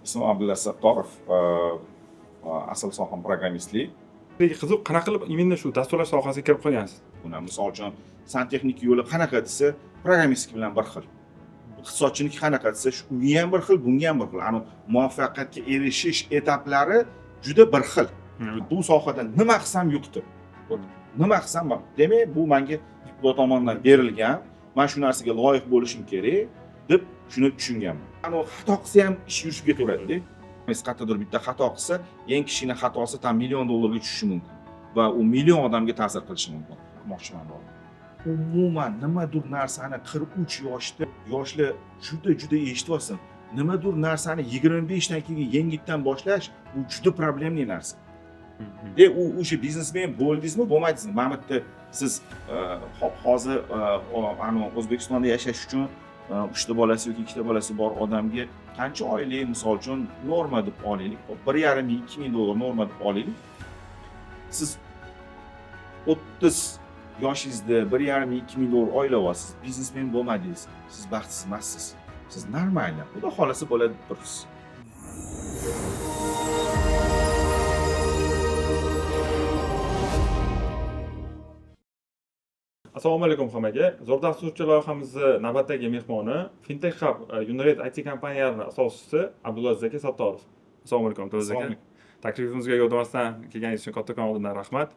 İsmim Abdulla Sattorov. Asl soham programmistlik. Qiziq, qanaqa qilib imенно shu dasturlash sohasiga kirib qolgansiz? Buni misol uchun santexnik yo'li qanaqa desa, programmistik bilan bir xil. Iqtisodchiniki qanaqa desa, unga ham bir xil, bunga ham bir xil. Muvaffaqiyatga erishish etaplari juda bir xil. Bu sohada nima qilsam yuqdi. Nima qilsam, demak, bu menga Xudo tomonidan berilgan, men shu narsaga loyiq bo'lishim kerak deb shuni tushunganman. Xato qilsa ham ish yurishib ketaveradi-da. Qayerdadir bitta xato qilsa, eng kichkina xatosi tam $1,000,000 ga tushishi mumkin va u million odamga ta'sir qilishi mumkin. Qilmoqchiman bor. Umuman nimadir narsani 43 yoshda yoshlar juda eshitib olsin. Nimadir narsani 25 dan keyin yengitdan boshlash bu juda problemli narsa. U o'sha biznesmen bo'ldingizmi, bo'lmadingizmi? Mana bu yerda siz hozir O'zbekistonda yashash uchun 3 ta bolasi yoki 2 ta bolasi bor odamga qancha oylik, misol uchun norma deb olaylik, $1,500-2,000 norma deb olaylik. Siz 30 yoshingizda $1,500-2,000 oylab olasiz, biznesmen bo'lmadingiz. Siz baxtsiz emassiz. Siz normalni, xudo xolasa bo'ladi tursiz. Assalomu alaykum hammaga. Zo'r dasturchi loyihamizni navbatdagi mehmoni Fintech Hub Unared IT kompaniyalarining asoschisi Abdulla aka Sattorov. Assalomu alaykum Abdulla aka. Taklifimizga yo'ldoshdan kelganingiz uchun kattakon oldindan rahmat.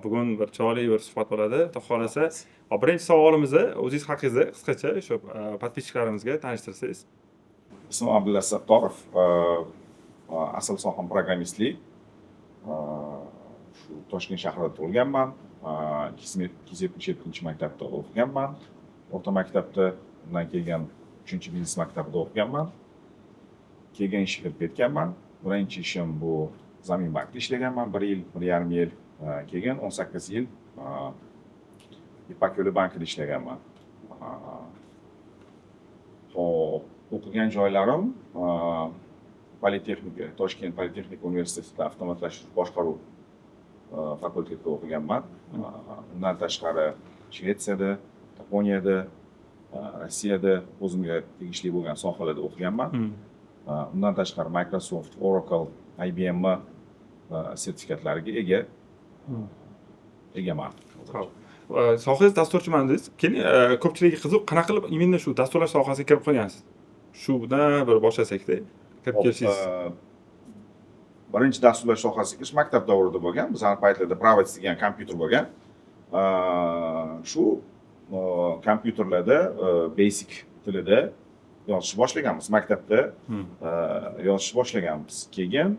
Bugun bir chiroyli bir suhbat bo'ladi. Xudo xolasa, birinchi savolimizni o'zingiz haqingizda qisqacha shu podpischiklarimizga tanishtirsangiz. İsmim Abdulla Sattorov. Asl soham programmistlik. Shu Toshkent shahrida tug'ilganman. 270 maktabda o'qiganman. O'rta maktabda, undan keyin 3-biznes maktabida o'qiganman. Keyin ishga kirib ketganman. Birinchi ishim bu Zamin bankda ishlaganman 1 yil, 1,5 yil. Keyin 18 yil Ipak Yo'li bankida ishlaganman. Hop, o'qigan joylarim Politexnika, Toshkent Politexnika universitetida avtomatlashtirish boshqaruv fakultetida o'qiganman. Undan tashqari Shvetsiyada, Yaponiyada, Rossiyada o'zimga tegishli bo'lgan sohalarda o'qiganman. Undan tashqari Microsoft, Oracle, IBM sertifikatlariga egaman. Sohangiz dasturchiman dedingiz. Keyin ko'pchilikga qiziq, qanaqa qilib imенно shu dasturlash sohasiga kirib qolgansiz? Shudan bir boshlasak-da, kirib kelishingiz. Birinchi dasturlash sohasiga kirish maktab davrida bo'lgan. Bizning paytlarda Pravets degan kompyuter bo'lgan. Shu kompyuterlarda basic tilida yozishni boshlaganmiz. Maktabda yozishni boshlaganmiz. Keyin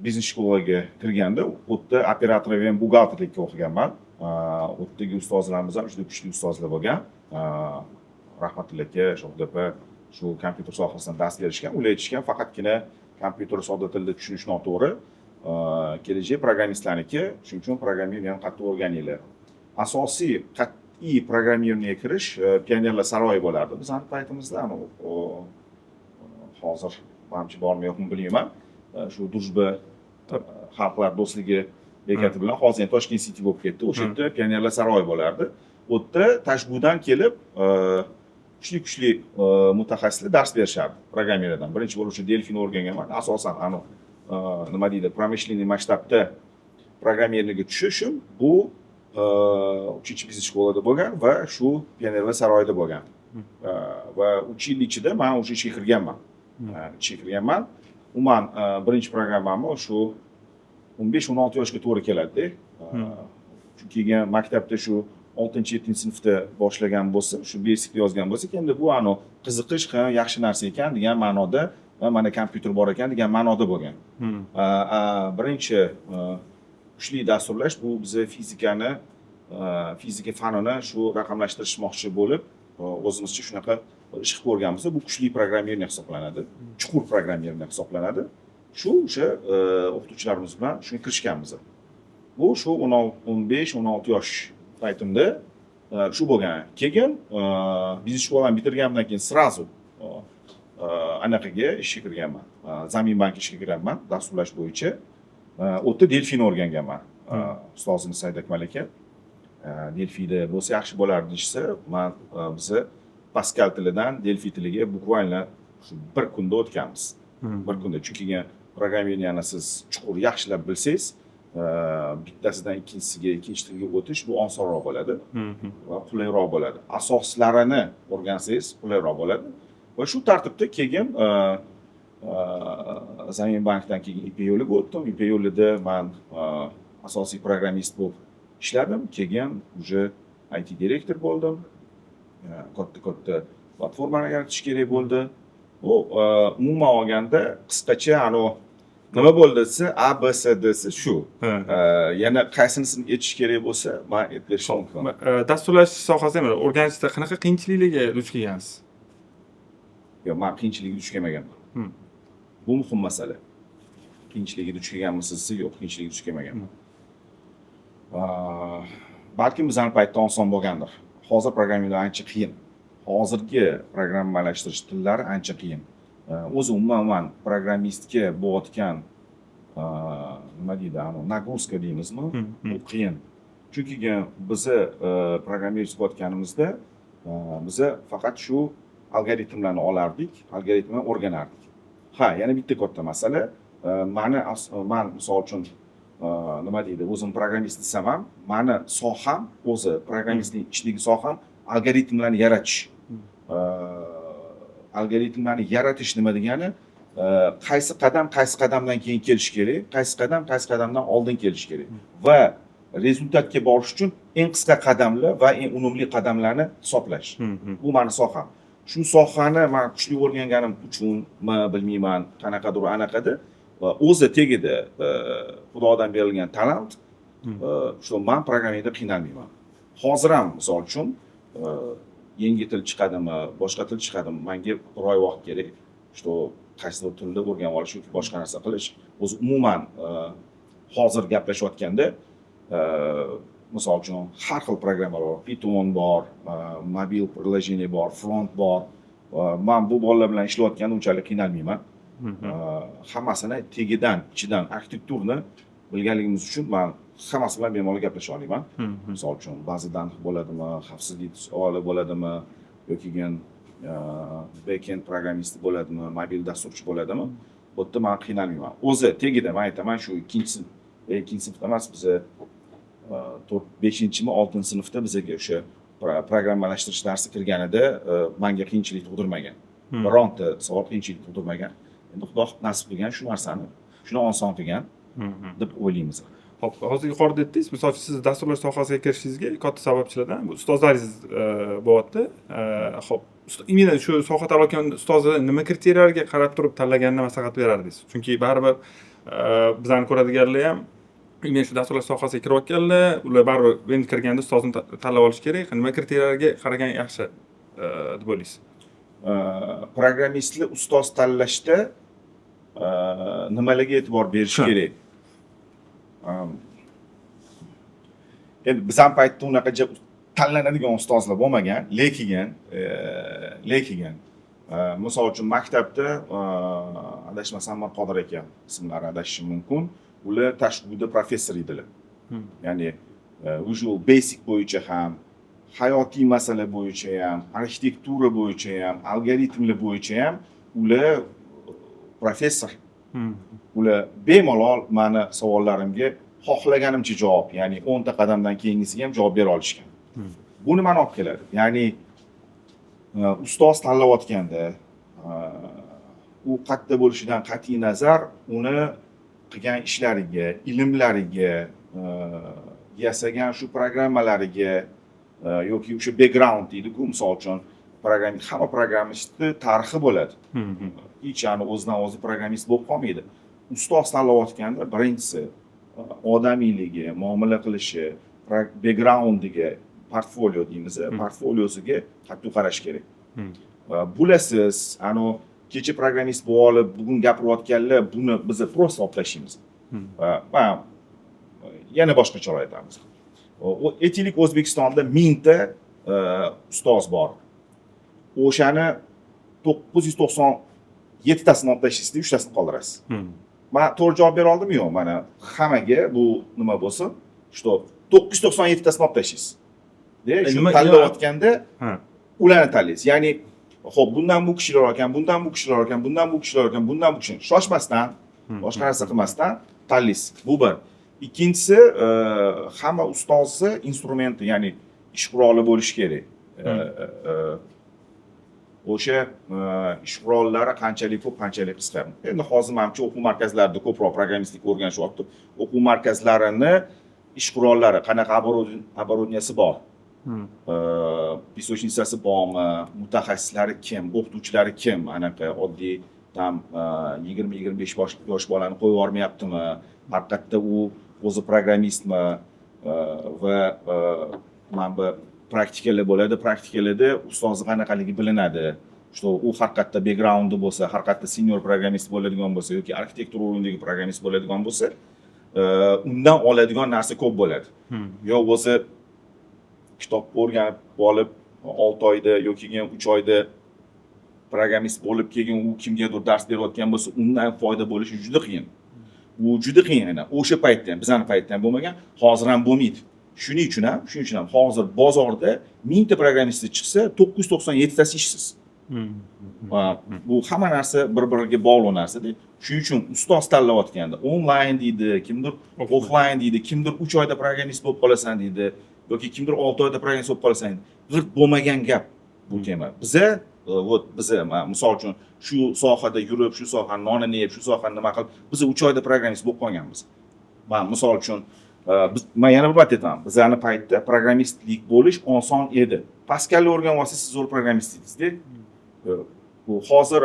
biznes shkolaga kirganda, u yerda operator va buxgalterlikka o'qiganman. U yerdagi ustozlarimiz ham juda kuchli ustozlar bo'lgan. Rahmatullo aka, Shohid opa shu kompyuter sohasidan dars berishgan. Ular aytishgan, faqatgina kompyuter sodda tilda tushunish noto'g'ri. Kelajak programmistlarniki, shuning uchun programmirni ham qattiq o'rganinglar. Asosiy qat'iy programmirniga kirish Pionerlar saroyi bo'lardi. Bizning paytimizda hozir menimcha bormi yo'qmi bilmayman. Shu Drujba xalqlar do'stligi bekati bilan hozir ham Toshkent City bo'lib ketdi. O'sha yerda Pionerlar saroyi bo'lardi. U yerda Tashbudan kelib kuchli mutaxassislar dars berishardi programmiradan. Birinchi bo'lib o'sha Delfini o'rganganman. Asosan nima deydi, pромышленный masshtabda programmirniga tushishim bu 3-biznes shkolada bo'lgan va shu Pionerlar saroyida bo'lgan. Va 3 yil ichida men o'sha ishga kirganman. Umuman birinchi programmamni shu 15-16 yoshga to'g'ri keladi-da. Chunki maktabda shu 6-7-sinfda boshlagan bo'lsam, shu basic yozgan bo'lsak, endi bu qiziqish, yaxshi narsa ekan degan ma'noda va mana kompyuter bor ekan degan ma'noda bo'lgan. Birinchi kuchli dasturlash bu bizni fizika fanini shu raqamlashtirishmoqchi bo'lib, o'zimizcha shunaqa ish qilib ko'rganmiz. Bu kuchli programmirni hisoblanadi, chuqur programmirni hisoblanadi. Shu o'sha o'qituvchilarimiz bilan shunga kirishganmiz. Bu shu 15-16 yosh paytimda shu bo'lgan. Keyin biznes shkolani bitirganimdan keyin srazu anaqaga ishga kirganman. Zamin bankga ishga kirganman, dasturlash bo'yicha. U yerda Delfini o'rganganman. Ustozimiz Said Akmal aka Delfida bo'lsa yaxshi bo'lardi desa, biz Pascal tilidan Delfi tiliga bukvalno shu bir kunda o'tganmiz. bir kunda. Chunki programmeriyani siz chuqur yaxshilab bilsangiz, bittasidan ikkinchisiga, ikkinchi tilga o'tish bu osonroq bo'ladi va qulayroq bo'ladi. Asoslarini o'rgansangiz qulayroq bo'ladi. Va shu tartibda keyin Zamin Bankdan keyin IP yo'liga o'tdim. IP yo'lida men asosiy programmist bo'lib ishladim. Keyin уже IT direktor bo'ldim. Katta platformani yaratish kerak bo'ldi. Bu umuman olganda qisqacha nima bo'ldi desa A B C D shu. Yana qaysinisini aytish kerak bo'lsa, men aytib berishim mumkin. Dasturlash sohasida o'rganishda qanaqa qiyinchiliklarga duch kelgansiz? Yo'q, men qiyinchilikka duch kelmaganman. Bu muhim masala. Qiyinchilikka duch kelganmisiz desa, yo'q, qiyinchilikka duch kelmaganman. Balkim bizning paytda oson bo'lgandir. Hozir programmalar ancha qiyin. Hozirgi programmalashtirish tillari ancha qiyin. O'zi umuman programmistga bo'layotgan nima deydi, nagruska deymizmi? Bu qiyin. Chunki bizni programmerist bo'layotganimizda biz faqat shu algoritmlarni olardik, algoritmni o'rganardik. Yana bitta katta masala, men misol uchun nima deydi, o'zim programmist desam ham, meni soham, o'zi programmistning ichidagi soham algoritmlarni yaratish. Algoritmlarni yaratish nima degani, qaysi qadamdan keyin kelish kerak, qaysi qadamdan oldin kelish kerak va rezultatga borish uchun eng qisqa qadamli va eng unumli qadamlarni hisoblash. Bu meni soham. Shu sohani men kuchli o'rganganim uchunmi, bilmayman, qanaqadir anaqada o'zi tegida Xudodan berilgan talant. Shu men programmingda qiynalmayman. Hozir ham misol uchun yangi til chiqadimi, boshqa til chiqadimi, menga bir oy vaqt kerak. Shu qaysidir tilda o'rganib olish yoki boshqa narsa qilish. O'zi umuman hozir gaplashayotganda misol uchun har xil programmalar bor, Python bor, mobil приложение bor, front bor. Men bu bolalar bilan ishlayotganda unchalik qiynalmayman. Hammasini tegidan, ichidan arxitekturni bilganligimiz uchun men hammasi bilan bemalol gaplasha olaman. Misol uchun baza danq bo'ladimi, xavfsizlik savoli bo'ladimi, yoki backend programmisti bo'ladimi, mobil dasturchi bo'ladimi? Bu yerda men qiynalmayman. O'zi tegida men aytaman, shu ikkinchi sinfda emas, biz 5-mi, 6-sinfda bizga o'sha programmalashtirish darsi kirganida menga qiyinchilik tug'dirmagan. Bironta savol qiyinchilik tug'dirmagan. Endi Xudo nasib qilgan shu narsani, shuni oson qilgan deb o'ylaymiz. Xo'p, hozir yuqorida aytdingiz, misol uchun siz dasturlash sohasiga kirishingizga katta sababchilardan bu ustozlaringiz bo'lyapti. Xo'p, imенно shu soha tanlayotgan ustozni nima kriteriyalarga qarab turib tanlaganini maslahat berardingiz? Chunki baribir bizlarni ko'radiganlar ham imенно shu dasturlash sohasiga kirayotganlar, ular baribir endi kirganda ustozni tanlab olish kerak. Nima kriteriyalarga qaragan yaxshi deb o'ylaysiz? Programmistlar ustoz tanlashda nimalarga e'tibor berish kerak? Endi bizning paytda unaqa tanlanadigan ustozlar bo'lmagan, lekin misol uchun maktabda adashmasam Qodir aka ismlari adashishim mumkin. Ular tashqida professor edilar. Ya'ni ushbu basic bo'yicha ham, hayotiy masala bo'yicha ham, arxitektura bo'yicha ham, algoritmlar bo'yicha ham ular professor. Ular bemalol meni savollarimga xohlaganimcha javob, ya'ni 10 ta qadamdan keyingisiga ham javob bera olishgan. Bu nimani olib keladi? Ya'ni ustoz tanlayotganda u qayerda bo'lishidan qat'iy nazar, uni qilgan ishlariga, ilmlariga, yasagan shu programmalariga yoki o'sha background deydi-ku, misol uchun hamma programmistning tarixi bo'ladi. Hech o'zidan o'zi programmist bo'lib qolmaydi. Ustoz tanlayotganda birinchisi odamiyligi, muomala qilishi, backgroundiga, portfolio deymiz, portfoliosiga qattiq qarash kerak. Bilasiz, kecha programmist bo'lib olib, bugun gapirayotganlar buni biz prosta olib tashlaymiz. Va yana boshqacha aytamiz. Aytaylik, O'zbekistonda 1000 ta ustoz bor. O'shani 997 tasini olib tashlaysizda, 3 tasini qoldirasiz. Men to'g'ri javob bera oldimmi yo'q? Mana hammaga bu nima bo'lsin, shu 997 tasini olib tashlaysiz. Shu tanlayotganda ularni tanlaysiz. Ya'ni Xo'p, bundan bu kishilar ekan, bundan bu kishilar ekan, bundan bu kishilar ekan, bundan bu kishilar. Shoshmasdan, boshqa narsa qilmasdan tanlaysiz. Bu bir. Ikkinchisi, hamma ustozni instrumenti, ya'ni ish quroli bo'lishi kerak. O'sha ish qurollari qanchalik ko'p, qanchalik qisqa. Endi hozir menimcha o'quv markazlarida ko'proq programmistlik o'rganishyapti. O'quv markazlarini ish qurollari qanaqa оборудованияsi bor? Pesочницasi bormi? Mutaxassislari kim? O'qituvchilari kim? Anaqa oddiy tam 20-25 yosh bolani qo'yib yubormayaptimi? Haqiqatda u o'zi programmistmi? Va mana bu praktikalar bo'ladi. Praktikalarda ustozi qanaqaligi bilinadi. Что u har qayerda backgroundi bo'lsa, har qayerda senior programmist bo'ladigan bo'lsa yoki arxitektura o'rnidagi programmist bo'ladigan bo'lsa, undan oladigan narsa ko'p bo'ladi. Yo o'zi kitobni o'rganib olib 6 oyda yoki 3 oyda programmist bo'lib keyin u kimgadir dars berayotgan bo'lsa, undan foyda bo'lishi juda qiyin. Bu juda qiyin ana. O'sha paytda ham, bizning paytda ham bo'lmagan, hozir ham bo'lmaydi. Shuning uchun ham hozir bozorda 1000 ta programmist chiqsa, 997 tasi ishsiz. Bu hamma narsa bir-biriga bog'liq narsa-da. Shuning uchun ustoz tanlayotganda onlayn deydi, kimdir offlayn deydi, kimdir 3 oyda programmist bo'lib qolasan deydi, yoki kimdir 6 oyda programmist bo'lib qolasan deydi. G'irt bo'lmagan gap bu tema. Biza misol uchun shu sohada yurib, shu sohani nonini yeb, shu sohani nima qilib, biz 3 oyda programmist bo'lib qolganmiz. Misol uchun men yana bir marta aytaman, bizani paytda programmistlik bo'lish oson edi. Pascalni o'rganib olsangiz, siz zo'r programmist edingiz-da. Bu hozir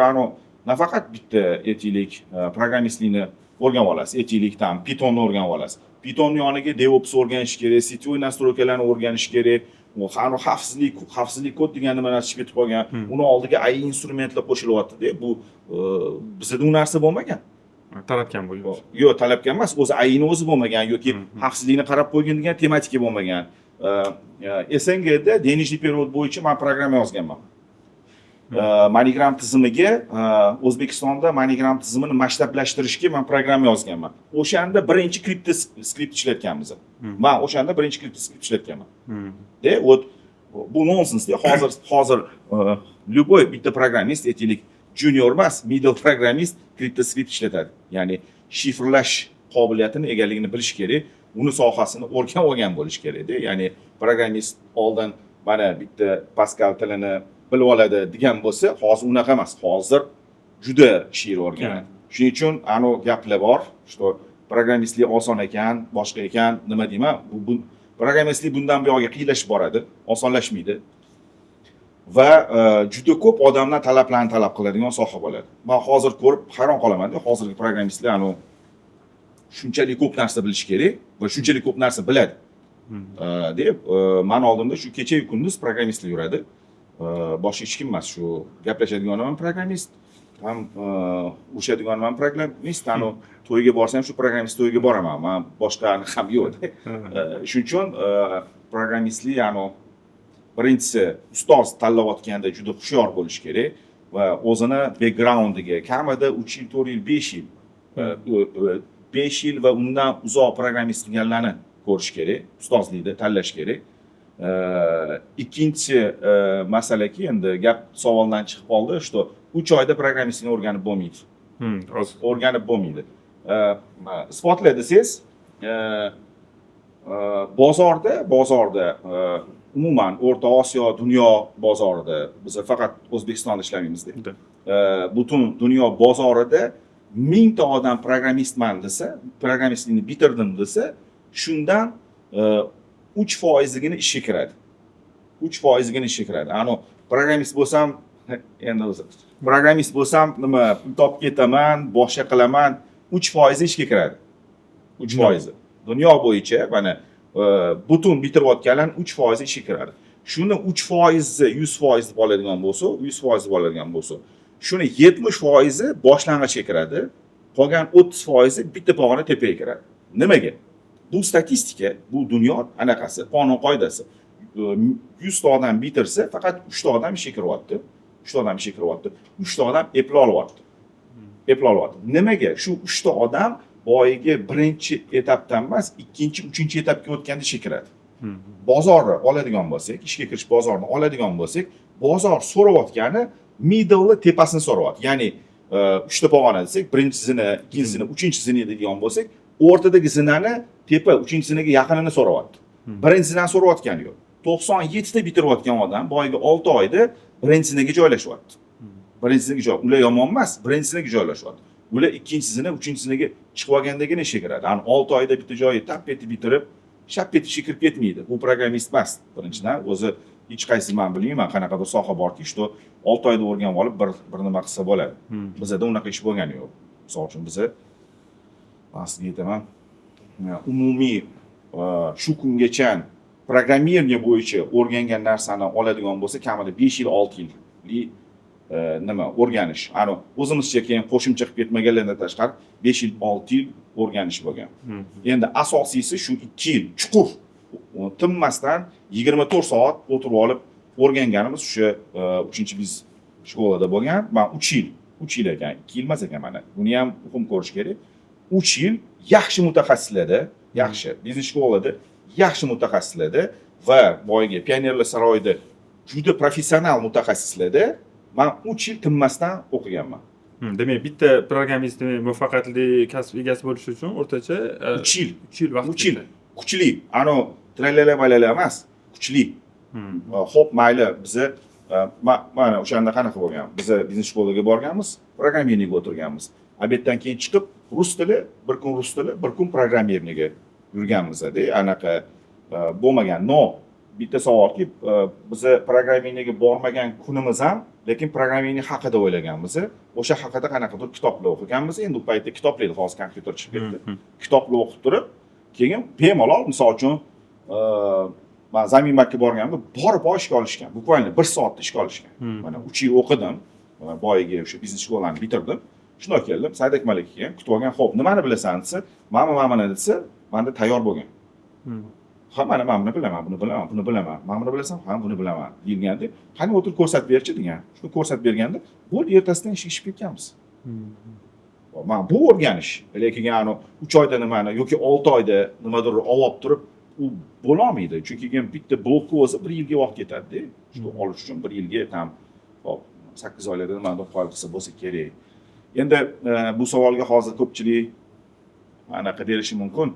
nafaqat bitta aytaylik programmistlikni o'rganib olasiz, aytaylik tam Pythonni o'rganib olasiz. Python yoniga DevOps o'rganish kerak, setiyoy nastroykalarni o'rganish kerak. Bu xavfsizlik kod degan nima narsa chiqib ketib qolgan. Uni oldiga AI instrumentlar qo'shilyapti-da. Bu bizda u narsa bo'lmagan. Talabkam bu. Yo'q, talabkam emas, o'zi AI'ni o'zi bo'lmagan yoki xavfsizlikni qarab qo'ygan degan tematika bo'lmagan. SNGda denijli perevod bo'yicha men programma yozganman. MoneyGram tizimiga O'zbekistonda MoneyGram tizimini masshtablashtirishga men programma yozganman. O'shanda birinchi skript ishlatganmiz. Men o'shanda birinchi skript ishlatganman. Bu nonsens-da. Hozir любой bitta programmist aytaylik junior emas, middle programmist kriptoskript ishlatadi. Ya'ni shifrlash qobiliyatini egaligini bilish kerak, uni sohasini o'rganib olgan bo'lish kerak-da. Ya'ni programmist oldin mana bitta Pascal tilini bilib oladi degan bo'lsa, hozir unaqa emas. Hozir juda shir o'rganadi. Shuning uchun gaplar bor, что programmistlik oson ekan, boshqa ekan, nima deyman, bu programmistlik bundan buyog'iga qiyinlashib boradi, osonlashmaydi. Va juda ko'p odamlar talablarni talab qiladigan soha bo'ladi. Men hozir ko'rib hayron qolaman-da, hozirgi programmistlar shunchalik ko'p narsa bilish kerak va shunchalik ko'p narsa biladi. deb men oldimda shu kecha-yu kunduz programmistlar yuradi. Boshqa hech kim emas, shu gaplashadiganim ham programmist, ham urishadiganim ham programmist, to'yga borsam shu programmist to'yiga boraman. Men boshqani ham yo'q. Shuning uchun programmistlik birinchisi ustoz tanlayotganda juda hushyor bo'lish kerak va o'zini backgroundiga kamida 3 yil, 4 yil, 5 yil 5 yil va undan uzoq programmist qilganlarni ko'rish kerak, ustozlikda tanlash kerak. Ikkinchi masalaki endi gap savoldan chiqib qoldi, что 3 oyda programmistlikni o'rganib bo'lmaydi. O'rganib bo'lmaydi. Isbotla desangiz, bozorda umuman O'rta Osiyo, dunyo bozorida, biz faqat O'zbekistonda ishlamaymiz-da. Butun dunyo bozorida 1000 ta odam programmistman desa, programmistlikni bitirdim desa, shundan 3%igina ishga kiradi. 3%igina ishga kiradi. Programmist bo'lsam, endi o'zi programmist bo'lsam, nima pul topib ketaman, boshqa qilaman, 3% ishga kiradi. 3%. Dunyo bo'yicha mana butun bitirayotganlar 3% ishga kiradi. Shuni 3% 100% deb oladigan bo'lsa, 100% deb oladigan bo'lsa, shuni 70% boshlang'ichga kiradi. Qolgan 30% bitta pog'ona tepaga kiradi. Nimaga? Bu statistika, bu dunyo anaqasi, qonun qoidasi. 100 ta odam bitirsa, faqat 3 ta odam ishga kiryapti. 3 ta odam ishga kiryapti. 3 ta odam eplay olyapti. Nimaga? Shu 3 ta odam boyagi birinchi etapdan emas, ikkinchi, uchinchi etapga o'tganda ishga kiradi. Bozorni oladigan bo'lsak, ishga kirish bozorini oladigan bo'lsak, bozor so'rayotgani middle tepasini so'rayapti. Ya'ni 3 ta pog'ona desak, birinchisini, ikkinchisini, uchinchisini deydigan bo'lsak, o'rtadagi zinani tepa 3-siniga yaqinini so'rayapti. Birinchisidan so'rayotgani yo'q. 97 ta bitirayotgan odam boyiga 6 oyda birinchisiniga joylashyapti. Birinchisiniga ular yomon emas, birinchisiniga joylashyapti. Ular ikkinchisini, uchinchisiniga chiqib olgandagina ishga kiradi. Ani 6 oyda bitta joyi tap etib bitirib, shap etib ishga kirib ketmaydi. Bu programmist emas. Birinchidan o'zi hech qaysi men bilmayman qanaqadir soha borki, что 6 oyda o'rganib olib bir nima qilsa bo'ladi. Bizda unaqa ish bo'lgani yo'q. Misol uchun biz sizga aytaman, umumiy shu kungacha programmirniya bo'yicha o'rgangan narsani oladigan bo'lsa, kamida 5 yil, 6 yillik nima o'rganish. Ani o'zimizcha keyin qo'shimcha qilib ketmaganlardan tashqari 5 yil, 6 yil o'rganish bo'lgan. Endi asosiysi shu 2 yil chuqur tinmasdan 24 soat o'tirib olib o'rganganimiz o'sha 3-biz shkolada bo'lgan. Men 3 yil ekan, 2 yil emas ekan mana. Buni ham muhim ko'rish kerak. 3 yil yaxshi mutaxassislarda, yaxshi biznes shkolada, yaxshi mutaxassislarda va boyga pionerlar saroyida juda professional mutaxassislarda men 3 yil tinmasdan o'qiganman. Demak, bitta programmist muvaffaqiyatli kasb egasi bo'lish uchun o'rtacha 3 yil. 3 yil vaqt. 3 yil. Kuchli. Ano tralala malala emas, kuchli. Xo'p, mayli, biz mana o'shanda qanaqa bo'lgan? Biz biznes shkolaga borganmiz, programmirniga o'tirganmiz. Obeddan keyin chiqib, rus tili, bir kun rus tili, bir kun programmirniga yurganmiz-da. Anaqa bo'lmagan. No, bitta savolki, biz programmirniga bormagan kunimiz ham, lekin programmirning haqida o'ylaganmiz. O'sha haqida qanaqadir kitoblar o'qiganmiz. Endi u paytda kitoblar hozir kompyuter chiqib ketdi. Kitoblar o'qib turib, keyin bemalol, misol uchun, men Zaminbankka borganimda borib ishga olishgan. Bukvalni 1 soatda ishga olishgan. Mana 3 yil o'qidim. Boyiga o'sha biznes shkolani bitirdim. Shunday keldim, Said Akmalga keyin kutib olgan. Xo'p, nimani bilasan desa, mana desa, menda tayyor bo'lgan. Ha, mana men buni bilaman, buni bilaman. Men buni bilasan, ha, buni bilaman deganda, qani o'tirib ko'rsatib berchi degan. Shuni ko'rsatib berganda, bu ertasidan ishga tushib ketganmiz. Men bu o'rganish, lekin yani 3 oyda nimani yoki 6 oyda nimadir olib turib, u bo'la olmaydi. Chunki bitta blokni o'zi 1 yilga vaqt ketadi-da. Shu olish uchun 1 yilga ham 8 oylarda nimadir qilsa bo'lsa kerak. Endi bu savolga hozir ko'pchilik anaqa berishi mumkin.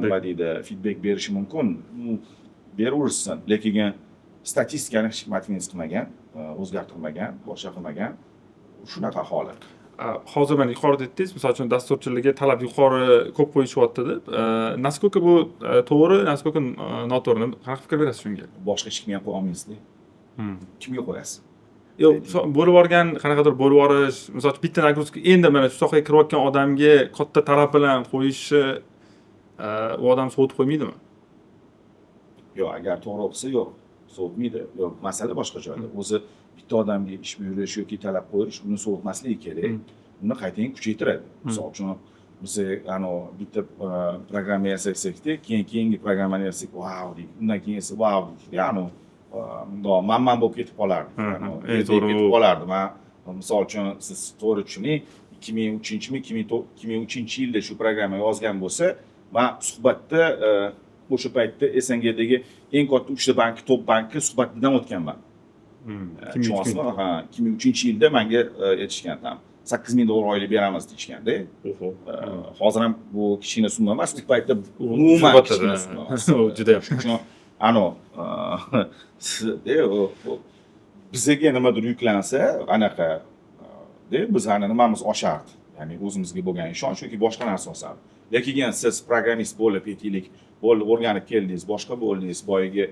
Nima deydi, feedback berishi mumkin. Beraversin, lekin statistikani hech kim administ qilmagan, o'zgartirmagan, boshqa qilmagan. Shunaqa holat. Hozir mana yuqorida aytdingiz, misol uchun dasturchilarga talab yuqori ko'p qo'yishyapti deb. Naskолько bu to'g'ri, naskолько noto'g'ri? Qanaqa fikr berasiz shunga? Boshqa hech kimga qo'ya olmaysiz-da. Kimga qo'yasiz? Yo'q, bo'lib borgan qanaqadir bo'lib borish, misol uchun bitta nagruska endi mana shu sohaga kirayotgan odamga katta talab bilan qo'yishi u odam sovutib qo'ymaydimi? Yo'q, agar to'g'ri qilsa yo'q, sovutmaydi. Yo'q, masala boshqa joyda. O'zi bitta odamga ish buyurish yoki talab qo'yish uni sovutmasligi kerak. Uni qaytadan kuchaytiradi. Misol uchun biz bitta programma yasakda, keyingi programmani yasak, wow deydi. Undan keyin esa wow deydi. Ya'ni man bo'lib ketib qolardi. Ketib qolardi. Men misol uchun siz to'g'ri tushuning, 2003-yilda shu programma yozgan bo'lsa, men suhbatda o'sha paytda SNGdagi eng katta 3 ta bank, top banki suhbatidan o'tganman. 2003-yilda menga aytishgan ham $8,000 oylik beramiz deyishganda. Hozir ham bu kichkina summa emas, u paytda umuman kichkina summa emas. Juda yaxshi. Bizga nimadir yuklansa, anaqa bizani nimamiz oshardi. Ya'ni o'zimizga bo'lgan ishonch yoki boshqa narsa osardi. Lekin siz programmist bo'lib, 7 yillik bo'lib o'rganib keldingiz, boshqa bo'ldingiz, boyiga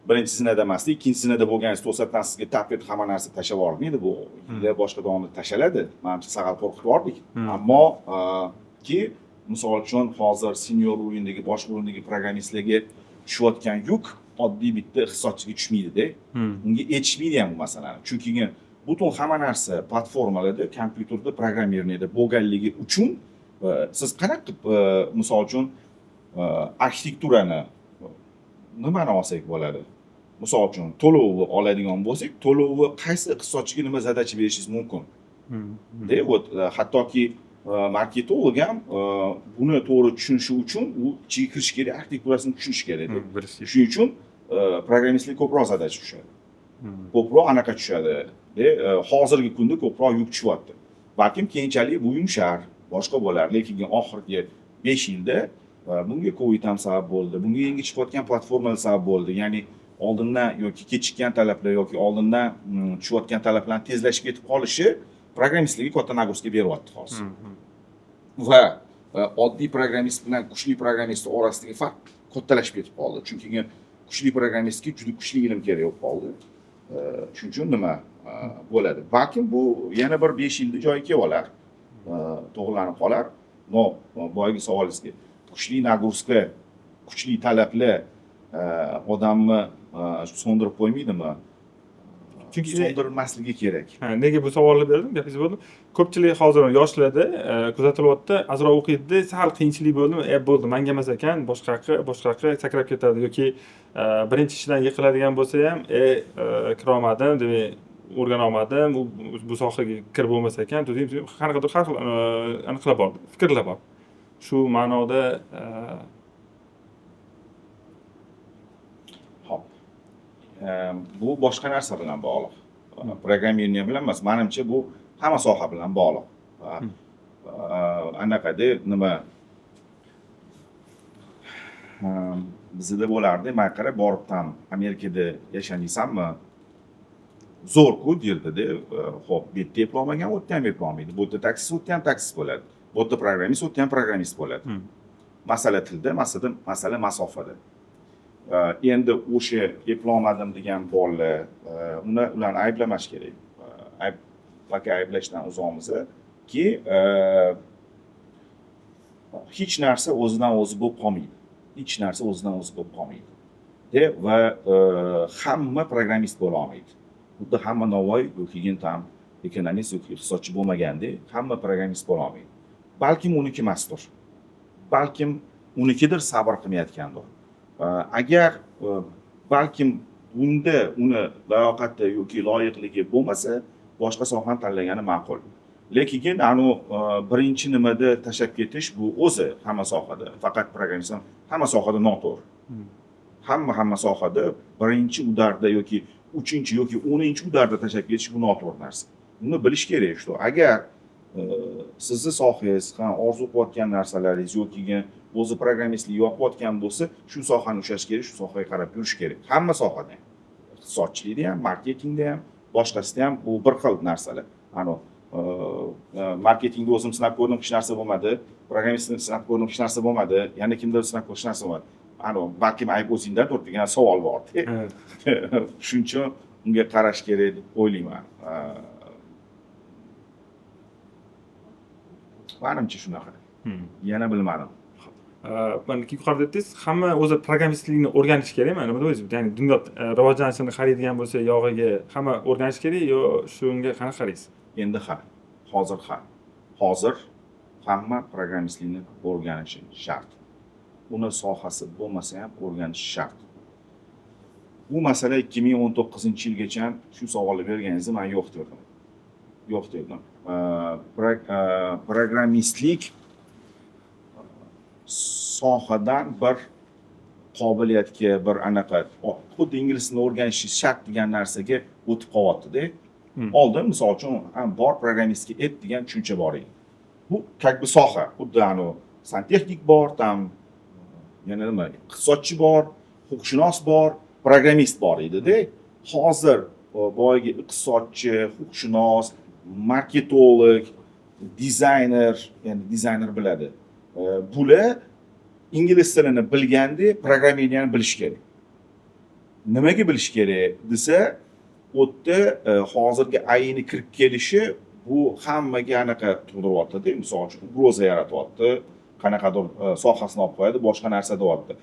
birinchi sinada emas, ikkinchi sinada bo'lganingiz to'satdan sizga tap etib hamma narsa tashlab yubormaydi. Bu yillar boshqa davomida tashaladi. Menimcha saqal qo'rqitib yubordik. Ammo misol uchun hozir senior o'yindagi, boshqa o'yindagi programmistlarga tushayotgan yuk oddiy bitta iqtisodchiga tushmaydi-da. Unga yetishmaydi ham bu masalani. Chunki butun hamma narsa platformalarda, kompyuterda, programmirniyada bo'lganligi uchun siz qanaqa qilib misol uchun arxitekturani nimani olsak bo'ladi? Misol uchun to'lovni oladigan bo'lsak, to'lovni qaysi iqtisodchiga nima zadachi berishingiz mumkin? Hattoki marketolog ham buni to'g'ri tushunishi uchun u ichiga kirish kerak, arxitekturasini tushunish kerak. Shuning uchun programmistlik ko'proq zadachi tushadi. Ko'proq anaqa tushadi. hozirgi kunda ko'proq yuk tushyapti. Balkim keyinchalik bu yumshar, boshqa bo'lar, lekin oxirgi 5 yilda bunga Covid ham sabab bo'ldi. Bunga yangi chiqayotgan platformalar sabab bo'ldi. Ya'ni oldindan yoki kechikkan talablar yoki oldindan tushayotgan talablarni tezlashib ketib qolishi programmistlarga katta nagruska beryapti hozir. Va oddiy programmist bilan kuchli programmist orasidagi farq kattalashib ketib qoldi. Chunki kuchli programmistga juda kuchli ilm kerak bo'lib qoldi. Shuning uchun nima bo'ladi? Balkim bu yana bir 5 yilda joyiga kelib olar, to'g'rilanib qolar. Boyagi savolingizga kuchli nagruska, kuchli talablar odamni so'ndirib qo'ymaydimi? Chunki so'ndirilmasligi kerak. Nega bu savolni berdim? Gapingiz bo'ldi. Ko'pchilik hozir yoshlarda kuzatilyapti, azroq o'qiydi, sal qiyinchilik bo'ldimi? Bo'ldi, menga emas ekan, boshqa sakrab ketadi yoki birinchi ishidan yiqiladigan bo'lsa ham, kira olmadim, demak, o'rgana olmadim, bu sohaga kirib bo'lmas ekan, qanaqadir har xil aniqlar bor, fikrlar bor. Shu ma'noda Hop. Bu boshqa narsa bilan bog'liq. Programmирование bilan emas, menimcha bu hamma soha bilan bog'liq. Anaqada nima bizda bo'lardi, men qarab borib ham Amerikada yashanaysanmi? Zo'r-ku derdi-da. Xo'p, bu yerda eplolmagan, u yerda ham eplolmaydi. Bu yerda taksist, u yerda ham taksist bo'ladi. Bu yerda programmist, u yerda ham programmist bo'ladi. Masala tilda, masala masofada. Endi o'sha eplolmadim degan bolalar, ularni ayblamash kerak. Ayblashdan uzoqmizki, hech narsa o'zidan o'zi bo'lib qolmaydi. Hech narsa o'zidan o'zi bo'lib qolmaydi. Va hamma programmist bo'la olmaydi. Xuddi hamma Navoiy yoki ham ekonomist yoki iqtisodchi bo'lmaganda hamma programmist bo'la olmaydi. Balkim uniki emasdir. Balkim unikidir, sabr qilmayotgandir. Agar balkim bunda uni layoqati yoki loyiqligi bo'lmasa, boshqa sohani tanlagani ma'qul. Lekin birinchi nimada tashab ketish bu o'zi hamma sohada, faqat programmist hamma sohada noto'g'ri. Hamma sohada birinchi udarda yoki 3-chi yoki 10-chi udarda tashab ketish bu noto'g'ri narsa. Buni bilish kerak, что agar sizni sohangiz ham orzu qilayotgan narsalaringiz yoki o'zi programmistlik yoqayotgan bo'lsa, shu sohani ushlash kerak, shu sohaga qarab yurish kerak. Hamma sohada ham, iqtisodchilikda ham, marketingda ham, boshqasida ham bu bir xil narsalar. Marketingda o'zim sinab ko'rdim, hech narsa bo'lmadi. Programmistni sinab ko'rdim, hech narsa bo'lmadi. Yana kimdir sinab ko'rdim, hech narsa bo'lmadi. Balkim ayb o'zingdadir degan savol bor. Shuning uchun unga qarash kerak deb o'ylayman. Menimcha shunaqa. Yana bilmadim. Mana yuqorida aytdingiz, hamma o'zi programmistlikni o'rganish kerakmi? Nima deysiz? Ya'ni dunyo rivojlanishini qaraydigan bo'lsa, yog'iga hamma o'rganish kerak yo shunga qanaqa qaraysiz? Endi hozir hamma programmistlikni o'rganishi shart. Uni sohasi bo'lmasa ham o'rganish shart. Bu masala 2019-yilgacha shu savolni berganingizda men yo'q derdim. Programmistlik sohadan bir qobiliyatga, bir xuddi ingliz tilini o'rganish shart degan narsaga o'tib qolyapti-da. Oldin misol uchun bor programmistga degan tushuncha bor edi. Bu как бы soha, xuddi santexnik bor, yana nima, iqtisodchi bor, huquqshunos bor, programmist bor edi-da. Hozir boyagi iqtisodchi, huquqshunos, marketolog, dizayner, ya'ni dizayner biladi. Bular ingliz tilini bilganda programmingni bilish kerak. Nimaga bilish kerak desa, o'tda hozirgi AIni kirib kelishi bu hammaga anaqa tug'diryapti-da. Misol uchun ugroza yaratyapti, qanaqadir sohasini olib qo'yadi, boshqa narsa deyapti.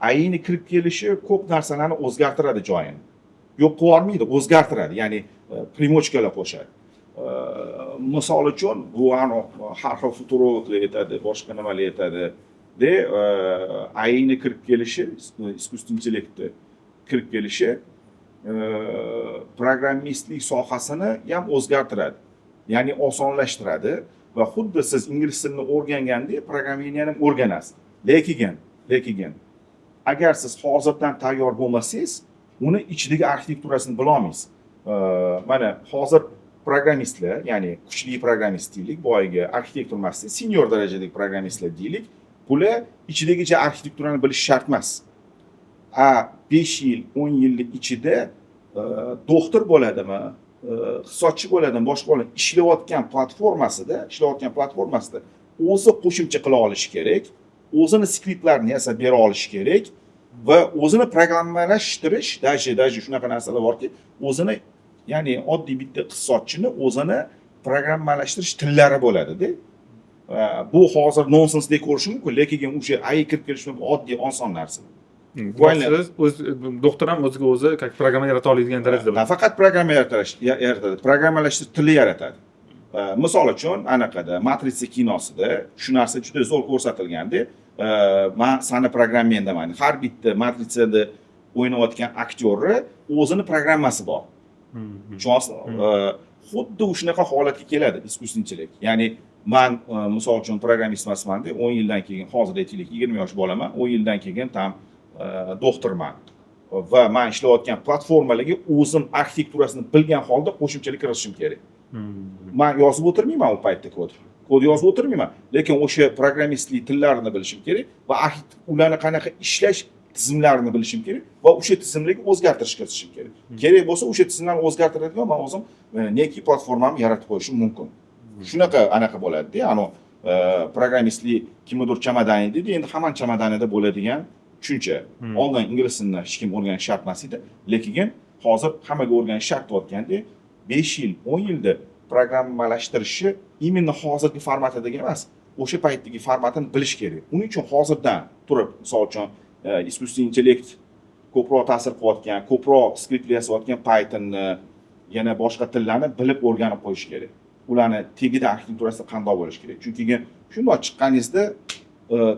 AIni kirib kelishi ko'p narsalarni o'zgartiradi joyini. Yo'q qilib olmaydi, o'zgartiradi, ya'ni primochkalar qo'shadi. Misol uchun bu har xil futurologlar aytadi, boshqa nimalar aytadi. AIni kirib kelishi, искусственный intellektni kirib kelishi programmistlik sohasini ham o'zgartiradi. Ya'ni osonlashtiradi va xuddi siz ingliz tilini o'rgangandek programmingni ham o'rganasiz. Lekin agar siz hozirdan tayyor bo'lmasangiz, uni ichidagi arxitekturasini bila olmaysiz. mana hozir programmistlar, ya'ni kuchli programmist deylik, boyagi arxitektor emas, senior darajadagi programmistlar deylik, bular ichidagicha arxitekturani bilish shart emas. 5 yil, 10 yillik ichida doktor bo'ladimi, iqtisodchi bo'ladimi, boshqa bo'ladimi, ishlayotgan platformasida o'zi qo'shimcha qila olishi kerak, o'zini skriptlarini yasab bera olishi kerak va o'zini programmalashtirish, даже shunaqa narsalar borki, o'zini, ya'ni oddiy bitta iqtisodchini o'zini programmalashtirish tillari bo'ladi-da. Bu hozir nonsensdek ko'rish mumkin, lekin o'sha AI kirib kelish oddiy oson narsa. Doktor ham o'ziga o'zi programma yarata oladigan darajada. Nafaqat programma yaratadi, programmalashtirish tili yaratadi. Misol uchun, anaqada Matrica kinosida shu narsa juda zo'r ko'rsatilganda, men sani programmendaman. Har bitta Matricada o'ynayotgan aktyorni o'zini programmasi bor. Xuddi shunaqa holatga keladi iskusnichilik. Ya'ni men misol uchun programmist emasman deb 10 yildan keyin, hozir aytaylik 20 yosh bolaman, 10 yildan keyin tam doktorman va men ishlayotgan platformalarga o'zim arxitekturasini bilgan holda qo'shimchalik kiritishim kerak. Men yozib o'tirmayman u paytda kod yozib o'tirmayman, lekin o'sha programmistlik tillarini bilishim kerak va ularni qanaqa ishlash tizimlarini bilishim kerak va o'sha tizimlarga o'zgartirish kiritishim kerak. Kerak bo'lsa o'sha tizimlarni o'zgartiradigan men o'zim neki platformamni yaratib qo'yishim mumkin. Shunaqa anaqa bo'ladi-da, programmistlik kimnidir chamadani dedi, endi hamma chamadanida bo'ladigan tushuncha. Oldin ingliz tilini hech kim o'rganish shart emas edi, lekin hozir hammaga o'rganish shart bo'layotganda 5 yil, 10 yilda programmalashtirishni именно hozirgi formatidagi emas, o'sha paytdagi formatini bilish kerak. Uning uchun hozirdan turib, misol uchun искусственный intellekt ko'proq ta'sir qilayotgan, ko'proq skript yozayotgan Pythonni, yana boshqa tillarni bilib o'rganib qo'yish kerak. Ularni tegida arxitekturasi qanday bo'lishi kerak. Chunki shunday chiqqaningizda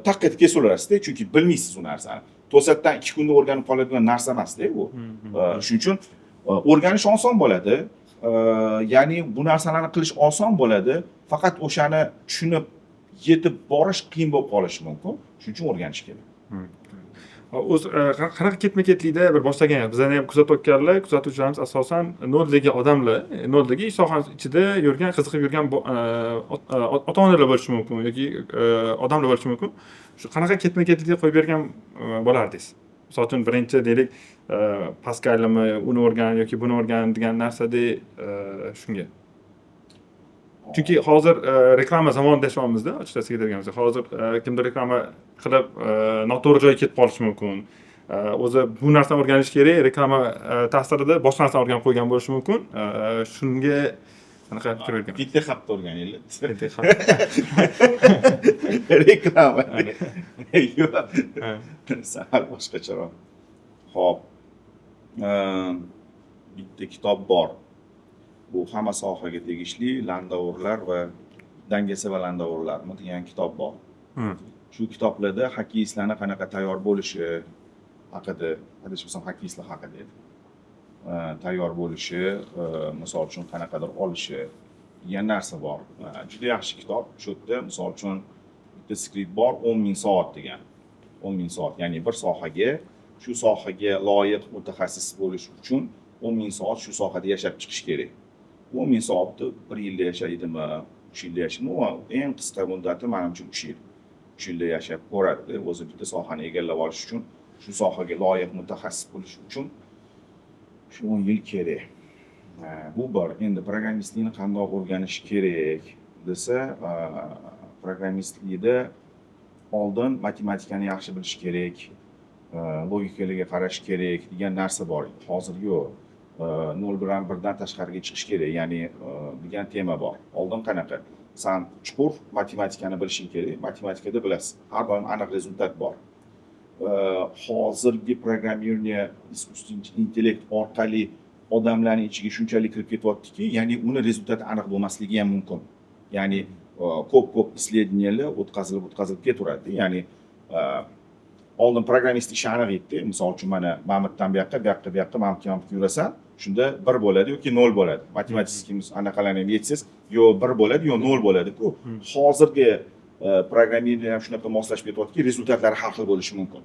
taqqa etib ketaverasiz-da, chunki bilmaysiz u narsani. To'satdan 2 kunda o'rganib qoladigan narsa emas-da bu. Shuning uchun o'rganish oson bo'ladi. Ya'ni bu narsalarni qilish oson bo'ladi, faqat o'shani tushunib yetib borish qiyin bo'lib qolishi mumkin. Shuning uchun o'rganish kerak. O'z qanaqa ketma-ketlikda bir boshlagan, bizlarni ham kuzatayotganlar, kuzatuvchilarimiz asosan noldagi odamlar, noldagi ish sohasi ichida yurgan, qiziqib yurgan ota-onalar bo'lishi mumkin yoki odamlar bo'lishi mumkin. Shu qanaqa ketma-ketlikda qo'yib bergan bo'lardingiz? Misol uchun birinchi deylik, Pascalmi, uni o'rgan yoki buni o'rgan degan narsada shunga. Chunki hozir reklama zamonida yashayapmiz-da, ochiqchasiga aytadigan bo'lsak. Hozir kimdir reklama qilib noto'g'ri joyga ketib qolishi mumkin. O'zi bu narsani o'rganish kerak, reklama ta'sirida boshqa narsani o'rganib qo'ygan bo'lishi mumkin. Shunga qanaqa fikr bergan? Bitta hafta o'rganinglar. Reklama. Sal boshqacharoq. Xo'p. Bitta kitob bor. Bu hamma sohaga tegishli Landaurlar va dangasa va Landaurlarmi degan kitob bor. Shu kitoblarda xokkeyistlarning qanaqa tayyor bo'lishi haqida, adashmasam xokkeyistlar haqida edi. Tayyor bo'lishi, misol uchun qanaqadir olishi degan narsa bor. Juda yaxshi kitob. Shu yerda misol uchun bitta skript bor, 10,000 soat degan. 10,000 soat, ya'ni bir sohaga, shu sohaga loyiq mutaxassis bo'lish uchun 10,000 soat shu sohada yashab chiqish kerak. 10,000 soatni 1 yilda yashaydimi, 3 yilda yashaydimi? Eng qisqa muddati menimcha 3 yil. 3 yilda yashab ko'radi. O'zi bitta sohani egallab olish uchun, shu sohaga loyiq mutaxassis bo'lish uchun 10 yil kerak. Bu bir. Endi programmistlikni qanday o'rganish kerak desa, programmistlikda oldin matematikani yaxshi bilish kerak, logikalarga qarash kerak degan narsa bor. Hozir yo'q. 0 bilan 1 dan tashqariga chiqish kerak, ya'ni degan tema bor. Oldin qanaqa? Sen chuqur matematikani bilishing kerak. Matematikada bilasiz, har doim aniq rezultat bor. Hozirgi programmerniya искусственный intellekt orqali odamlarning ichiga shunchalik kirib ketyaptiki, ya'ni uni rezultati aniq bo'lmasligi ham mumkin. Ya'ni ko'p исследованиялар o'tkazilib ketaveradi. Ya'ni oldin programmist ishi aniq edi. Misol uchun mana Mamitdan bu yoqqa Mamitga yurasan, shunda 1 bo'ladi yoki 0 bo'ladi. Matematikimiz anaqalarni ham yetsiz, yo 1 bo'ladi, yo 0 bo'ladi-ku. Hozirgi programmerlar ham shunaqa moslashib ketyaptiki, rezultatlari har xil bo'lishi mumkin.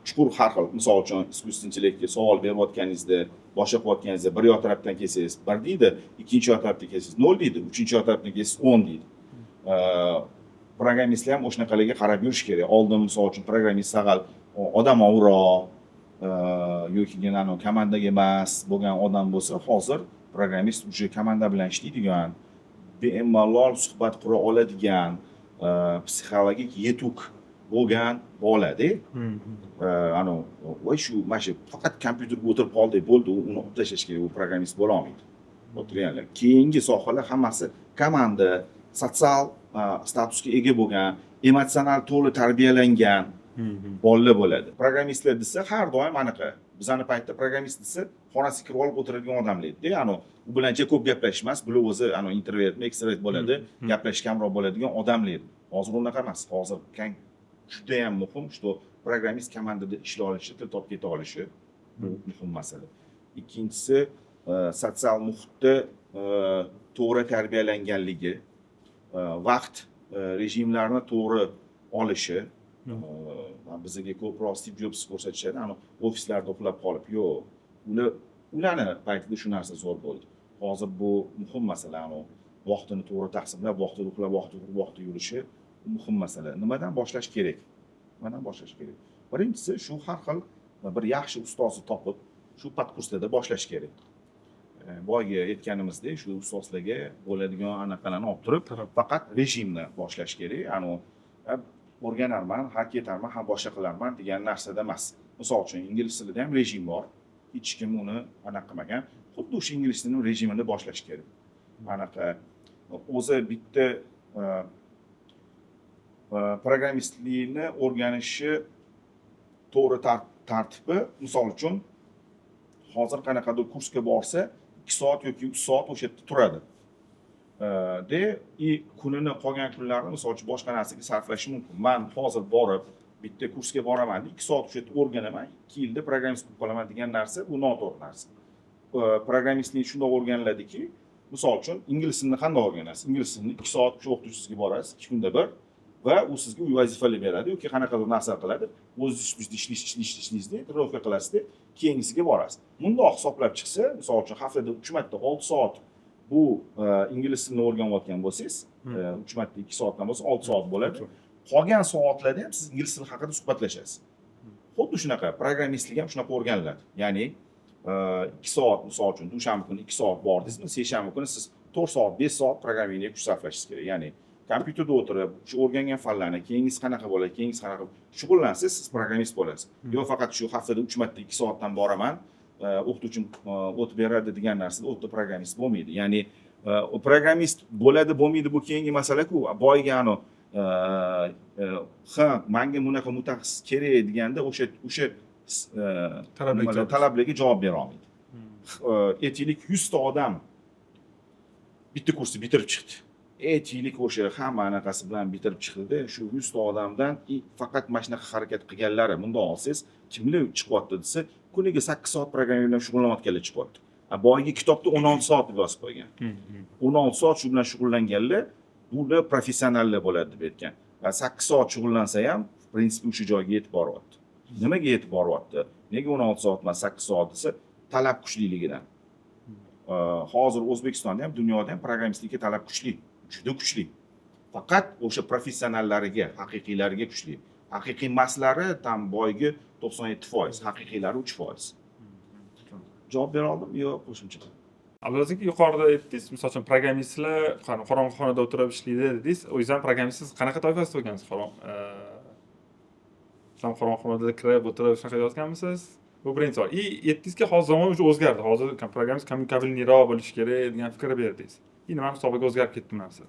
chuqur har xil, misol uchun iskutsiz intellektga savol berayotganingizda, boshqa qilayotganingizda bir yoq tarafdan kelsangiz 1 deydi, ikkinchi yoq tarafdan kelsangiz 0 deydi, uchinchi yoq tarafdan kelsangiz 10 deydi. Programmistlar ham o'shanaqalarga qarab yurish kerak. Oldin misol uchun programmist sag'al odamovroq yoki komandaga emas bo'lgan odam bo'lsa, hozir programmist уже komanda bilan ishlaydigan, bemalol suhbat qura oladigan, psixologik yetuk bo'lgan bo'ladi. Voy shu mana shu faqat kompyuterga o'tirib qoldi, bo'ldi, uni olib tashlash kerak, u programmist bo'la olmaydi. O'tirganlar. Keyingi sohalar hammasi komanda, sotsial statusga ega bo'lgan, emotsional to'g'ri tarbiyalangan bolalar bo'ladi. Programmistlar desa har doim anaqa. Bizani paytda programmist desa, xonasiga kirib olib o'tiradigan odamlar-da, u bilan ko'p gaplashmas, bular o'zi introvertmi, ekstrovert bo'ladi, gaplash kamroq bo'ladigan odamlar. Hozir unaqa emas. Hozir juda ham muhim, что programmist komandada ishlay olishi, til topib keta olishi muhim masala. Ikkinchisi, sotsial muhitda to'g'ri tarbiyalanganligi, vaqt rejimlarini to'g'ri olishi. Bizga ko'proq Steve Jobs ko'rsatishadi, ofislarda uxlab qolib, yo'q. Ularni paytida shu narsa zo'r bo'ldi. Hozir bu muhim masala, vaqtini to'g'ri taqsimlab, vaqtida uxlab, vaqtida yurishi muhim masala. Nimadan boshlash kerak? Birinchisi shu har xil bir yaxshi ustozni topib, shu podkurslarda boshlash kerak. Boyga aytganimizdek, shu ustozlarga bo'ladigan anaqalarni olib turib, faqat rejimni boshlash kerak. O'rganarman, har ketarman, ham boshqa qilarman degan narsada emas. Misol uchun, ingliz tilida ham rejim bor. Hech kim uni anaqa qilmagan. Xuddi o'sha ingliz tilining rejimini boshlash kerak. Anaqa o'zi bitta programmistlikni o'rganishi to'g'ri tartibi, misol uchun, hozir qanaqadir kursga borsa, 2 soat yoki 3 soat o'sha yerda turadi. Kunini qolgan kunlarini misol uchun boshqa narsaga sarflashi mumkin. Men hozir borib bitta kursga boraman, 2 soat o'sha yerda o'rganaman, 2 yilda programmist bo'lib qolaman degan narsa bu noto'g'ri narsa. Programmistlik shunday o'rganiladiki, misol uchun ingliz tilini qanday o'rganasiz? Ingliz tilini 2 soat o'sha o'qituvchisiga borasiz, 2 kunda bir va u sizga uy vazifalar beradi yoki qanaqadir narsa qiladi. O'zingiz ishlaysiz, trenirovka qilasiz, keyingisiga borasiz. Bundoq hisoblab chiqsa, misol uchun haftada 3 marta 6 soat bu ingliz tilini o'rganayotgan bo'lsangiz, 3 marta 2 soatdan bo'lsa 6 soat bo'ladi. Qolgan soatlarda ham siz ingliz tili haqida suhbatlashasiz. Xuddi shunaqa programmistlik ham shunaqa o'rganiladi. Ya'ni 2 soat misol uchun dushanba kuni 2 soat bordingizmi, seshanba kuni siz 4 soat, 5 soat programmingga kuch sarflashingiz kerak. Ya'ni kompyuterda o'tirib, shu o'rgangan fanlarni keyingisi qanaqa bo'ladi, keyingisi qanaqa shug'ullansangiz, siz programmist bo'lasiz. Yo'q faqat shu haftada 3 marta 2 soatdan boraman, o'qituvchim o'tib beradi degan narsada o'tda programmist bo'lmaydi. Ya'ni programmist bo'ladi, bo'lmaydi bu keyingi masala-ku. Boyga menga bunaqa mutaxassis kerak deganda o'sha talablarga javob bera olmaydi. Aytaylik 100 ta odam bitta kursni bitirib chiqdi. Aytaylik o'sha hamma anaqasi bilan bitirib chiqdi-da, shu 100 ta odamdan faqat mana shunaqa harakat qilganlari, bundoq olsangiz, kimlar chiqyapti desa, kuniga 8 soat programming bilan shug'ullanayotganlar chiqyapti. Boyagi kitobda 16 soat deb yozib qo'ygan. 16 soat shu bilan shug'ullanganlar, bular professionallar bo'ladi deb aytgan. Va 8 soat shug'ullansa ham, prinsip o'sha joyga yetib boryapti. Nimaga yetib boryapti? Nega 16 soat emas 8 soat desa, talab kuchliligidan. Hozir O'zbekistonda ham, dunyoda ham programmistlikka talab kuchli, juda kuchli. Faqat o'sha professionallariga, haqiqiylariga kuchli. Haqiqiy emaslari tam boygi 97%, haqiqiylari 3%. Javob bera oldimmi yo qo'shimcha? Abdulaziz aka, yuqorida aytdingiz, misol uchun programmistlar qorong'i xonada o'tirib ishlaydi dedingiz. O'zingiz programmistsiz qanaqa toifasida bo'lgansiz? Qorong'i xonada kirib o'tirib shunaqa yozganmisiz? Bu birinchi savol. Aytdingizki, hozir zamon o'zgardi. Hozir programmist kommunikabilniroq bo'lishi kerak degan fikr berdingiz. Nima hisobiga o'zgarib ketdi bu narsa?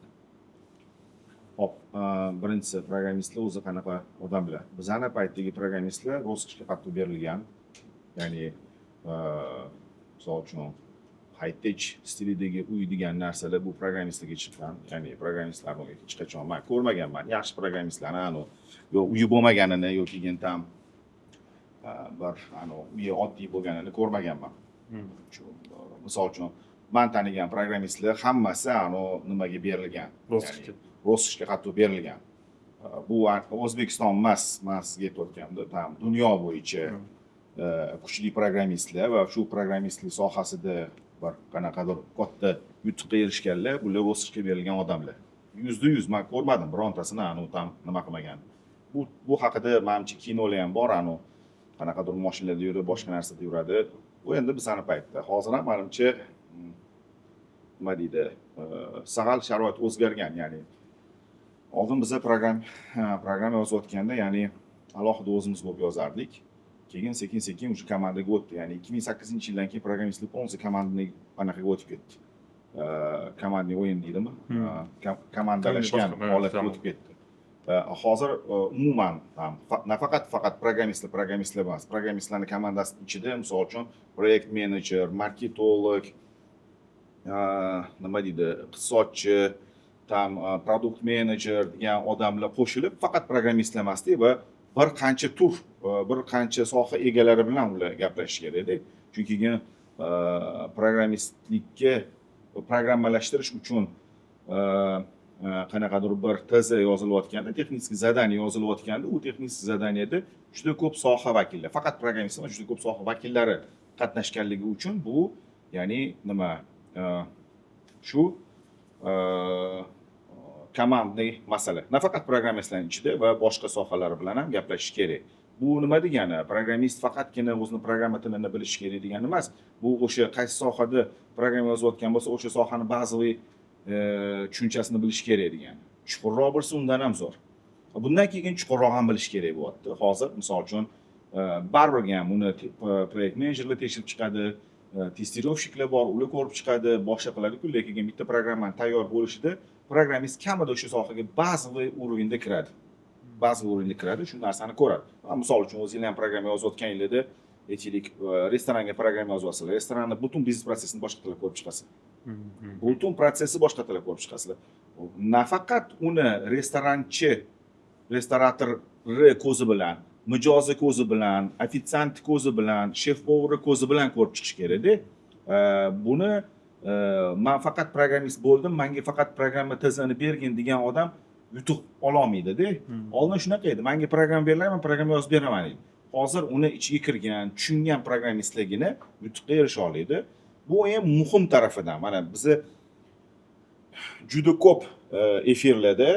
Hop, birinchisi programmistlar o'zi qanaqa odamlar? Bizani paytdagi programmistlar roskishga qattiq berilgan. Ya'ni misol uchun high-tech stilidagi uy degan narsalar bu programmistlarga chiqqan. Ya'ni programmistlarni hech qachon men ko'rmaganman. Yaxshi programmistlarni yo uyi bo'lmaganini yoki ham bir uyi oddiy bo'lganini ko'rmaganman. Misol uchun men tanigan programmistlar hammasi nimaga berilgan? Roskishga qattiq berilgan. bu O'zbekiston emas ketayotganda tam dunyo bo'yicha kuchli programmistlar va shu programmistlik sohasida bir qanaqadir katta yutuqqa erishganlar, bular o'sishga berilgan odamlar. 100% men ko'rmadim birontasini tam nima qilmagan. Bu haqida menimcha kinolar ham bor, qanaqadir mashinalarda yuradi, boshqa narsada yuradi. Bu endi bizani paytda. Hozir ham menimcha nima deydi, sahal sharoit o'zgargan, ya'ni oldin biza program yozayotganda, ya'ni alohida o'zimiz bo'lib yozardik. Keyin sekin o'sha komandaga o'tdi. Ya'ni 2008-yildan keyin programmistlik polностью komandaning qanaqaga o'tib ketdi. Komandli o'yin deydimi? Komandalashgan holatga o'tib ketdi. Hozir umuman faqat programmistlar emas, programmistlarning komandasining ichida, misol uchun, proyekt menejer, marketolog, nima deydi, iqtisodchi, produkt menejer degan odamlar qo'shilib, faqat programmistlar emasdi va bir qancha tur, bir qancha soha egalari bilan ular gaplashish kerak-da. Chunki programmistlikka programmalashtirish uchun qanaqadir bir tez yozilayotganda, texnik zadaniya yozilayotganda, u texnik zadaniyada juda ko'p soha vakillari, faqat programmist emas, juda ko'p soha vakillari qatnashganligi uchun bu, ya'ni nima, shu komandli masala. Nafaqat programmistlarning ichida va boshqa sohalar bilan ham gaplashish kerak. Bu nima degani? Programmist faqatgina o'zini programma tilini bilishi kerak degani emas. Bu o'sha qaysi sohada programma yozayotgan bo'lsa, o'sha sohani bazaviy tushunchasini bilish kerak degani. Chuqurroq bo'lsa undan ham zo'r. Bundan keyin chuqurroq ham bilish kerak bo'lyapti. Hozir misol uchun baribir ham uni proyekt menejerlar tekshirib chiqadi, testirovщикlar bor, ular ko'rib chiqadi, boshqa qiladi-ku, lekin bitta programmani tayyor bo'lishida programmist kamida o'sha sohaga bazaviy urovenda kiradi. Bazaviy urovenda kiradi, shu narsani ko'radi. Misol uchun o'zingizlar ham programma yozayotganingizda, aytaylik, restoranga programma yozyapsizlar. Restoranning butun biznes prosesini boshqa tilda ko'rib chiqasiz. Butun prosesni boshqa tilda ko'rib chiqasizlar. Nafaqat uni restorator ko'zi bilan, mijozi ko'zi bilan, ofitsiant ko'zi bilan, shef-povar ko'zi bilan ko'rib chiqish kerak-da. Buni men faqat programmist bo'ldim, menga faqat programma tizimini bergin degan odam yutuq ola olmaydi-da. Oldin shunaqa edi. Menga programma beriladi, men programma yozib beraman deydi. Hozir uni ichiga kirgan, tushungan programmistligini yutuqqa erisha oladi. Bu ham muhim tarafidan. Mana bizni juda ko'p efirlarda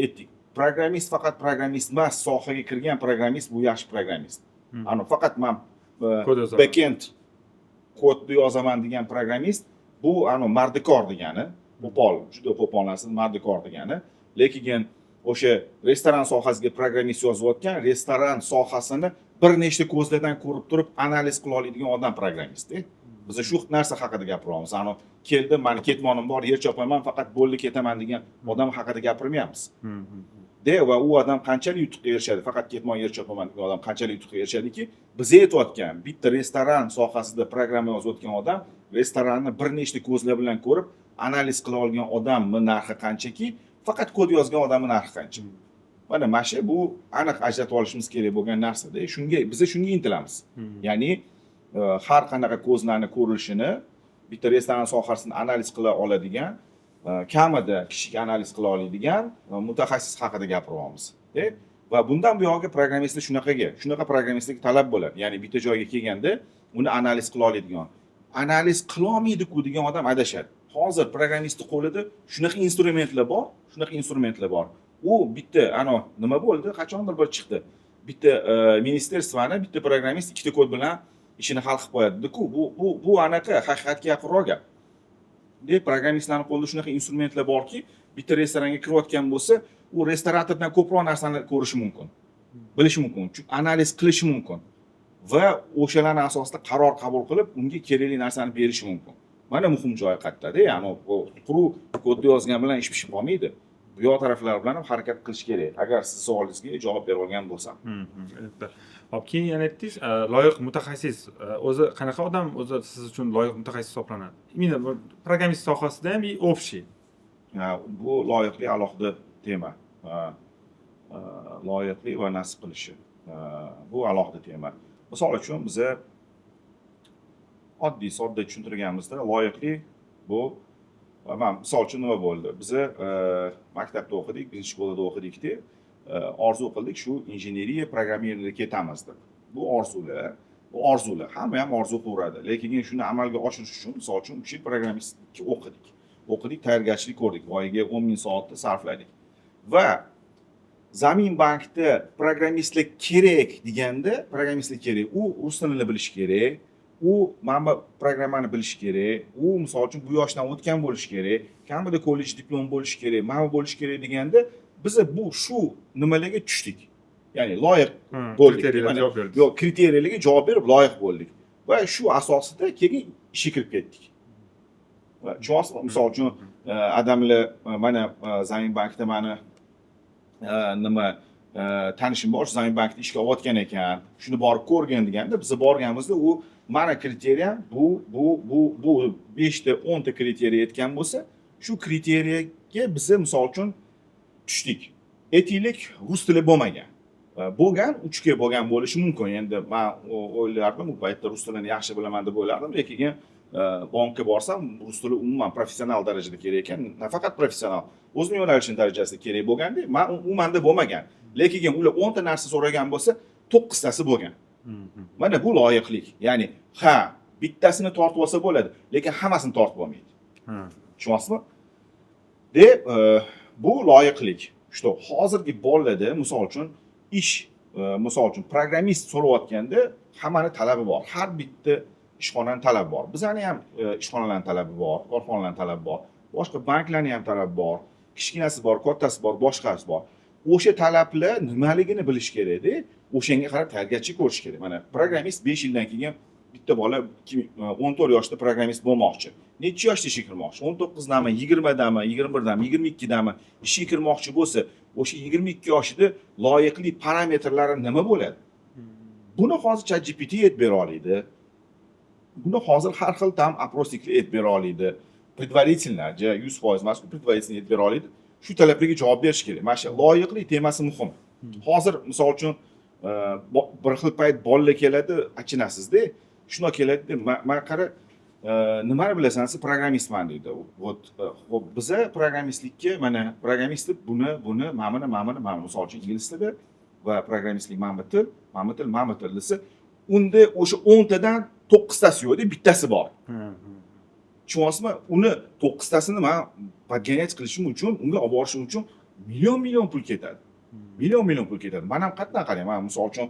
aytdik. Programmist faqat programmist emas, sohaga kirgan programmist bu yaxshi programmist. Faqat men backend kodni yozaman degan programmist bu mardikor degani, juda qo'pol narsa mardikor degani. Lekin o'sha restoran sohasiga programmist yozayotgan, restoran sohasini bir nechta ko'zlardan ko'rib turib analiz qila oladigan odam programmist. Biz shu narsa haqida gapiramiz. Keldim, meni ketmonim bor, yer chopaman, faqat bo'ldi ketaman degan odam haqida gapirmayapmiz. Va u odam qanchalik yutuqqa erishadi, faqat ketmon yer chopaman degan odam qanchalik yutuqqa erishadiki, biz aytayotgan bitta restoran sohasida programma yozayotgan odam restoranni bir nechta ko'zlar bilan ko'rib analiz qila olgan odamning narxi qanchaki, faqat kod yozgan odamning narxi qancha. Mana shu bu aniq ajratib olishimiz kerak bo'lgan narsa-da. Biz shunga intilamiz. Ya'ni har qanaqa ko'zlarni ko'rilishini bitta restoran sohasini analiz qila oladigan, kamida kichik analiz qila oladigan mutaxassis haqida gapiryapmiz. Va bundan buyog'i programmistlar shunaqa programmistlik talab bo'ladi. Ya'ni bitta joyga kelganda uni analiz qila oladigan. Analiz qila olmaydi-ku degan odam adashadi. Hozir programmistning qo'lida shunaqa instrumentlar bor. U bitta nima bo'ldi? Qachondir bir chiqdi. Bitta ministerstvani bitta programmist ikkita kod bilan ishini hal qilib qo'yadi-ku. Bu anaqa haqiqatga yaqinroq gap. Programmistlarning qo'lida shunaqa instrumentlar borki, bitta restoranga kirayotgan bo'lsa, u restoratordan ko'proq narsani ko'rishi mumkin, bilishi mumkin, analiz qilishi mumkin va o'shalarning asosida qaror qabul qilib, unga kerakli narsani berishi mumkin. Mana muhim joyi qayerda-da, ya'ni quruq kodni yozgan bilan ish pishib qolmaydi. Bu yoq taraflar bilan ham harakat qilish kerak. Agar siz savolingizga javob berib olgan bo'lsam. Hop, keyin yana aytdingiz, loyiq mutaxassis o'zi qanaqa odam o'zi siz uchun loyiq mutaxassis hisoblanadi? Meni programmist sohasida ham общий. Bu loyiqli alohida tema. Loyiqli va nasib qilishi. Bu alohida tema. Misol uchun biz oddiy tushuntirganimizda loyiqli bu misol uchun nima bo'ldi? Biz maktabda o'qidik, biznes shkolada o'qidikda, orzu qildik shu injeneriya, programmerlikka ketamiz deb. Bu orzular, hamma ham orzu qiladi. Lekin shuni amalga oshirish uchun, misol uchun 3 yil programmistlikka o'qidik, tayyorgarchilik ko'rdik, oyiga 10,000 soatni sarfladik. Va Zamin bankda programmistlik kerak deganda, u rus tilini bilish kerak, u mana programmani bilish kerak, u misol uchun bu yoshdan o'tgan bo'lish kerak, kamida kollej diplom bo'lish kerak, mana bo'lish kerak deganda biz bu shu nimalarga tushdik. Ya'ni loyiq bo'ldik. Yo'q, kriteriyalarga javob berib loyiq bo'ldik. Va shu asosida keyin ishga kirib ketdik. Va tushunyapsizmi? Misol uchun odamlar mana Zamin bankda mani tanishim bor, Zamin bankda ishga olayotgan ekan, shuni borib ko'rgan deganda, biz borganimizda u mana kriteriya bu 5 ta 10 ta kriteriya aytgan bo'lsa, shu kriteriyaga biz misol uchun tushdik. Aytaylik, rus tili bo'lmagan. Bo'lgan 3 ga bo'lgan bo'lishi mumkin. Endi men o'ylardim, bu paytda rus tilini yaxshi bilaman deb o'ylardim, lekin bankka borsam, rus tili umuman professional darajada kerak ekan, nafaqat professional, o'zini yo'nalishini darajasida kerak bo'lganda, u menda bo'lmagan. Lekin ular 10 ta narsa so'ragan bo'lsa, 9 tasi bo'lgan. Mana bu loyiqlik. Ya'ni, bittasini tortib olsa bo'ladi, lekin hammasini tortib olmaydi. Tushunyapsizmi? Deb, bu loyiqlik. Что hozirgi bolalarda, misol uchun misol uchun programmist so'rayotganda hammani talabi bor. Har bitta ishxonaning talabi bor. Bizning ham ishxonalarning talabi bor, korxonalarning talabi bor. Boshqa banklarning ham talabi bor. Kichkinasi bor, kattasi bor, boshqasi bor. O'sha talablar nimaligini bilish kerak-da, o'shanga qarab tayyorgarchilik ko'rish kerak. Mana programmist 5 yildan keyin bitta bola 14 yoshda programmist bo'lmoqchi. Necha yoshda ishga kirmoqchi? 19 dami, 20 dami, 21 dami, 22 dami ishga kirmoqchi bo'lsa, o'sha 22 yoshida loyiqli parametrlari nima bo'ladi? Buni hozir ChatGPT aytib bera oladi. Buni hozir har xil tam aprosniklar aytib bera oladi. Предварительно, 100% emas, предварительно aytib bera oladi. Shu talablarga javob berish kerak. Mana shu loyiqlik temasi muhim. Hozir misol uchun bir xil payt bolalar keladi, achinasizda, shunday keladi, men qara, nimani bilasan, siz programmistman deydi. Xo'p, biz programmistlikka, mana programmist deb buni, mana misol uchun ingliz tili va programmistlik mana til desa, unda o'sha 10 tadan 9 tasi yo'q, bittasi bor. Tushunyapsizmi? Uni 9 tasini men podganyat qilishim uchun, unga olib borishim uchun million pul ketadi. Million pul ketadi. Men ham qatdan qarang, men misol uchun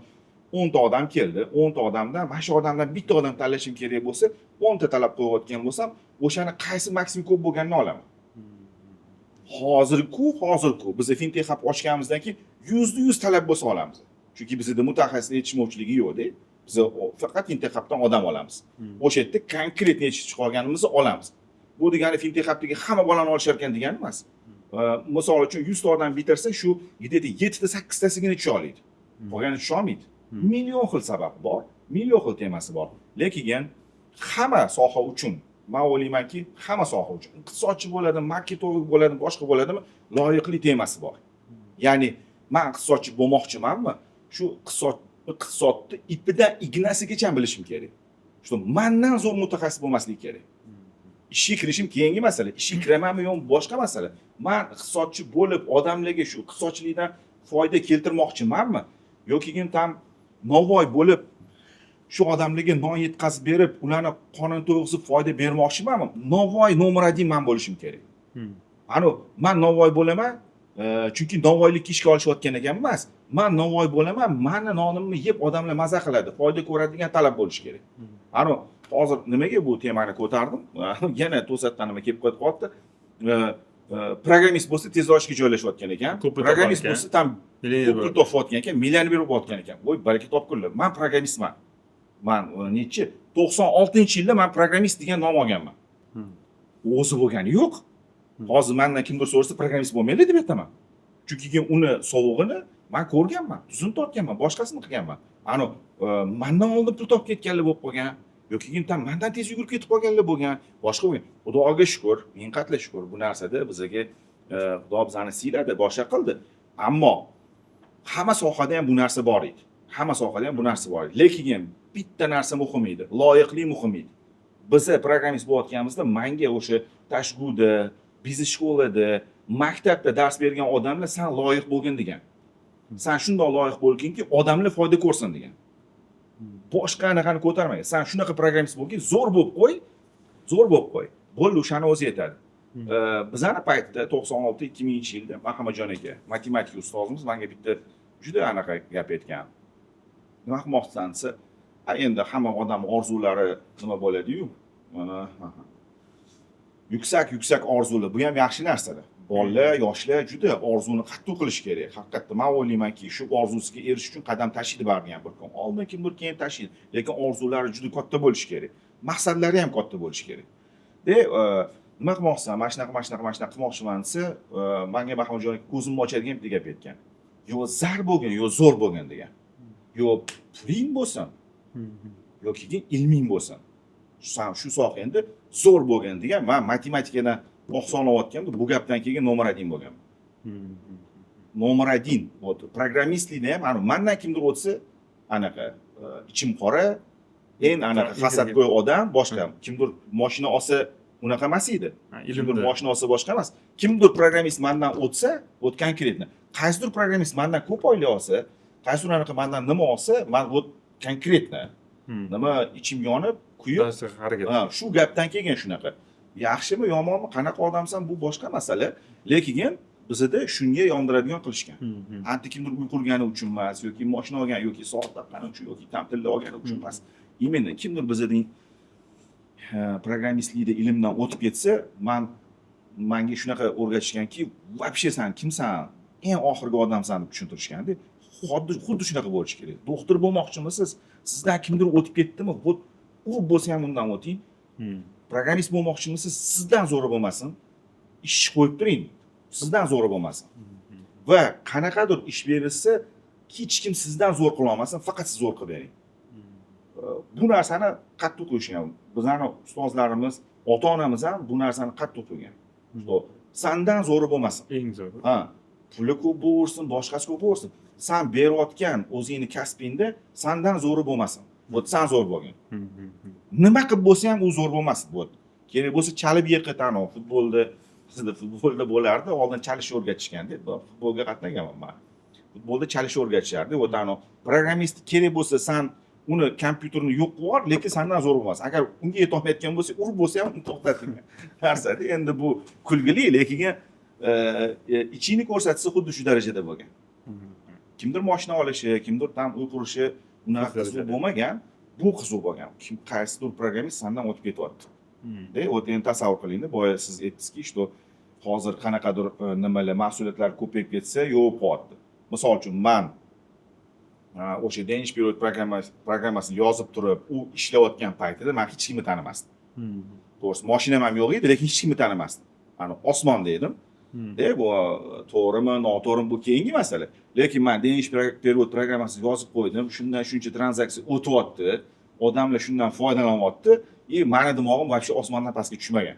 10 ta odam keldi, 10 ta odamdan, mana shu odamdan bitta odam tanlashim kerak bo'lsa, 10 ta talab qo'yayotgan bo'lsam, o'shani qaysi maksimum ko'p bo'lganini olaman. Hozirku biz fintech hub ochganimizdan keyin 100% talab bo'lsa olamiz. Chunki bizda mutaxassis yetishmovchiligi yo'q-da. Biz faqat fintech hubdan odam olamiz. O'sha yerda konkret yetishib qolganimizni olamiz. Bu degani fintech hubdagi hamma bolani olishar ekan degani emas. Misol uchun 100 ta odam bitirsa, shu 7 ta 8 tasigina tusha oladi. Qolgani tusha olmaydi. Million xil sabab bor, million xil temasi bor. Lekin hamma soha uchun, men o'ylaymanki, hamma soha uchun, iqtisodchi bo'ladimi, marketolog bo'ladimi, boshqa bo'ladimi, loyiqli temasi bor. Ya'ni men iqtisodchi bo'lmoqchimanmi? Shu iqtisodni ipidan ignasigacha bilishim kerak. Shu mendan zo'r mutaxassis bo'lmaslik kerak. Ishga kirishim keyingi masala, ishga kiramanmi yo'qmi boshqa masala. Men iqtisodchi bo'lib, odamlarga shu iqtisodchilikdan foyda keltirmoqchimanmi? Yoki tam novvoy bo'lib, shu odamlarga non yetkazib berib, ularni qonun to'g'risida foyda bermoqchimanmi? Novvoy nomer 1 men bo'lishim kerak. Men novvoy bo'laman, chunki novvoylikka ishga olishayotgan ekan emas. Men novvoy bo'laman, meni nonimni yeb odamlar maza qiladi, foyda ko'radigan talab bo'lishi kerak. Hozir nimaga bu temani ko'tardim? Yana to'satdan nima kelib qo'yapti. Programmist bo'lsa tezroq ishga joylashayotgan ekan. Programmist bo'lsa tam pul topayotgan ekan, millioner berib o'tgan ekan. Voy, baraka topkunlar. Men programmistman. Men nechi 96-yilda men programmist degan nom olganman. O'zi bo'lgani yo'q. Hozir mendan kimdir so'rasa programmist bo'lmaydi deb aytaman. Chunki uni sovug'ini men ko'rganman, tuzun tortganman, boshqasini qilganman. Mendan oldin pul topib ketganlar bo'lib qolgan. Yoki tam mendan tez yugurib ketib qolganlar bo'lgan. Boshqa bo'lgan. Xudoga shukr, ming qatla shukr, bu narsada bizga Xudo bizani siyladi, boshqa qildi. Ammo hamma sohada ham bu narsa bor edi. Lekin bitta narsa muhim edi, loyiqlik muhim edi. Biz programmist bo'layotganimizda menga o'sha Tashguda, biznes shkolada maktabda dars bergan odamlar sen loyiq bo'lgin degan. Sen shundoq loyiq bo'lginki, odamlar foyda ko'rsin degan. Boshqa anaqani ko'tarmaydi. Sen shunaqa programmist bo'lgin, zo'r bo'lib qo'y, zo'r bo'lib qo'y. Bo'ldi, o'shani o'zi yetadi. Bizani paytda 96-2000-yilda Mahamajon aka, matematika ustozimiz menga bitta juda anaqa gap aytgan. Nima qilmoqchisan desa, endi hamma odam orzulari nima bo'ladi-yu, yuksak orzular, bu ham yaxshi narsalar. Bolalar, yoshlar juda orzuni qattiq qilish kerak. Haqiqatda men o'ylaymanki, shu orzusiga erishish uchun qadam tashlaydi baribir ham bir kun. Oldin kimdir keyin tashlaydi, lekin orzulari juda katta bo'lishi kerak. Maqsadlari ham katta bo'lishi kerak. Nima qilmoqchisan? Mana shunaqa qilmoqchiman desa, menga Mahamajon aka ko'zimni ochadigan bitta gap aytgan. Yo zar bo'lgan, yo zo'r bo'lgan degan. Yo puling bo'lsin, yoki ilming bo'lsin. Sen shu sohangda zo'r bo'lgan degan. Men matematikadan 90 olayotganda bu gapdan keyin nomer 1 bo'lgan. Nomer 1 bo'ldi. Programmistlikni ham mendan kimdir o'tsa, anaqa ichim qora, anaqa hasadgo'y odam, boshqa kimdir mashina olsa unaqa emas edi. Kimdir mashina olsa boshqa emas. Kimdir programmist mendan o'tsa, konkretni. Qaysidir programmist mendan ko'p oylik olsa, qaysidir anaqa mendan nima olsa, men konkretni. Nima ichim yonib, kuyib, shu gapdan kelgan shunaqa. Yaxshimi, yomonmi, qanaqa odamsan bu boshqa masala, lekin bizda shunga yondiradigan qilishgan. Anti kimdir uy qurgani uchun emas, yoki mashina olgan, yoki soat taqqani uchun, yoki tamtilla olgani uchun emas. Imенно kimdir bizning programmistlikda ilmdan o'tib ketsa, menga shunaqa o'rgatishganki, "Вообще sen kimsan? Eng oxirgi odamsan" deb tushuntirishganda, xuddi shunaqa bo'lishi kerak. Doktor bo'lmoqchimisiz? Sizdan kimdir o'tib ketdimi? U bo'lsa ham undan o'ting. Programmist bo'lmoqchimisiz? Sizdan zo'ri bo'lmasin. Ish qo'yib turing. Sizdan zo'ri bo'lmasin. Va qanaqadir ish berilsa, hech kim sizdan zo'r qila olmasin, faqat siz zo'r qilib bering. Bu narsani qattiq qo'yishgan. Bizning ustozlarimiz, ota-onamiz ham bu narsani qattiq qo'ygan. Sandan zo'ri bo'lmasin. Eng zo'ri. Puli ko'p bo'lsin, boshqasi ko'p bo'lsin. Sen berayotgan o'zingni kasbingda sandan zo'ri bo'lmasin. Bu sen zo'r bo'lgin. Nima qilib bo'lsa ham u zo'r bo'lmasin. Bu kerak bo'lsa chalib yiqitano futbolda, sizda futbolda bo'lardi, oldin chalishni o'rgatishganda, futbolga qatnaganman men. Futbolda chalishni o'rgatishardi. O'tano programmist kerak bo'lsa sen uni kompyuterni yo'q qilib, lekin sendan zo'r bo'lmas. Agar unga yeta olmayotgan bo'lsa, urib bo'lsa ham uni to'xtatilgan. Narsada endi bu kulgili, lekin ichini ko'rsatsa xuddi shu darajada bo'lgan. Kimdir mashina olishi, kimdir tam uy qurishi unaqa qiziq bo'lmagan, bu qiziq bo'lgan. Qaysidir programmist sendan o'tib ketyapti. O'tgan tasavvur qiling, boya siz aytdingizki, что hozir qanaqadir nimalar, mahsulotlar ko'payib ketsa, yo'q qo'yapti. Misol uchun men o'sha Danish Period programmasini yozib turib, u ishlayotgan paytida men hech kimni tanimasdim. To'g'risi, mashinam ham yo'q edi, lekin hech kimni tanimasdim. Osmonda edim. Bu to'g'rimi, noto'g'rimi bu keyingi masala. Lekin men Danish Period programmasini yozib qo'ydim, shundan shuncha tranzaksiya o'tyapti, odamlar shundan foydalanyapti, meni dimog'im вообще osmondan pastga tushmagan.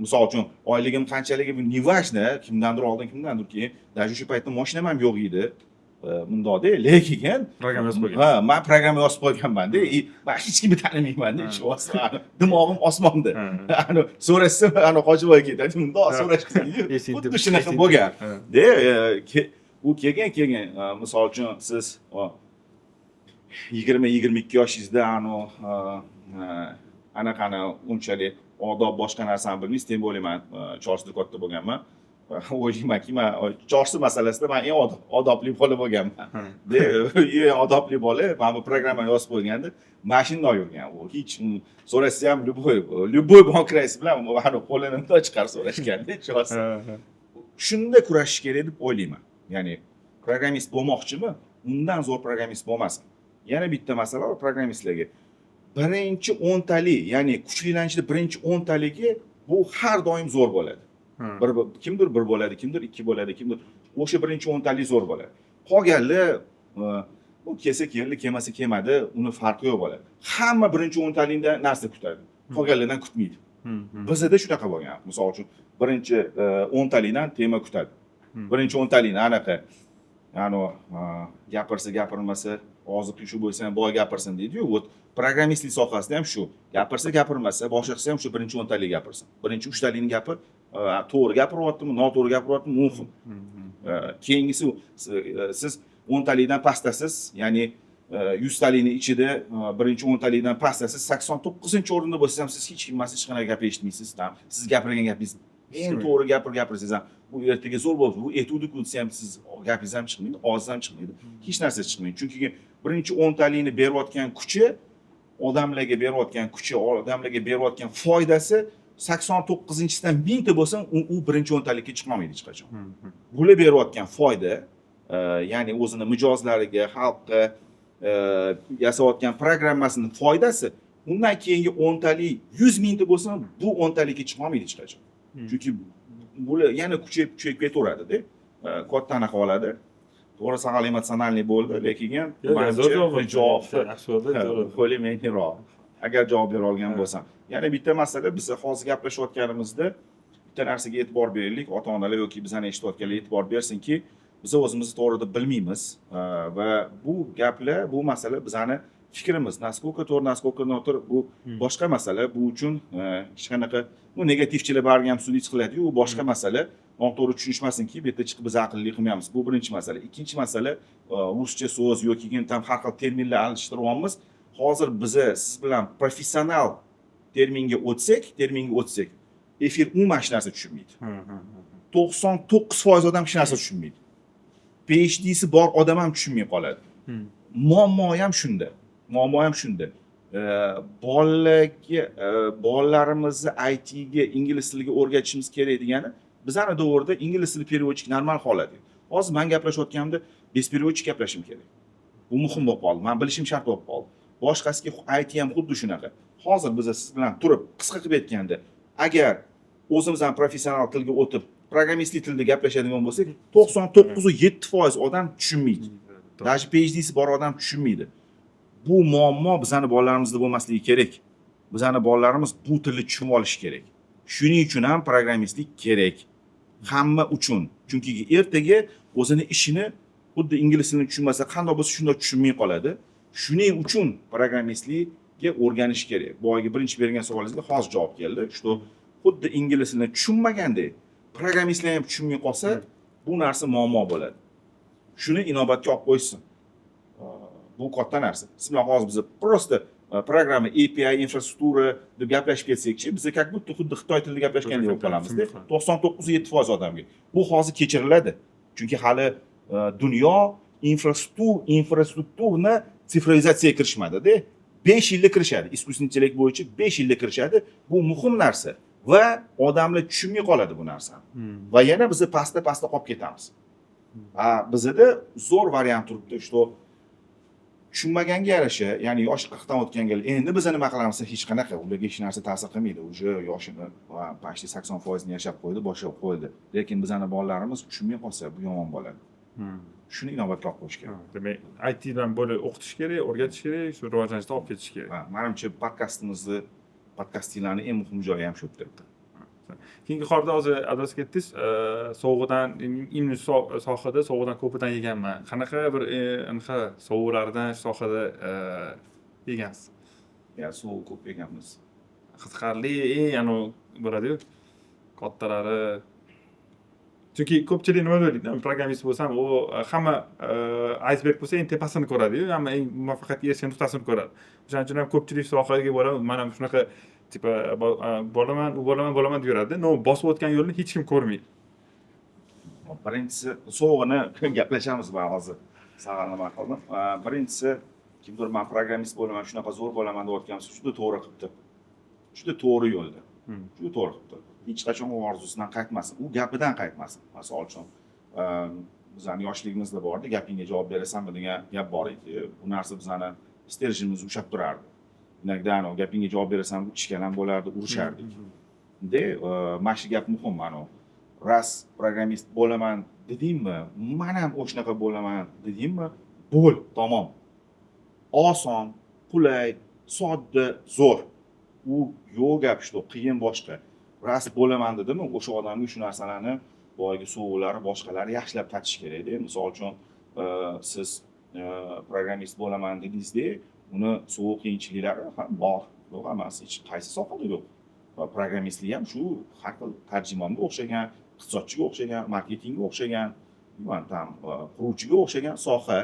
Misol uchun, oyligim qanchaligi bu nevajna, kimdandir oldin, kimdandir keyin, даже shu paytda mashinam ham yo'q edi. Bundoqda, lekin program yozib qo'ygan. Men program yozib qo'yganman-da, men hech kimni tanimayman-da, shu vosita. Dimog'im osmonda. So'rashsam, Hojiboy ketadi, bundoq so'rashdi. Xuddi shunaqa bo'lgan. U kelgan, misol uchun siz 20-22 yoshingizda anaqani unchalik odob boshqa narsani bilmaysiz, deb o'ylayman, chorsida katta bo'lganman. O'ylaymanki, men chorsi masalasida men eng odobli bola bo'lganman. Eng odobli bola, men bu programma yozib qo'yganda mashinada yurgan. U hech so'rashsa ham любой bank raisi bilan meni qo'lini bundoq chiqarib so'rashganda, chorsi. Shunda kurashish kerak deb o'ylayman. Ya'ni programmist bo'lmoqchimi? Undan zo'r programmist bo'lmasin. Yana bitta masala bor programmistlarga. Birinchi 10 talik, ya'ni kuchlilanishda birinchi 10 taligi bu har doim zo'r bo'ladi. Kimdir 1 bo'ladi, kimdir 2 bo'ladi, kimdir o'sha birinchi 10 talik zo'r bo'ladi. Qolganlar bu kelsa keldi, kelmasa kelmadi, uni farqi yo'q bo'ladi. Hamma birinchi 10 talikda narsa kutadi. Qolganlardan kutmaydi. Bizda shunaqa bo'lgan. Misol uchun birinchi 10 talikdan tema kutadi. Birinchi 10 talikni anaqa gapirsa, gapirmasa, hozir shu bo'lsa ham boy gapirsin deydi-yu. Programmistlik sohasida ham shu. Gapirsa, gapirmasa, boshqa qilsa ham shu birinchi 10 talik gapirsin. Birinchi 3 talikni gapi to'g'ri gapiryaptimi, noto'g'ri gapiryaptimi muhim. Keyingisi siz 10 talikdan pastasiz, ya'ni 100 talikning ichida birinchi 10 talikdan pastasiz 89-o'rinda bo'lsangiz ham siz hech kim emas, hech qanaqa gap eshitmaysiz. Siz gapirgan gapingiz eng to'g'ri gapirsangiz ham bu ertaga zo'r bo'lib, bu etuvdik desa ham siz gapingiz ham chiqmaydi, ovoz ham chiqmaydi, hech narsa chiqmaydi. Chunki birinchi 10 talikni berayotgan kuchi, odamlarga berayotgan kuchi, odamlarga berayotgan foydasi 89-dan 1000 ta bo'lsa, u birinchi 10 talikka chiqa olmaydi hech qachon. Bular berayotgan foyda, ya'ni o'zini mijozlariga, xalqqa yasayotgan programmasini foydasi undan keyingi 10 talik 100 mingta bo'lsa, bu 10 talikka chiqa olmaydi hech qachon. Chunki bular yana kuchayib ketaveradi-da. Katta anaqa oladi. To'g'ri, saqal emotsionalniy bo'ldi, lekin ham qo'limenroq. Agar javob bera olgan bo'lsam. Yana bitta masala, biz hozir gaplashayotganimizda bitta narsaga e'tibor beraylik, ota-onalar yoki bizani eshitayotganlar e'tibor bersinki, biz o'zimizni to'g'rida bilmaymiz va bu gaplar, bu masala bizani fikrimiz. Naskолько to'g'ri, naskолько noto'g'ri, bu boshqa masala. Bu uchun hech qanaqa negativchilar barga ham sudit qiladi-yu, u boshqa masala. Noto'g'ri tushunishmasinki, bu yerda chiqib biz aqlli qilmaymiz. Bu birinchi masala. Ikkinchi masala, ruscha so'z yoki ham har xil terminlar alishtiryapmiz. Hozir biz siz bilan professional terminga o'tsak, efir umuman hech narsa tushunmaydi. 99% odam hech narsa tushunmaydi. PhD'si bor odam ham tushunmay qoladi. Muammo ham shunda. Bolalarimizni ITga, ingliz tiliga o'rgatishimiz kerak degani, bizani davrda ingliz tili переводчик normal holat. Hozir men gaplashayotganimda besperevodchik gaplashim kerak. Bu muhim bo'lib qoldi. Men bilishim shart bo'lib qoldi. Boshqasiga IT ham xuddi shunaqa. Hozir biz siz bilan turib, qisqa qilib aytganda, agar o'zimizdan professional tilga o'tib, programmistlik tilida gaplashadigan bo'lsak, 99.7% odam tushunmaydi. Даже PhD'si bor odam tushunmaydi. Bu muammo bizani bolalarimizda bo'lmasligi kerak. Bizani bolalarimiz bu tilni tushunib olishi kerak. Shuning uchun ham programmistlik kerak. Hamma uchun. Chunki ertaga o'zini ishini xuddi ingliz tilini tushunmasa, qanday bo'lsa shunday tushunmay qoladi. Shuning uchun programmistlikka o'rganish kerak. Boyagi birinchi bergan savolingizga hozir javob keldi. Xuddi ingliz tilini tushunmagandek, programmistlar ham tushunmay qolsa, bu narsa muammo bo'ladi. Shuni inobatga olib qo'ysin. Bu katta narsa. Siz bilan hozir biz prosta programma, API, infrastruktura deb gaplashib ketsakchi, biz как будто xuddi Xitoy tilida gaplashgandek bo'lib qolamiz-da. 99.7% odamga. Bu hozir kechiriladi. Chunki hali dunyo infrastrukturni sifrizatsiyaga kirishmadi-da. 5 yilda kirishadi. Iskusniy intellekt bo'yicha 5 yilda kirishadi. Bu muhim narsa va odamlar tushunmay qoladi bu narsani. Va yana biz pastda qolib ketamiz. Bizda zo'r variant turibdi, что tushunmaganga yarasha, ya'ni yoshi 40 dan o'tganga, endi biz nima qilamiz, hech qanaqa ularga hech narsa ta'sir qilmaydi. Uje yoshini почти 80% ni yashab qo'ydi, boshqa qo'ydi. Lekin bizani bolalarimiz tushunmay qolsa, bu yomon bo'ladi. Shuni inobatga olib qo'yish kerak. Demak, IT dan bo'lib o'qitish kerak, o'rgatish kerak, shu rivojlanishga olib ketish kerak. Menimcha podkastinglarning eng muhim joyi ham shu yerda. Keyingi qorda hozir adres ketdingiz, sovug'idan, immuniy sohada sovug'idan ko'pidan yeganman. Qanaqa bir anaqa sovuqlardan sohada yegansiz? Sovuq ko'p yeganmiz. Qiziqarli, bo'ladi-yu, kattalari. Chunki ko'pchilik nima deydi, programmist bo'lsam, u hamma iceberg bo'lsa, eng tepasini ko'radi-yu, hamma eng muvaffaqiyatga erishgan nuqtasini ko'radi. O'shaning uchun ham ko'pchilik sohaga boradi, men ham shunaqa tipa bo'laman deb yuradi. No, bosib o'tgan yo'lni hech kim ko'rmaydi. Birinchisi sovug'ini gaplashamiz va hozir saqal nima qildim. Birinchisi kimdir men programmist bo'laman, shunaqa zo'r bo'laman deyotgansiz, juda to'g'ri qilibdi. Juda to'g'ri yo'lda. Juda to'g'ri qilibdi. Hech qachon u orzusidan qaytmasin, u gapidan qaytmasin. Masalan uchun bizning yoshligimizda bordi, gapingga javob berasanmi degan gap bor edi. Bu narsa bizani stержimizni ushlab turardi. Inakda gapingga javob berasan, ichkalan bo'lardi, urushardik. Mana shu gap muhim. Ras programmist bo'laman dedingmi, men ham o'shanaqa bo'laman dedingmi, bo'l, tamom. Oson, qulay, sodda, zo'r. U yo'q gap, что qiyin boshqa. Ras bo'laman dedimi, o'sha odamga shu narsalarni boyagi sovuqlari, boshqalari yaxshilab tatish kerak-da. Misol uchun, siz programmist bo'laman dedingizda, uni sovuq qiyinchiliklari ham bor. Yo'q emas, hech qaysi sohada yo'q. programmistlik ham shu har xil tarjimonga o'xshagan, iqtisodchiga o'xshagan, marketingga o'xshagan, tam quruvchiga o'xshagan soha.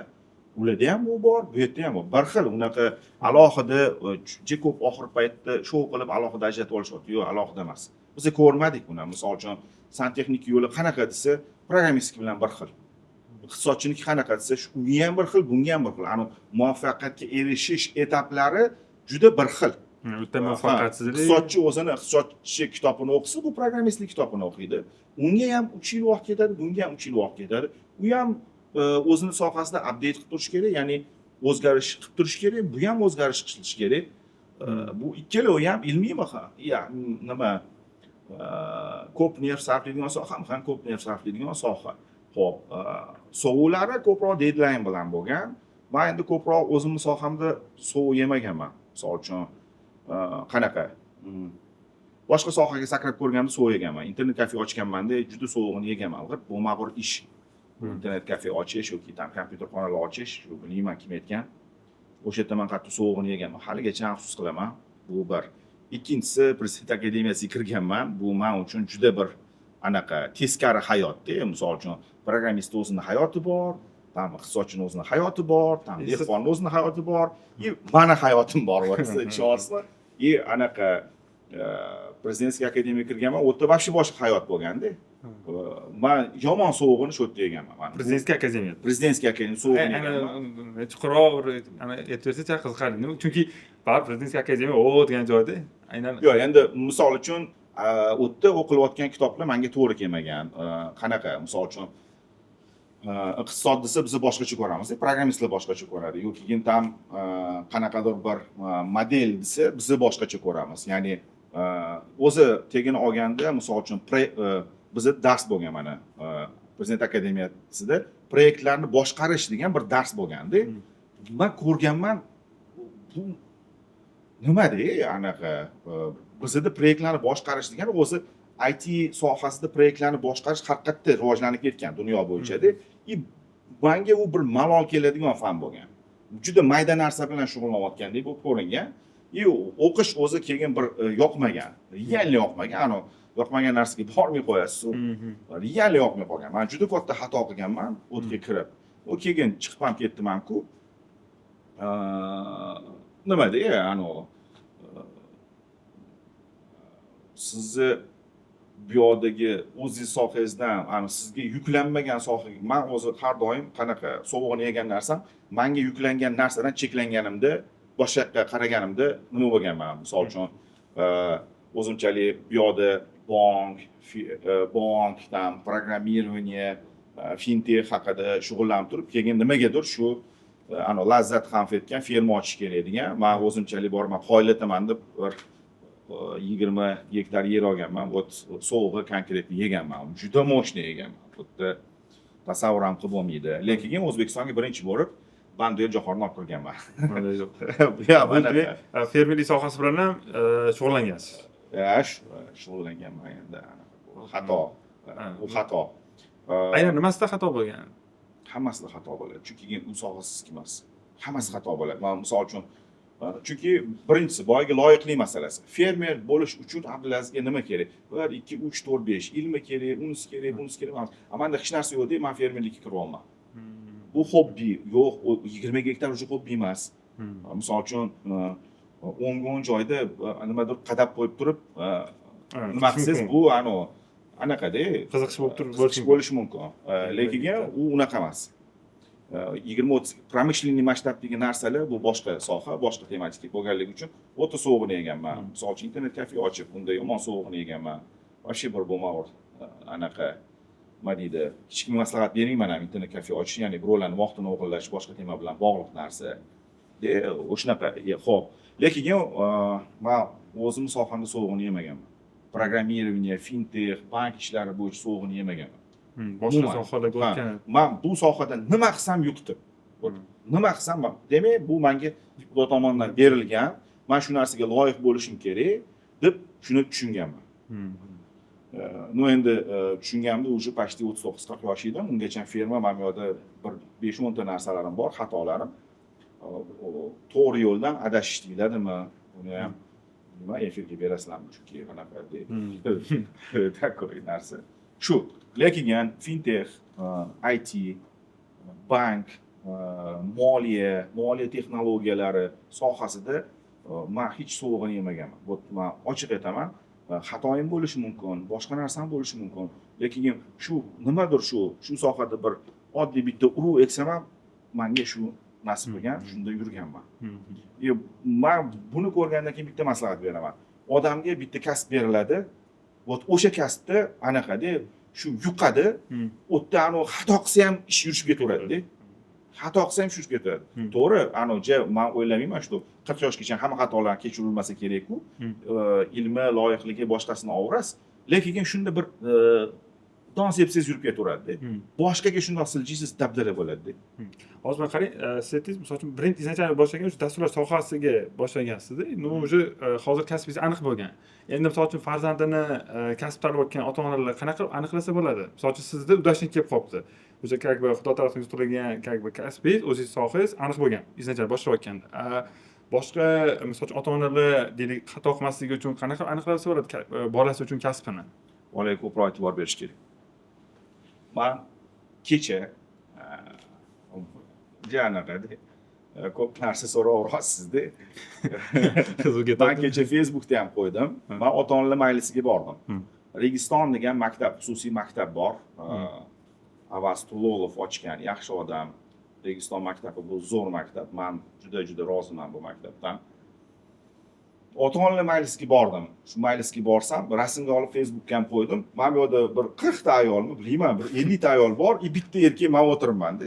Ularda ham u bor, bu yerda ham bor. Bir xil unaqa alohida juda ko'p oxir paytda shou qilib alohida ajratib olishyapti. Yo'q, alohida emas. Biz ko'rmadik buni. Misol uchun, santexnik yo'li qanaqa desa, programmistlik bilan bir xil. Iqtisodchiniki qanaqa desa, unga ham bir xil, bunga ham bir xil. Muvaffaqiyatga erishish etaplari juda bir xil. O'ta muvaffaqiyatsizlik. Iqtisodchi o'zini iqtisodchi kitobini o'qisa, bu programmistlik kitobini o'qiydi. Unga ham 3 yil vaqt ketadi, bunga ham 3 yil vaqt ketadi. U ham o'zini sohasida update qilib turish kerak, ya'ni o'zgarish qilib turish kerak, bu ham o'zgarish qilish kerak. Bu ikkalovi ham ilmiymi? Nima ko'p nerv sarflaydigan soha ham ko'p nerv sarflaydigan soha. Xo'p, sovulari ko'proq deadline bilan bo'lgan. Men endi ko'proq o'zimning sohamda sovuq yemaganman. Misol uchun qanaqa? Boshqa sohaga sakrab ko'rganimda sovuq yeganman. Internet kafe ochganmanda juda sovuqni yeganman. Bu ma'qul ish. Internet kafe ochish yoki kompyuter xonalar ochish, shu bilmayman kim aytgan. O'sha yerda men qattiq sovuqni yeganman. Haligacha afsus qilaman. Bu bir. Ikkinchisi, Prezident akademiyasiga kirganman. Bu men uchun juda bir anaqa teskari hayotda. Misol uchun, programmist o'zining hayoti bor, iqtisodchining o'zining hayoti bor, dehqonning o'zining hayoti bor, meni hayotim bor o'rtasida ishonasizmi? Anaqa Prezident akademiyaga kirganman, u yerda vobshe boshqa hayot bo'lganda. Men yomon sovuqni shu yerda yeganman. Prezident akademiyada. Prezident akademiyada sovuqni yeganman. Chuqurroq aytversa qiziqarli. Chunki baribir Prezident akademiya degan joyda aynan. Yo'q, endi misol uchun u yerda o'qilayotgan kitoblar menga to'g'ri kelmagan. Qanaqa? Misol uchun iqtisod desa biz boshqacha ko'ramiz, programmistlar boshqacha ko'radi. Yoki keyin ham qanaqadir bir model desa biz boshqacha ko'ramiz. Ya'ni o'zi tegini olganda, misol uchun bizda dars bo'lgan mana Prezident akademiyasida proyektlarni boshqarish degan bir dars bo'lganda, men ko'rganman bu nimada anaqa bizda proyektlarni boshqarish degan o'zi IT sohasida proyektlarni boshqarish haqiqatda rivojlanib ketgan dunyo bo'yicha-da. Menga u bir malol keladigan fan bo'lgan. Juda mayda narsa bilan shug'ullanayotgandek bo'lib ko'ringan. O'qish o'zi keyin bir yoqmagan. Real yoqmagan. Yoqmagan narsaga bormay qo'yasiz. Real yoqmay qolgan. Men juda katta xato qilganman o'tga kirib. U keyin chiqib ham ketdim-ku. Nimada, sizni bu yoqdagi o'zingiz sohangizdan, sizga yuklanmagan sohaga, men o'zi har doim qanaqa sovuqni yegan narsam, menga yuklangan narsadan cheklanganimda, boshqa yoqqa qaraganimda nima bo'lganman? Misol uchun, o'zimchalik bu yoqda bankdan programmirование, fintech haqida shug'ullanib turib, keyin nimagadir shu Lazzat Xanfetgan ferma ochish kerak degan. Men o'zimchalik borman, xohlataman deb bir 20 gektar yer olganman. Bu sovuqni konkret yeganman. Juda moshni yeganman. Xuddi tasavvur ham qilib bo'lmaydi. Lekin O'zbekistonga birinchi borib, Banduel jo'xorini olib kirganman. Fermerlik sohasi bilan ham shug'ullangansiz. Shug'ullanganman endi. Xato. U xato. Aynan nimasida xato bo'lgan? Hammasida xato bo'ladi. Chunki u sohasiz emas. Hammasi xato bo'ladi. Men misol uchun chunki birinchisi boyga loyiqlik masalasi. Fermer bo'lish uchun Abdulazizga nima kerak? 1 2 3 4 5 ilmi kerak, unisi kerak, bunisi kerak emas. Menda hech narsa yo'q deb men fermerlikka kirib olmam. Bu hobbi, yo'q, 20 gektar o'sha hobbi emas. Misol uchun 10 joyda nimadir qadab qo'yib turib, nima qilsangiz bu anaqada qiziqish bo'lib turib bo'lishi mumkin. Lekin u unaqa emas. 20-30 pромышленный masshtabdagi narsalar bu boshqa soha, boshqa tematik bo'lganligi uchun o'ta sovuqni yeganman. Misol uchun internet kafe ochib, unda yomon sovuqni yeganman. Vobshe bir bo'lmag'ur anaqa nima deydi, hech kimga maslahat bermayman ham internet kafe ochish, ya'ni birovlarning vaqtini o'g'irlash boshqa tema bilan bog'liq narsa. O'shanaqa. Xo'p, lekin men o'zim sohamda sovuqni yemaganman. Programmirование, fintech, bank ishlari bo'yicha sovuqni yemaganman. Boshqa sohalarga o'tgan. Men bu sohada nima qilsam yuqdi. Nima qilsam, demak, bu menga Xudo tomonidan berilgan, men shu narsaga loyiq bo'lishim kerak deb shuni tushunganman. Endi tushunganimda уже почти 39-40 yosh edim. Ungacha ferma men yoqda bir 5-10 ta narsalarim bor, xatolarim. To'g'ri yo'ldan adashish deyladimi? Uni ham nima efirga berasizlarmi chunki anaqa такой narsa shu. Lekin ham fintech, IT, bank, moliya texnologiyalari sohasida men hech sovg'ini yemaganman. Bu men ochiq aytaman, xatoyim bo'lishi mumkin, boshqa narsam bo'lishi mumkin. Lekin shu nimadir shu sohada bir oddiy bitta uruv eksam ham menga shu nasib bo'lgan, shunda yurganman. Men buni ko'rgandan keyin bitta maslahat beraman. Odamga bitta kasb beriladi. O'sha kasbda anaqada shu yuqadi, o'tda xato qilsa ham ish yurishib ketaveradi-da. Xato qilsa ham yurishib ketadi. To'g'ri, men o'ylamayman shu 40 yoshgacha hamma xatolar kechirilmasa kerak-ku. Ilmi, loyiqligi boshqasini olasiz. Lekin shunda bir don sepsiz yurib ketaveradi-da. Boshqaga shundoq siljisiz dabdala bo'ladi-da. Hozir men qarang, siz aytdingiz, misol uchun brend izlanchani boshlagan o'sha dasturlash sohasiga boshlagansiz-da. Уже hozir kasbingiz aniq bo'lgan. Endi misol uchun farzandini kasb tanlayotgan ota-onalar qanaqa qilib aniqlasa bo'ladi? Misol uchun sizda udashlik kelib qolibdi. O'sha как бы Xudo tomonidan yuqtirilgan как бы kasbingiz, o'zingiz sohangiz aniq bo'lgan. Izlanchani boshlayotganda. Boshqa misol uchun ota-onalar deylik xato qilmasligi uchun qanaqa qilib aniqlasa bo'ladi bolasi uchun kasbini? Bolaga ko'proq e'tibor berish kerak. Men kecha janaqada ko'p narsa so'raverasizda. Men kecha Facebookda ham qo'ydim. Men ota-onalar majlisiga bordim. Registon degan maktab, xususiy maktab bor. Avaz Tulolov ochgan yaxshi odam. Registon maktabi bu zo'r maktab. Men juda roziman bu maktabdan. Ota-onalar majlisiga bordim. Shu majlisga borsam, rasmga olib Facebookga ham qo'ydim. Men bu yerda bir 40 ta ayolmi, bilmayman, bir 50 ta ayol bor, bitta erkak men o'tiribman-da.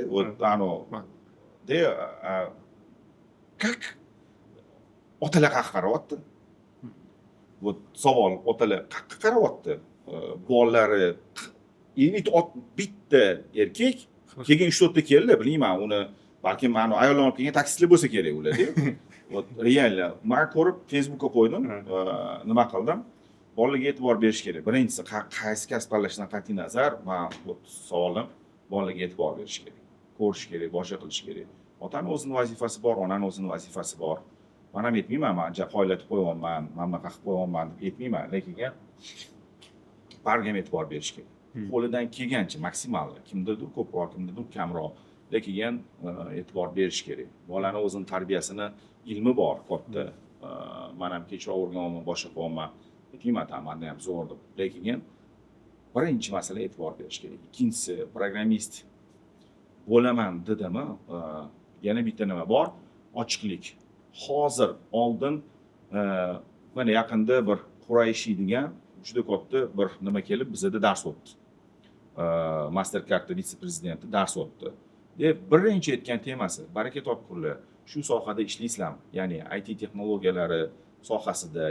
Как otalar qayerga qarayapti? Bu savol, otalar qayerga qarayapti? Bolalari bitta erkak keyin 3-4 ta keldi, bilmayman, uni balkim meni ayollar olib kelgan taksistlar bo'lsa kerak ular-da. Real, men ko'rib Facebookga qo'ydim, nima qildim? Bolalarga e'tibor berish kerak. Birinchisi, qaysi kasb tanlashdan qat'iy nazar, men bu savolim bolalarga e'tibor berish kerak. Ko'rish kerak, boshqa qilish kerak. Otaning o'zining vazifasi bor, onaning o'zining vazifasi bor. Men ham aytmayman, men qoyillatib qo'yapman, men bunaqa qilib qo'yapman deb aytmayman, lekin barga e'tibor berish kerak. Qo'lidan kelgancha maksimal, kimdadir ko'proq, kimdadir kamroq, lekin e'tibor berish kerak. Bolaning o'zining tarbiyasini ilmi bor, katta. Men ham kechroq o'rganman, boshqa qilyapman. Aytmayman, menda ham zo'r deb. Lekin birinchi masala e'tibor berish kerak. Ikkinchisi, programmist bo'laman dedimi, yana bitta nima bor, ochiqlik. Hozir oldin mana yaqinda bir Qurayshi degan juda katta bir nima kelib bizda dars o'tdi. Mastercard vitse-prezidenti dars o'tdi. Deb birinchi aytgan temasi, baraka topkurlar, shu sohada ishlaysizlarmi? Ya'ni IT texnologiyalari sohasida,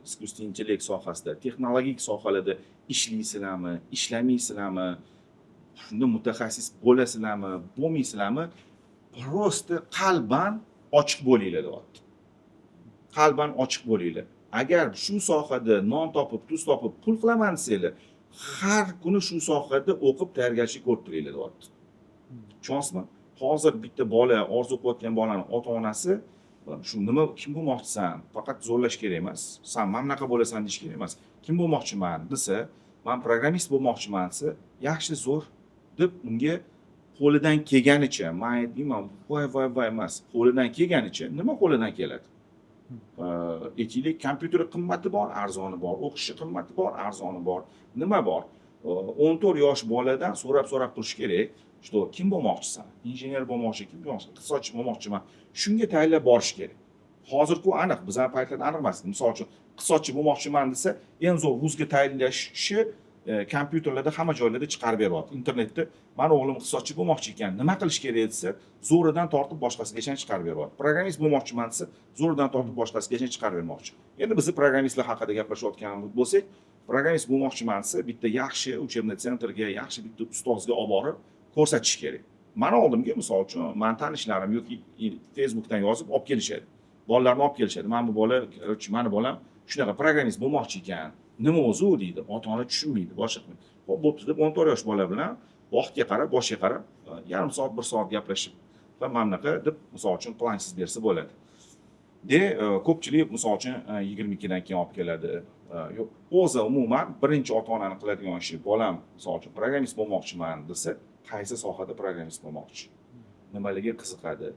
искусственный intellekt sohasida, texnologik sohalarda ishlaysizlarmi, ishlamaysizlarmi? Shunda mutaxassis bo'lasizlarmi, bo'lmaysizlarmi? Prosta qalban ochiq bo'linglar deyapti. Qalban ochiq bo'linglar. Agar shu sohada non topib, tuz topib, pul qilaman desanglar, har kuni shu sohada o'qib tayyorgarchilik ko'rib turinglar deyapti. Tushunasizmi? Hozir bitta bola, orzu qilayotgan bolaning ota-onasi shu nima kim bo'lmoqchisan? Faqat zo'rlash kerak emas. Sen men bunaqa bo'lasan deyish kerak emas. Kim bo'lmoqchiman desa, men programmist bo'lmoqchiman desa, yaxshi zo'r deb unga qo'lidan kelganicha, men aytmayman, voy emas, qo'lidan kelganicha, nima qo'lidan keladi? Aytaylik, kompyuter qimmati bor, arzoni bor, o'qishi qimmati bor, arzoni bor. Nima bor? 14 yosh boladan so'rab turish kerak. Что, kim bo'lmoqchisan? Injener bo'lmoqchi, kim bo'lmoqchi, iqtisodchi bo'lmoqchiman. Shunga tayyorlab borish kerak. Hozir-ku aniq, bizning paytlarda aniq emas. Misol uchun, iqtisodchi bo'lmoqchiman desa, eng zo'r vuzga tayyorlashi kompyuterlarda hamma joylarda chiqarib beryapti. Internetda meni o'g'lim iqtisodchi bo'lmoqchi ekan, nima qilish kerak desa, zo'ridan tortib boshqasigacha chiqarib beryapti. Programmist bo'lmoqchiman desa, zo'ridan tortib boshqasigacha chiqarib bermoqchi. Endi biz programmistlar haqida gaplashayotganimiz bo'lsak, programmist bo'lmoqchiman desa, bitta yaxshi uchebniy sentrga, yaxshi bitta ustozga olib borib ko'rsatish kerak. Meni oldimga misol uchun, men tanishlarim yoki Facebookdan yozib olib kelishadi. Bolalarni olib kelishadi. Men bu bola, meni bolam shunaqa programmist bo'lmoqchi ekan. Nima o'zi u deydi, ota-ona tushunmaydi, boshqa. Xo'p, bo'pti deb 14 yosh bola bilan vaqtga qarab, boshiga qarab, yarim soat, 1 soat gaplashib va mana bunaqa deb misol uchun plan chizib bersa bo'ladi. Ko'pchilik misol uchun 22 dan keyin olib keladi. Yo'q, o'zi umuman birinchi ota-onaning qiladigan ishi, bolam misol uchun programmist bo'lmoqchiman desa, qaysi sohada programmist bo'lmoqchi? Nimalarga qiziqadi?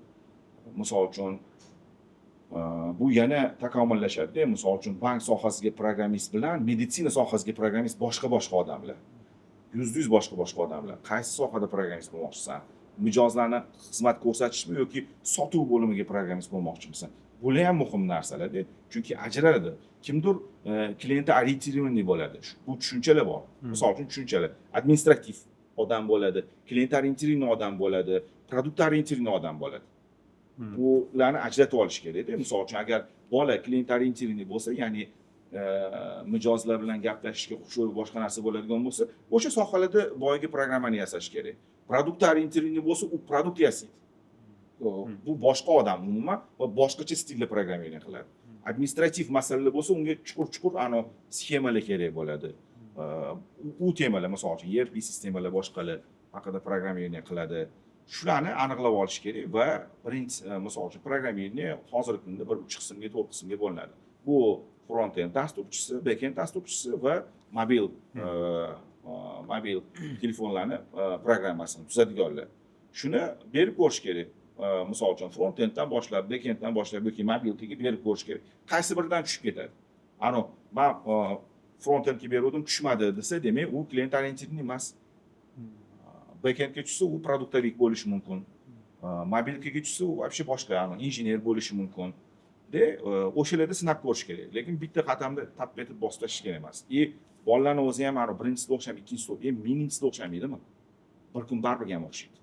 Misol uchun bu yana takomillashadi. Misol uchun bank sohasiga programmist bilan meditsina sohasiga programmist boshqa odamlar. %100 boshqa odamlar. Qaysi sohada programmist bo'lmoqchisan? Mijozlarni xizmat ko'rsatishmi yoki sotuv bo'limiga programmist bo'lmoqchimisan? Bular ham muhim narsalar-da. Chunki ajraladi. Kimdir klient orientirованный bo'ladi. Bu tushunchalar bor. Misol uchun tushunchalar administrativ odam bo'ladi, klient orientirованный odam bo'ladi, produkt orientirованный odam bo'ladi. Bularni ajratib olish kerak-da. Misol uchun agar bola klient orientirованный bo'lsa, ya'ni mijozlar bilan gaplashishga xushro'y boshqa narsa bo'ladigan bo'lsa, o'sha sohalarda boyagi programmani yasash kerak. Produkt orientirованный bo'lsa, u produkt yasaydi. Bu boshqa odam umuman va boshqacha stilda programmering qiladi. Administrativ masalalar bo'lsa, unga chuqur sxemalar kerak bo'ladi. U temalar, misol uchun ERP sistemalar boshqalar haqida programmering qiladi. Shularni aniqlab olish kerak va birinchi misol uchun programmering hozirgi kunda 3 qismga, 4 qismga bo'linadi. Bu front-end dasturchisi, back-end dasturchisi va mobil telefonlarni programmasini tuzadiganlar. Shuni berib ko'rish kerak. Misol uchun front-enddan boshlab, back-enddan boshlab yoki mobilkiga berib ko'rish kerak. Qaysi biridan tushib ketadi? Men front-endga berdim, tushmadi desa, demak, u klient orientirованный emas. Back-endga tushsa, u produktavik bo'lishi mumkin. Mobilkiga tushsa, u вообще boshqa, injener bo'lishi mumkin. O'shalarda sinab ko'rish kerak. Lekin bitta qadamda tap etib bosib tashlash kerak emas. Bolalarni o'zi ham birinchisida o'xshab, ikkinchisida, mingchinsida o'xshaydimi? Bir kun baribir ham o'xshaydi.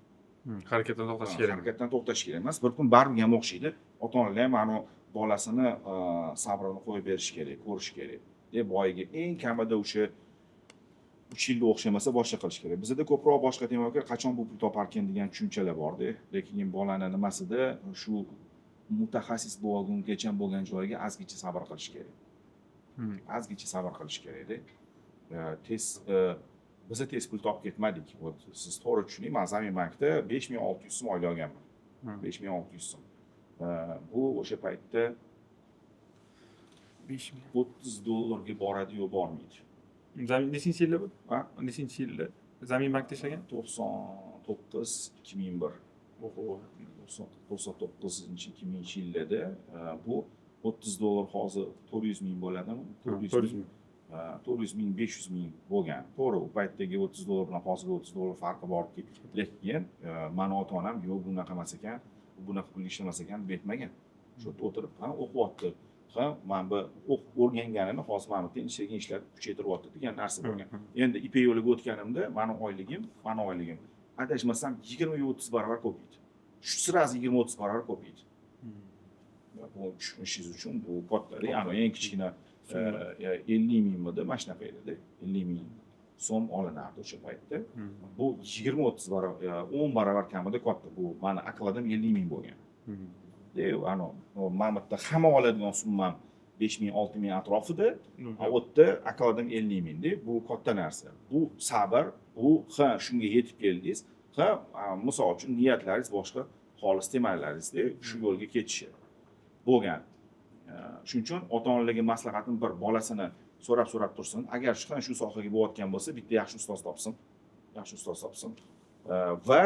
Harakatdan to'xtash kerak. Harakatdan to'xtash kerak emas. Bir kun baribir ham o'xshaydi. Ota-onalar ham bolasini sabrini qo'yib berish kerak, ko'rish kerak. Boyiga eng kamida o'sha 3 yilda o'xshamasa boshqa qilish kerak. Bizda ko'proq boshqa temaga qachon bu pul toparkan degan tushunchalar bor-da. Lekin bolani nimasida shu mutaxassis bo'lgungacha bo'lgan joyiga azgicha sabr qilish kerak. Azgicha sabr qilish kerak-da. Biza tez pul topib ketmadik. Siz to'g'ri tushuning, men Zamin bankda 5600 so'm oylik olganman. 5600 so'm. Bu o'sha paytda 5030 dollarga boradi yo bormaydi. Zamin nechinchi yilda bu? Nechinchi yilda? Zamin bankda ishlagan? 99-2001. 99-2000-yillarda bu 30 dollar hozir 400 ming bo'ladimi? 400 ming. 400 ming, 500 ming bo'lgan. To'g'ri, u paytdagi 30 dollar bilan hozirgi 30 dollar farqi borki, lekin meni ota-onam yo'q bunaqa emas ekan, bunaqa pul ishlamas ekan deb aytmagan. Shu yerda o'tirib, o'qiyapti. Men bu o'rganganini hozir mana bu ishlagan ishlar kuchaytiryapti degan narsa bo'lgan. Endi IP yo'liga o'tganimda meni oyligim adashmasam 20-30 barobar ko'paydi. Shu sirasi 20-30 barobar ko'paydi. Bu tushunishingiz uchun bu katta, eng kichkina 50 mingmidi, mana shunaqa edi. 50 ming so'm olinardi o'sha paytda. Bu 20-30 barobar, 10 barobar kamida katta. Bu meni aqladim 50 ming bo'lgan. Mana bitta hamma oladigan summam 5 ming, 6 ming atrofida, u yerda aqladim 50 mingda. Bu katta narsa. Bu sabr, bu shunga yetib keldingiz. Misol uchun niyatlaringiz boshqa, xolis temaylaringizda shu yo'lga ketishi bo'lgan. Shuning uchun ota-onalarga maslahatim bir bolasini so'rab tursin. Agar shu sohaga bo'layotgan bo'lsa, bitta yaxshi ustoz topsin. Va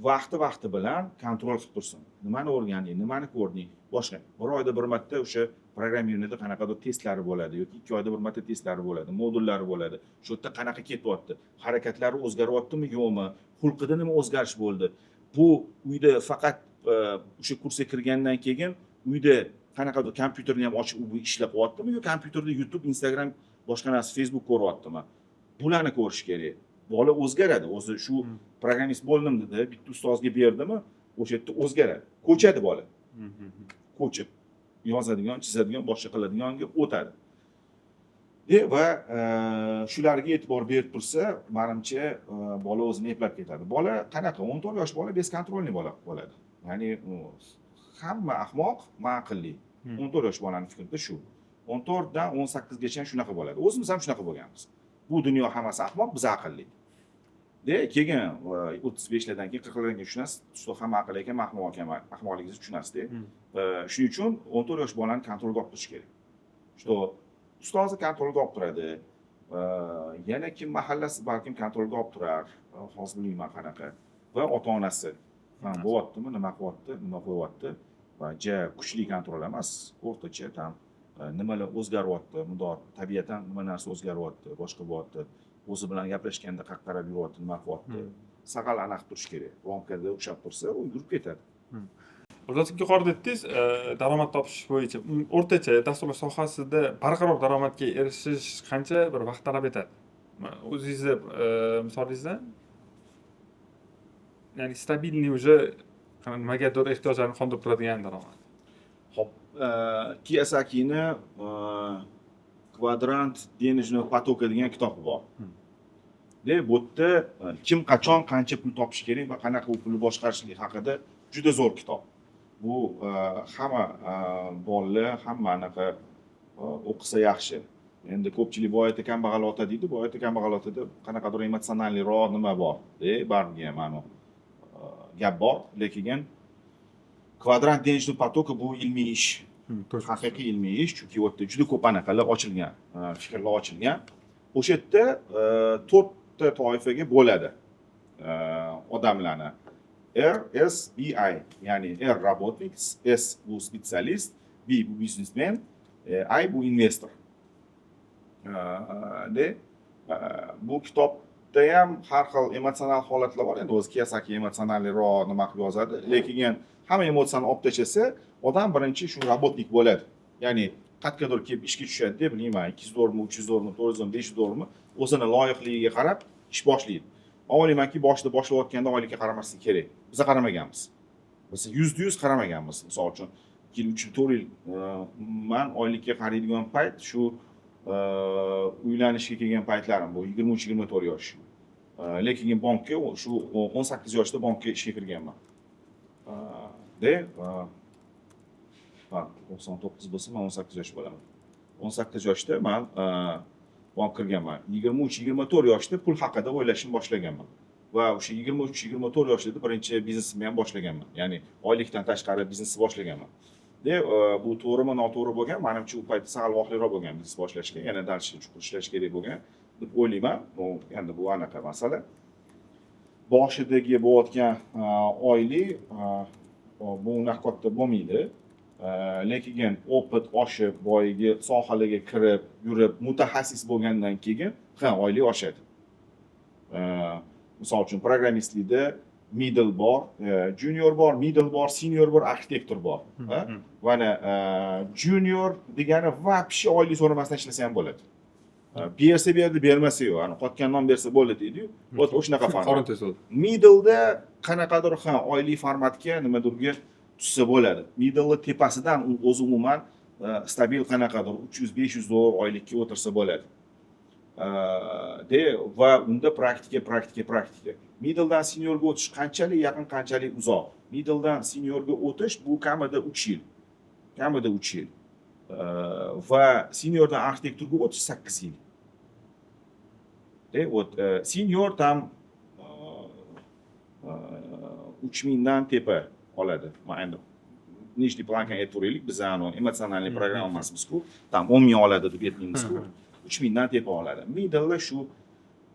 vaqti bilan kontrol qilib tursin. Nimani o'rganding, nimani ko'rding, boshqa. Bir oyda bir marta o'sha programmingda qanaqadir testlari bo'ladi yoki 2 oyda bir marta testlari bo'ladi, modullari bo'ladi. Shu yerda qanaqa ketyapti, harakatlari o'zgaryaptimi, yo'qmi, xulqida nima o'zgarish bo'ldi. Bu uyda faqat o'sha kursga kirgandan keyin uyda qanaqadir kompyuterni ham ochib u ishlab qilyaptimi yoki kompyuterda YouTube, Instagram, boshqa narsa, Facebook ko'ryaptimi? Bularni ko'rish kerak. Bola o'zgaradi. O'zi shu programmist bo'ldim dedi, bitta ustozga berdimi, o'sha yerda o'zgaradi. Ko'chadi bola. Ko'chib yozadigan, chizadigan, boshqa qiladiganga o'tadi. Va shularga e'tibor berib tursa, menimcha bola o'zini eplab ketadi. Bola qanaqa? 14 yosh bola beskontrolniy bola bo'ladi. Ya'ni hamma ahmoq, men aqlli. 14 yosh bolaning fikrida shu. 14 dan 18 gacha shunaqa bo'ladi. O'zimiz ham shunaqa bo'lganmiz. Bu dunyo hammasi ahmoq, biz aqlli. keyin 35lardan keyin 40lardan keyin tushunasiz, что hamma aql ekan, ahmoqligingizni tushunasizda. Shuning uchun 14 yosh bolani kontrolga olib turish kerak. Что ustozi kontrolga olib turadi. Yana kim mahallasi balkim kontrolga olib turar. Hozir bilmayman qanaqa. Va ota-onasi bo'lyaptimi, nima qilyapti, nima qo'yyapti. Va kuchli kontrol emas, o'rtacha tam nimalar o'zgaryapti, mudor tabiatan nima narsa o'zgaryapti, boshqa bo'lyapti. O'zi bilan gaplashganda qaq qarab yuryapti, nima qilyapti. Saqal aniq turish kerak. Romkada o'xshab tursa, u yurib ketadi. O'zingiz yuqorida aytdingiz, daromad topish bo'yicha o'rtacha dasturlash sohasida barqaror daromadga erishish qancha bir vaqt talab etadi? O'zingizni misolingizdan, ya'ni stabilniy уже nimagadir ehtiyojlarni qondirib turadigan daromad. Xo'p, Kiyosakini Kvadrant денежного потока degan kitobi bor. Bu yerda kim qachon qancha pul topish kerak va qanaqa u pulni boshqarishlik haqida juda zo'r kitob. Bu hamma bolalar, hamma anaqa o'qisa yaxshi. Endi ko'pchilik boyata kambag'al ota deydi, boyata kambag'al otada qanaqadir emotsionalliroq nima bor. Baribir ham anu gap bor, lekin Kvadrant денежного потока bu ilmiy ish. Haqiqiy ilmiy ish, chunki u yerda juda ko'p anaqalar ochilgan, fikrlar ochilgan. O'sha yerda 4 ta toifaga bo'ladi odamlarni. R, S, B, I. Ya'ni R работник, S bu specialist, B bu businessman, I bu investor. Bu kitobda ham har xil emotsional holatlar bor. Endi o'zi Kiyosaki emotsionalliroq nima qilib yozadi, lekin hamma emotsiyani olib tashlasa, odam birinchi shu работник bo'ladi. Ya'ni qatqadir kelib ishga tushadi, deb bilmayman, 200 dollarmi, 300 dollarmi, 400 dollarmi, 500 dollarmi o'zini loyiqligiga qarab ish boshlaydi. O'ylaymanki, boshida boshlayotganda oylikka qaramaslik kerak. Biz qaramaganmiz. Biz 100% qaramaganmiz. Misol uchun 2-3 yil men oylikka qaraydigan payt shu uylanishga kelgan paytlarim bu 23-24 yosh. Lekin bankka shu 18 yoshda bankka ishga kirganman. 99 bo'lsa, men 18 yosh bo'laman. 18 yoshda men bank kirganman. 23-24 yoshda pul haqida o'ylashni boshlaganman. Va o'sha 23-24 yoshda birinchi biznesimni ham boshlaganman. Ya'ni oylikdan tashqari biznesni boshlaganman. Bu to'g'rimi, noto'g'ri bo'lgan, menimcha u paytda sal vaqtliroq bo'lgan biznes boshlashga, yana dalcha chuqur ishlash kerak bo'lgan deb o'ylayman. Endi bu anaqa masala. Boshidagi bo'layotgan oylik bu unaqa katta bo'lmaydi. Lekin opit oshib, boyagi sohalarga kirib, yurib, mutaxassis bo'lgandan keyin oylik oshadi. Misol uchun programmistlikda middle bor, junior bor, middle bor, senior bor, arxitektor bor. Mana junior degani vobshe oylik so'ramasdan ishlasa ham bo'ladi. Bersa berdi, bermasa yo'q. Ani qotgan non bersa bo'ldi deydi-yu. O'shanaqa format. Middle'da qanaqadir oylik formatga nimadirga tushsa bo'ladi. Middle tepasidan o'zi umuman stabil qanaqadir 300-500 dollar oylikka o'tirsa bo'ladi. Va unda praktika. Middle'dan seniorga o'tish qanchalik yaqin, qanchalik uzoq. Middle'dan seniorga o'tish bu kamida 3 yil. Va seniordan arxitekturga o'tish 8 yil. Senior tam 3000 dan tepa oladi. Mana endi nechta plankani aytib biz emotsionalniy programma emasmiz-ku, tam 10 ming oladi deb aytmaymiz-ku. 3000 dan tepa oladi. Middle shu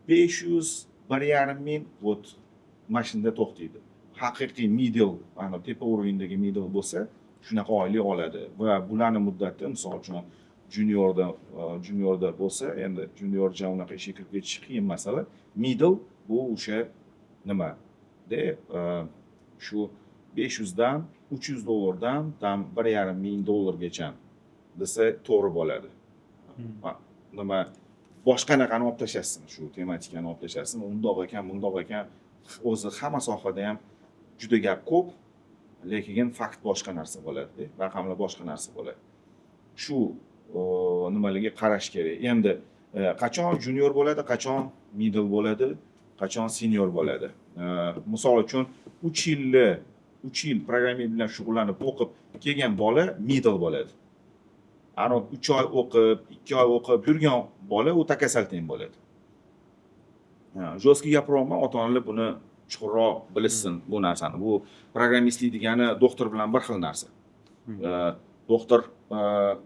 500, 1,5 ming mashinada to'xtaydi. Haqiqiy middle, ana tepa o'rindagi middle bo'lsa, shunaqa oylik oladi va bularni muddati misol uchun juniorda bo'lsa, endi juniorja unaqa ishga kirib ketish qiyin masala. Middle bu o'sha nima? Shu 500 dan 300 dollardan tam 1,5 ming dollargacha desa to'g'ri bo'ladi. Nima boshqanaqani olib tashlasin, shu tematikani olib tashlasin, undoq ekan, o'zi hamma sohada ham juda gap ko'p, lekin fakt boshqa narsa bo'ladi, raqamlar boshqa narsa bo'ladi. Shu nimalarga qarash kerak. Endi qachon junior bo'ladi, qachon middle bo'ladi, qachon senior bo'ladi. Misol uchun 3 yil programming bilan shug'ullanib o'qib kelgan bola middle bo'ladi. Ana 3 oy o'qib, 2 oy o'qib yurgan bola u takasal teng bo'ladi. Jo'ski gapiryapman, ota-onalar buni chuqurroq bilishsin bu narsani. Bu programmistlik degani doktor bilan bir xil narsa. Doktor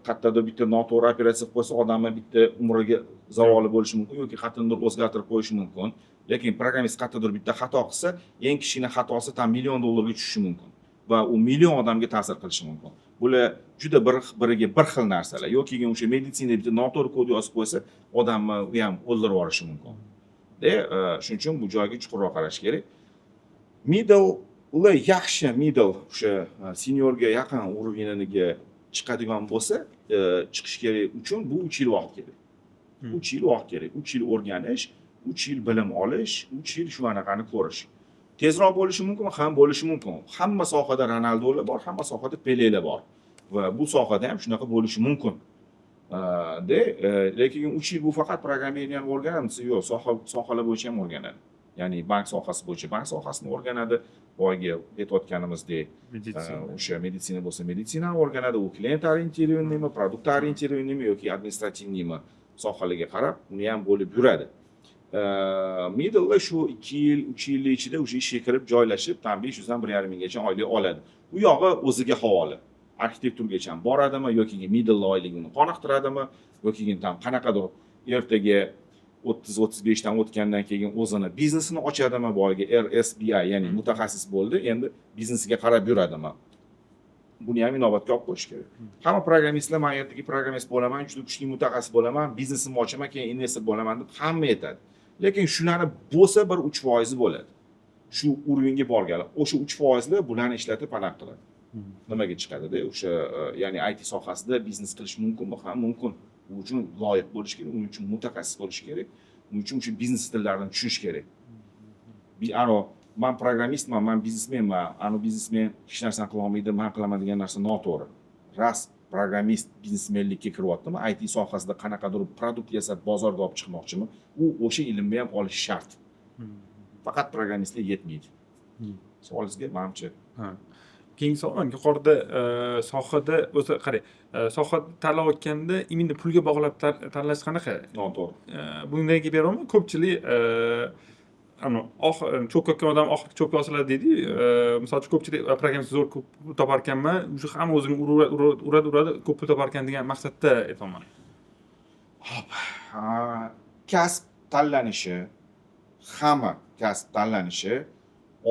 qayerdadir bitta noto'g'ri operatsiya qilib qo'ysa, odamni bitta umriga zavoli bo'lishi mumkin yoki qattiqroq o'zgartirib qo'yishi mumkin. Lekin programmist qayerdadir bitta xato qilsa, eng kichkina xatosi tam $1,000,000 ga tushishi mumkin va u million odamga ta'sir qilishi mumkin. Bular juda biriga bir xil narsalar. Yoki o'sha meditsinada bitta noto'g'ri kod yozib qo'ysa, odamni u ham o'ldirib yuborishi mumkin. Shuning uchun bu joyga chuqurroq qarash kerak. Middle yaxshi middle o'sha seniorga yaqin uroveniga chiqadigan bo'lsa, chiqish kerak uchun bu 3 yil vaqt kerak. 3 yil vaqt kerak. 3 yil o'rganish, 3 yil bilim olish, 3 yil shu anaqani ko'rish. Tezroq bo'lishi mumkin, ham bo'lishi mumkin. Hamma sohada Ronaldolar bor, hamma sohada Pelelar bor va bu sohada ham shunaqa bo'lishi mumkin. Lekin 3 yil bu faqat programmeriyani o'rganamiz, yo'q, sohalar bo'yicha ham o'rganadi. Ya'ni bank sohasi bo'yicha bank sohasini o'rganadi, boyga aytayotganimizdek, o'sha meditsina bo'lsa meditsinani o'rganadi, u klient orientirованныйmi, produkt orientirованныйmi yoki administrativniymi sohalarga qarab uni ham bo'lib yuradi. Middle shu 2 yil, 3 yillik ichida o'sha ishga kirib joylashib, tam 500 dan 1,5 minggacha oylik oladi. Bu yog'i o'ziga havola. Arxitekturgacha ham boradimi yoki middle oyligini qoniqtiradimi yoki tam qanaqadir ertaga 30-35 dan o'tgandan keyin o'zini biznesini ochadimi, boyga RSBI, ya'ni mutaxassis bo'ldi, endi biznesiga qarab yuradimi. Buni ham inobatga olib qo'yish kerak. Hamma programmistlar men ertaga programmist bo'laman, juda kuchli mutaxassis bo'laman, biznesimni ochaman, keyin investor bo'laman deb hamma aytadi. Lekin shularni bo'lsa bir 3% bo'ladi. Shu urovingga borgani, o'sha 3% bularni ishlatib panaqa qiladi. Nimaga chiqadi-da, o'sha ya'ni IT sohasida biznes qilish mumkinmi? Ham mumkin. Bu uchun loyiq bo'lish kerak, uning uchun mutaxassis bo'lish kerak, uning uchun o'sha biznes tillarini tushunish kerak. Men programmistman, men biznesmenman, biznesmen hech narsani qila olmaydi, men qilaman degan narsa noto'g'ri. Ras programmist biznesmenlikka kiryaptimi, IT sohasida qanaqadir produkt yasab bozorga olib chiqmoqchimi, u o'sha ilmni ham olish shart. Faqat programmistlik yetmaydi. Savolingizga menimcha. Keyingi savol, yuqorida sohada o'zi qarang, soha tanlayotganda imindi pulga bog'lab tanlash qanaqa? Noto'g'ri. Bundan kelib beraman, ko'pchilik cho'kayotgan odam oxirgi cho'pga osiladi deydi. Misol uchun ko'pchilik programmist zo'r ko'p pul topar ekanman, o'sha hamma o'zini uradi, ko'p pul topar ekan degan maqsadda aytaman. Hop. Kasb tanlanishi, hamma kasb tanlanishi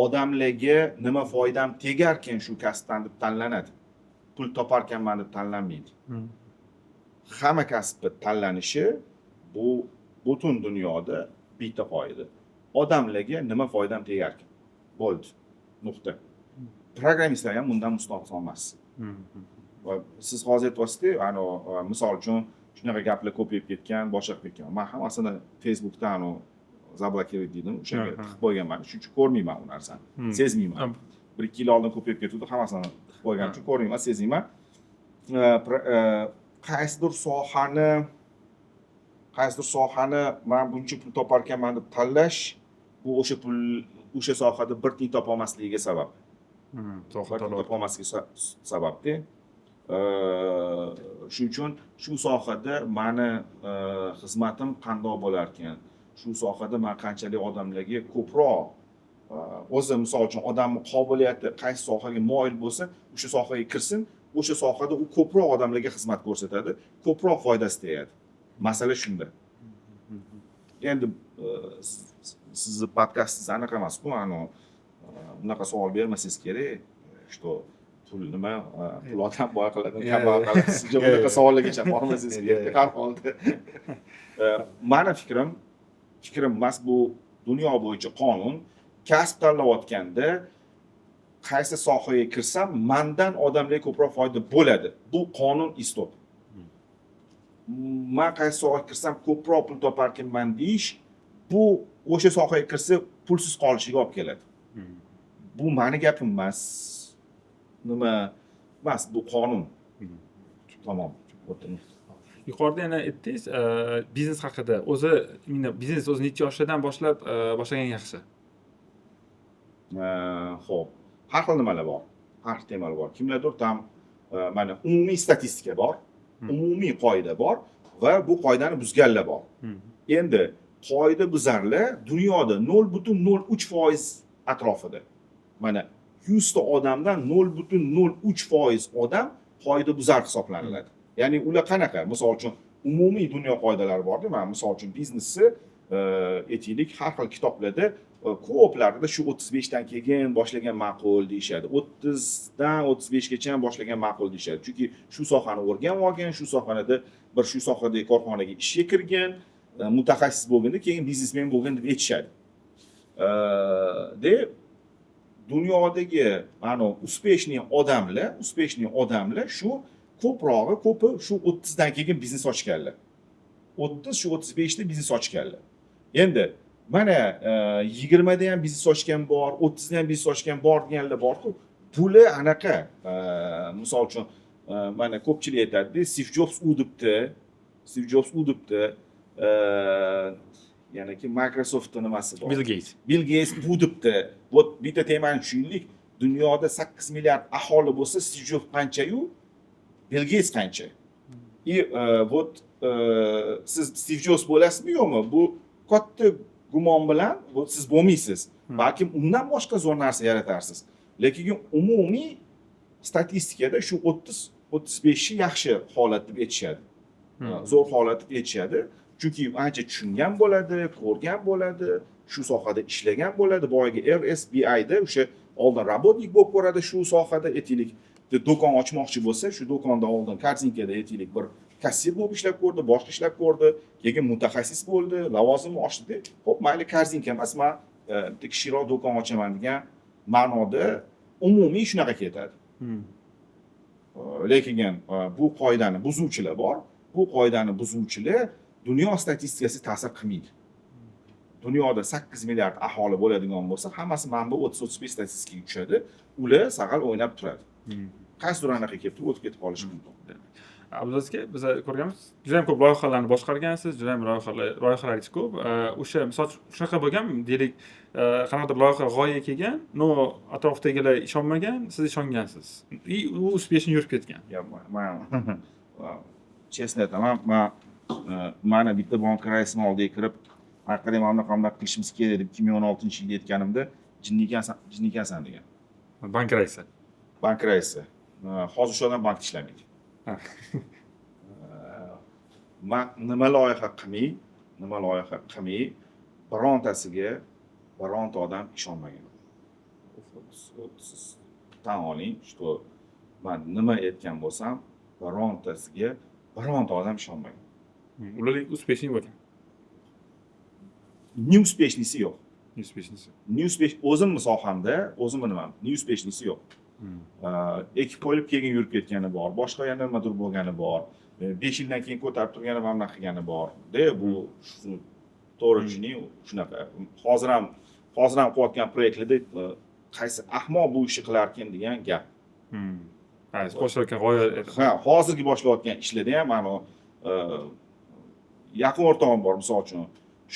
odamlarga nima foydam tegarkan shu kasbdan deb tanlanadi. Pul toparkanman deb tanlanmaydi. Hamma kasbni tanlanishi bu butun dunyoda bitta qoida. Odamlarga nima foydam tegarkan. Bo'ldi. Nuqta. Programmistlar ham bundan mustasno emas. Va siz hozir aytyapsiz-ku, misol uchun shunaqa gaplar ko'payib ketgan, boshqa ketgan. Men ham aslida Facebookda zablokировать deydim, o'shanga tiqib qo'yganman. Shuning uchun ko'rmayman u narsani. Sezmayman. 1-2 yil oldin ko'payib ketdi, hammasini tiqib qo'yganim uchun ko'rmayman, sezmayman. Qaysidir sohani men buncha pul topar ekanman deb tanlash, bu o'sha sohada bir tiyin topa olmasligiga sabab. Soha topa olmasligiga sababda. Shuning uchun shu sohada meni xizmatim qandoq bo'lar ekan? Shu sohada men qanchalik odamlarga ko'proq o'zi misol uchun odamning qobiliyati qaysi sohaga moyil bo'lsa, o'sha sohaga kirsin, o'sha sohada u ko'proq odamlarga xizmat ko'rsatadi, ko'proq foydasi tegadi. Masala shunda. Endi sizni podkastingiz anaqa emas-ku, bunaqa savol bermasangiz kerak, что pul nima, pul odam boy qiladi, kambag'al qiladi. Siz bunaqa savollargacha bormasangiz kerak har holda. Meni fikrim emas, bu dunyo bo'yicha qonun. Kasb tanlayotganda qaysi sohaga kirsam, mendan odamlarga ko'proq foyda bo'ladi. Bu qonun istop. Men qaysi sohaga kirsam ko'proq pul topar ekanman deyish, bu o'sha sohaga kirsa pulsiz qolishiga olib keladi. Bu meni gapim emas. Nima emas, bu qonun. Tamom. Yuqorida yana aytdingiz, biznes haqida. Biznes o'zi necha yoshlardan boshlab boshlagan yaxshi? Xo'p, har xil nimalar bor. Har xil temalar bor. Kimlardir ham mana umumiy statistika bor, umumiy qoida bor va bu qoidani buzganlar bor. Endi qoidabuzarlar dunyoda 0,03% atrofida. Mana 100 ta odamdan 0,03% odam qoidabuzar hisoblanadi. Ya'ni ular qanaqa? Misol uchun umumiy dunyo qoidalari bor-da. Mana misol uchun biznesni aytaylik, har xil kitoblarda ko'plarida shu 35 dan keyin boshlagan ma'qul deyshadi. 30 dan 35 gacha boshlagan ma'qul deyshadi. Chunki shu sohani o'rganib olgan, shu sohada shu sohadagi korxonaga ishga kirgan, mutaxassis bo'lganda keyin biznesmen bo'lgan deb aytishadi. Deb dunyodagi mana uspeshniy odamlar shu ko'pi shu 30 dan keyin biznes ochganlar. 30 shu 35 da biznes ochganlar. Endi mana 20 da ham biznes ochgan bor, 30 da ham biznes ochgan bor deganlar bor-ku. Bular anaqa, misol uchun mana ko'pchilik aytadi, Steve Jobs u debdi, yana ki Microsoft'da nimasi bor? Bill Gates bu debdi. Vot bitta temani tushundik. Dunyoda 8 milliard aholi bo'lsa, Steve Jobs qancha-yu, Bill Gates qancha? Vot siz Steve Jobs bo'lasizmi yo'qmi? Bu katta gumon bilan siz bo'lmaysiz. Balki undan boshqa zo'r narsa yaratarsiz. Lekin umumiy statistikada shu 30-35 yaxshi holat deb aytishadi. Zo'r holat deb aytishadi. Chunki ancha tushungan bo'ladi, ko'rgan bo'ladi, shu sohada ishlagan bo'ladi. Boyagi RSBI da o'sha oldin rabotnik bo'lib ko'radi shu sohada, aytaylik, do'kon ochmoqchi bo'lsa, shu do'konda oldin kartinkada aytaylik bir kassir bo'lib ishlab ko'rdi, boshqa ishlab ko'rdi, keyin mutaxassis bo'ldi, lavozimni oshdi. Xo'p, mayli kartinka emas, men kichikroq do'kon ochaman degan ma'noda umumiy shunaqa ketadi. Lekin bu qoidani buzuvchilar bor. Bu qoidani buzuvchilar dunyo statistikasi ta'sir qilmaydi. Dunyoda 8 milliard aholi bo'ladigan bo'lsa, hammasi manba 30-35 statistikaga tushadi. Ular saqal o'ynab turadi. Qaysidir anaqa kelib o'tib ketib qolishi mumkin. Abdulaziz aka, biz ko'rganmiz, juda ham ko'p loyihalarni boshqargansiz, juda ham loyihalaringiz ko'p. O'sha misol shunaqa bo'lganmi, deylik, qanaqadir loyiha g'oyaga kelgan, no atrofdagilar ishonmagan, siz ishongansiz. U uspeshni yurib ketgan. Men chestno aytaman, mana bitta bank raisini oldiga kirib, "Aqalli mana qanday qilishimiz kerak" deb 2016-yilda aytganimda, "Jinnikansan" degan. Bank raisi. Bank raisi. Hozir shu odam bankda ishlamaydi. Nima loyiha qilmay, bironta odam ishonmagan. Siz tan oling, что men nima aytgan bo'lsam, bironta odam ishonmagan. Ular uspeshniy bo'lgan. Ni uspešnisi yo'q. Ni uspeshnisi. O'zimni sohamda, o'zimni nimam, ni uspešnisi yo'q. Ekib qo'yib keyin yurib ketgani bor, boshqa yana nimadir bo'lgani bor. 5 yildan keyin ko'tarib turgani mana qilgani bor. Bu to'g'ri shunaqa. Hozir ham qilayotgan proyektlarda qaysi ahmoq bu ishni qilar ekan degan gap. Boshlayotgan g'oya. Hozirgi boshlayotgan ishlarda ham mana yaqin o'rtog'im bor, misol uchun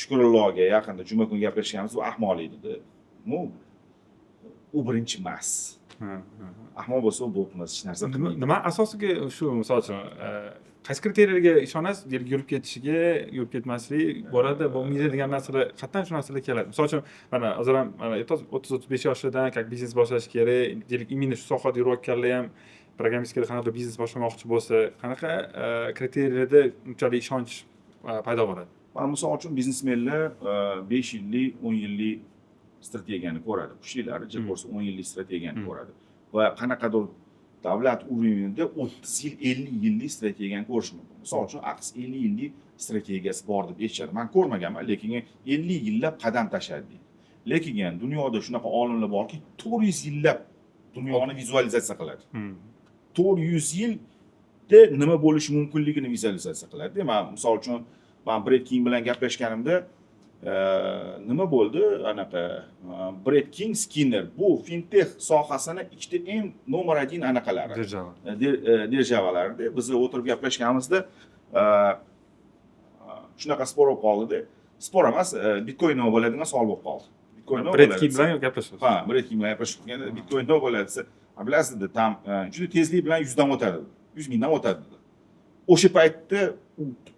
Shukrullohga yaqinda juma kuni gaplashganmiz, u ahmoqlik dedi. U birinchi emas. Ahmoq bo'lsa u bo'lmas, hech narsa qilmaydi. Nima asosiga shu misol uchun qaysi kriteriyaga ishonasiz? Yurib ketishiga, yurib ketmaslik bo'ladi, bo'lmaydi degan narsalar, qatdan shu narsalar keladi. Misol uchun mana hozir ham 30-35 yoshlardan как biznes boshlash kerak, deylik, imенно shu sohada yurayotganlar ham programmistga qanaqadir biznes boshlamoqchi bo'lsa, qanaqa kriteriyalarda unchalik ishonch paydo bo'ladi? Misol uchun biznesmenlar 5 yillik, 10 yillik strategiyani ko'radi. Kuchlilar jib bo'lsa 10 yillik strategiyani ko'radi. Va qanaqadir davlat urovida 30 yil, 50 yillik strategiyani ko'rish mumkin. Misol uchun AQSh 50 yillik strategiyasi bor deb aytishadi. Men ko'rmaganman, lekin 50 yillab qadam tashlaydi deydi. Lekin dunyoda shunaqa olimlar borki, 400 yillab dunyoni vizualizatsiya qiladi. 400 yilda nima bo'lishi mumkinligini vizualizatsiya qiladi. Men misol uchun Brad King bilan gaplashganimda nima bo'ldi? Anaqa Brad King Skinner bu fintech sohasini ikkita eng nomer 1 anaqalari. Державаларida biz o'tirib gaplashganimizda shunaqa spor bo'lib qoldi. Spor emas, Bitcoin nima bo'ladi degan savol bo'lib qoldi. Bitcoin nima bo'ladi? Brad King bilan gaplashasiz. Brad King bilan gaplashganda Bitcoin nima bo'ladi desa, bilasizda, tam juda tezlik bilan 100 dan o'tadi. 100 mingdan o'tadi. O'sha paytda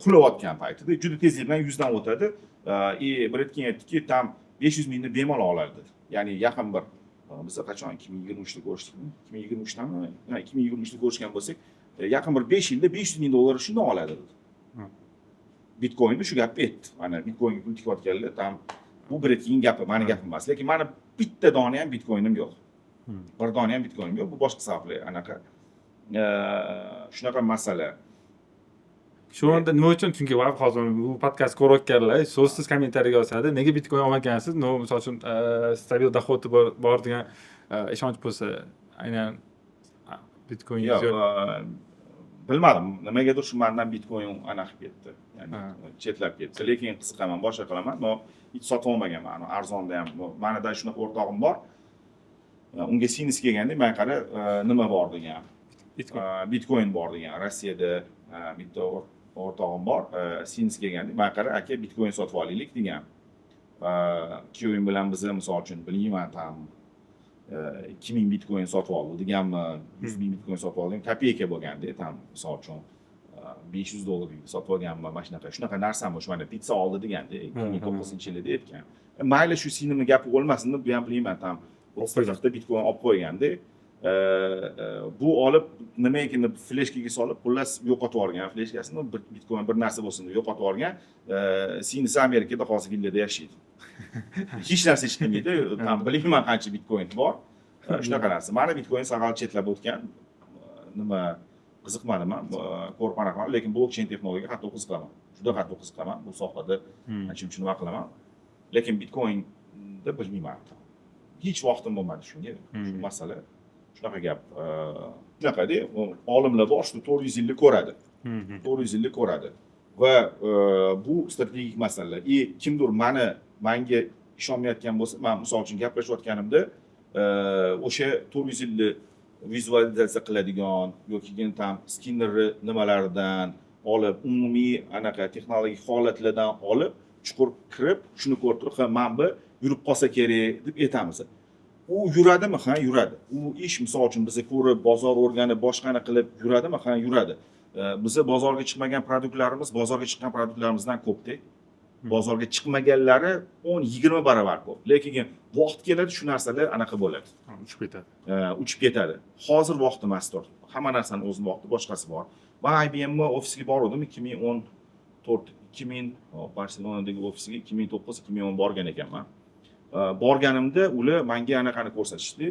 qulayotgan paytida juda tezlik bilan 100 dan o'tadi. bir aytgan aytdiki, tam 500 mingni bemalol oladi dedi. Ya'ni yaqin bir biz qachon 2023da ko'rishdikmi? 2023dami? 2023da ko'rishgan bo'lsak, yaqin bir 5 yilda 500 ming dollar shundan oladi dedi. Bitcoinni shu gapni aytdi. Mana Bitcoinga pul tikayotganlar tam bu bir aytgan gapi, mani gapim emas. Lekin mani bitta dona ham Bitcoinim yo'q. Bir dona ham Bitcoinim yo'q. Bu boshqa sababli anaqa. Shunaqa masala. Shu onda nima uchun? Chunki hozir bu podkast ko'rayotganlar so'zsiz kommentariyaga yozadi. Nega Bitcoin olmagansiz? Misol uchun stabil dohodi bor degan ishonch bo'lsa, aynan Bitcoin yo'q. Bilmadim, nimagadir shu mendan Bitcoin anaqa ketdi. Ya'ni chetlab ketdi. Lekin qiziqaman, boshqa qilaman. Hech sotib olmaganman. Arzonda ham. Menida shunaqa o'rtog'im bor. Unga sinus kelganda men qara nima bor degan. Bitcoin bor degan. Rossiyada bitta o'rtog'im bor. Sinus kelganda men qara aka Bitcoin sotib olaylik degan. Kuyovim bilan biz misol uchun bilmayman tam 2000 Bitcoin sotib oldi deganmi, 100 ming Bitcoin sotib oldim, kopeyka bo'lganda tam misol uchun $500 sotib olganman, mana shunaqa narsam shu mana pizza oldi deganda 2009-yilda aytgan. Mayli shu sinimni gapi bo'lmasin deb bu ham bilmayman tam 30 Bitcoin olib qo'yganda bu olib nimaligini fleshkaga solib xullas yo'qotib yuborgan, fleshkasini bir Bitcoin bir narsa bo'lsin deb yo'qotib yuborgan. Sinisi Amerikada hozir villada yashaydi. Hech narsa hech qilmaydi. Tam bilmayman qancha Bitcoin bor. Shunaqa narsa. Mana Bitcoin saqal chetlab o'tgan. Nima qiziqmadim, ko'rib qaraqman, lekin blockchain texnologiyaga qattiq qiziqaman. Juda qattiq qiziqaman. Bu sohada ancha-muncha nima qilaman. Lekin Bitcoinni bilmayman. Hech vaqtim bo'lmadi shunga. Shu masala. Shunaqa gap. Shunaqada olimlar bor, shu 400 yillik ko'radi. 400 yillik ko'radi. Va bu strategik masalalar. Kimdir menga ishonmayotgan bo'lsa, men misol uchun gaplashayotganimda o'sha 400 yilni vizualizatsiya qiladigan yoki tam skinnerni nimalaridan olib, umumiy anaqa texnologik holatlardan olib, chuqur kirib, shuni ko'rib turib, men bu yurib qolsa kerak deb aytamiz. U yuradimi? Ha, yuradi. U ish misol uchun bizni ko'rib, bozor o'rganib, boshqani qilib yuradimi? Ha, yuradi. Bizni bozorga chiqmagan produktlarimiz bozorga chiqqan produktlarimizdan ko'pda. Bozorga chiqmaganlari 10-20 barobar ko'p. Lekin vaqt keladi, shu narsalar anaqa bo'ladi. uchib ketadi. Uchib ketadi. Hozir vaqti emasdir. Hamma narsaning o'z vaqti, boshqasi bor. Men IBM ofisiga bordim 2014 Barselonadagi ofisiga 2009-2010 borgan ekanman. Borganimda ular menga anaqani ko'rsatishdi.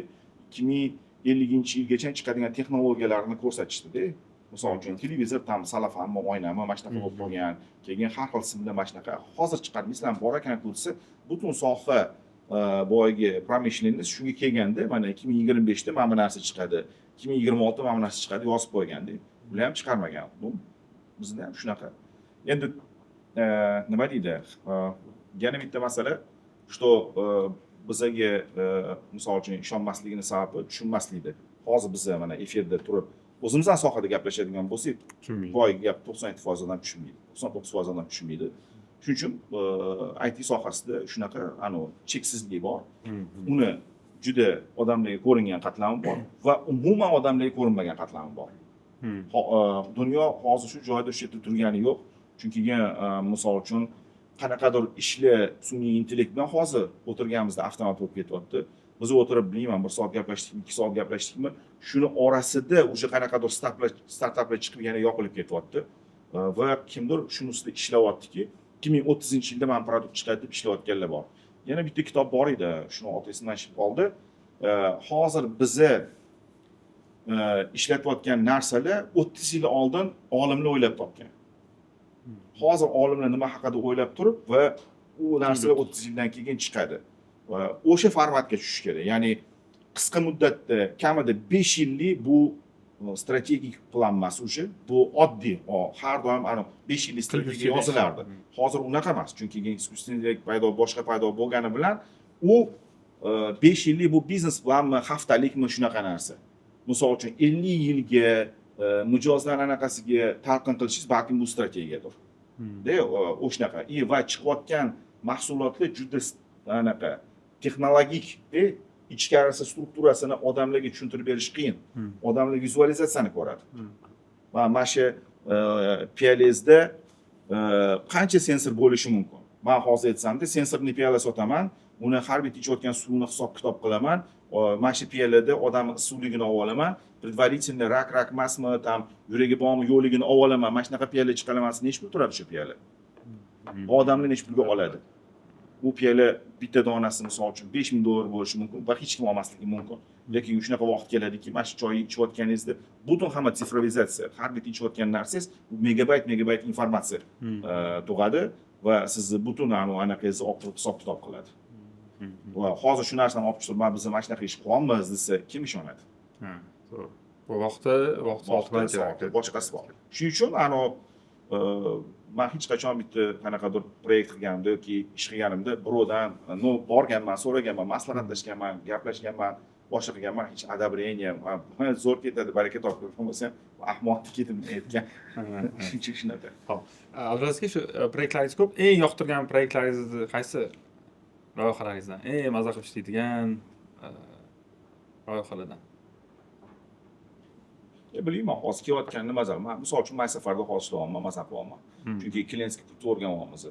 2050-yilgacha chiqadigan texnologiyalarni ko'rsatishdi-da. Misol uchun televizor tam salafanmi, oynami, mana shunaqa bo'lib qolgan. Keyin har xil simlar mana shunaqa. Hozir chiqarmaysizlar, bor ekan ko'rsa, butun soha boyagi pромышленность shunga kelganda, mana 2025da mana bu narsa chiqadi. 2026da mana bu narsa chiqadi, yozib qo'yganda. Ular ham chiqarmagan. Bu bizda ham shunaqa. Endi nima deydi? Yana bitta masala, что bizaga misol uchun ishonmasligini sababi tushunmaslikda. Hozir biz mana efirda turib o'zimizdan sohada gaplashadigan bo'lsak, boy gap 97% odam tushunmaydi. 99% odam tushunmaydi. Shuning uchun IT sohasida shunaqa cheksizlik bor. Uni juda odamlarga ko'ringan qatlami bor va umuman odamlarga ko'rinmagan qatlami bor. Dunyo hozir shu joyda shu yerda turgani yo'q. Chunki misol uchun qanaqadir ishlar sun'iy intellekt bilan hozir o'tirganimizda avtomat bo'lib ketyapti. Biz o'tirib bilmayman 1 soat gaplashdikmi, 2 soat gaplashdikmi, shuni orasida o'sha qanaqadir startaplar chiqib yana yoqilib ketyapti. Va kimdir shuni ustida ishlayaptiki, 2030-yilda men produkt chiqadi deb ishlayotganlar bor. Yana bitta kitob bor edi, shuni otasidan chiqib qoldi. Hozir bizni ishlatayotgan narsalar 30 yil oldin olimlar o'ylab topgan. Hozir olimlar nima haqida o'ylab turib va u narsalar 30 yildan keyin chiqadi. Va o'sha formatga tushish kerak. Ya'ni qisqa muddatda kamida 5 yillik bu strategik plan emas o'sha. Bu oddiy, har doim 5 yillik strategiya yozilardi. Hozir unaqa emas, chunki iskusniy intellekt boshqa paydo bo'lgani bilan u 5 yillik bu biznes planmi, haftalikmi shunaqa narsa. Misol uchun 50 yilga mijozlar anaqasiga talqin qilishingiz balki bu strategiyadir. O'shanaqa. Va chiqayotgan mahsulotlar juda anaqa texnologik ichkarisi strukturasini odamlarga tushuntirib berish qiyin. Odamlar vizualizatsiyani ko'radi. Va mana shu PLS'da qancha sensor bo'lishi mumkin? men hozir aytsamda sensorli piyola sotaman, uni har bitta ichayotgan suvni hisob-kitob qilaman. Mana shu piyolada odamning suvligini olib olaman, предварительно rak emasmi, tam yuragi bormi, yo'qligini olib olaman. Mana shunaqa piyola chiqaraman, necha pul turadi shu piyola? Odamlar necha pulga oladi? Bu piyola bitta donasi misol uchun $5000 bo'lishi mumkin va hech kim olmasligi mumkin. Lekin shunaqa vaqt keladiki, mana shu choyni ichayotganingizda butun hamma sifrovizatsiya, har bitta ichayotgan narsangiz megabayt informatsiya tug'adi va sizni butun anaqangizni olib turib hisob-kitob qiladi. Va hozir shu narsani olib chiqib, biz mana shunaqa ish qilyapmiz desa, kim ishonadi? To'g'ri. Bu vaqtda soati bilan kerak. Boshqasi bor. Shuning uchun men hech qachon bitta qanaqadir proyekt qilganimda yoki ish qilganimda birovdan borganman, so'raganman, maslahatlashganman, gaplashganman, boshqa qilganman, hech odobrение, zo'r ketadi, baraka topib bo'lmasa, ahmoqlik ketib aytgan. Shuncha shunaqa. Xo'p. Abdulaziz aka, shu proyektlaringiz ko'p. Eng yoqtirgan proyektlaringiz qaysi? Loyihalaringizdan eng maza qilib ishlaydigan loyihalardan. Bilmayman, hozir kelayotgan nimadir. Men misol uchun may safarda hozir ishlayapman, maza qilyapman. Chunki klientga pul o'rganyapmiz.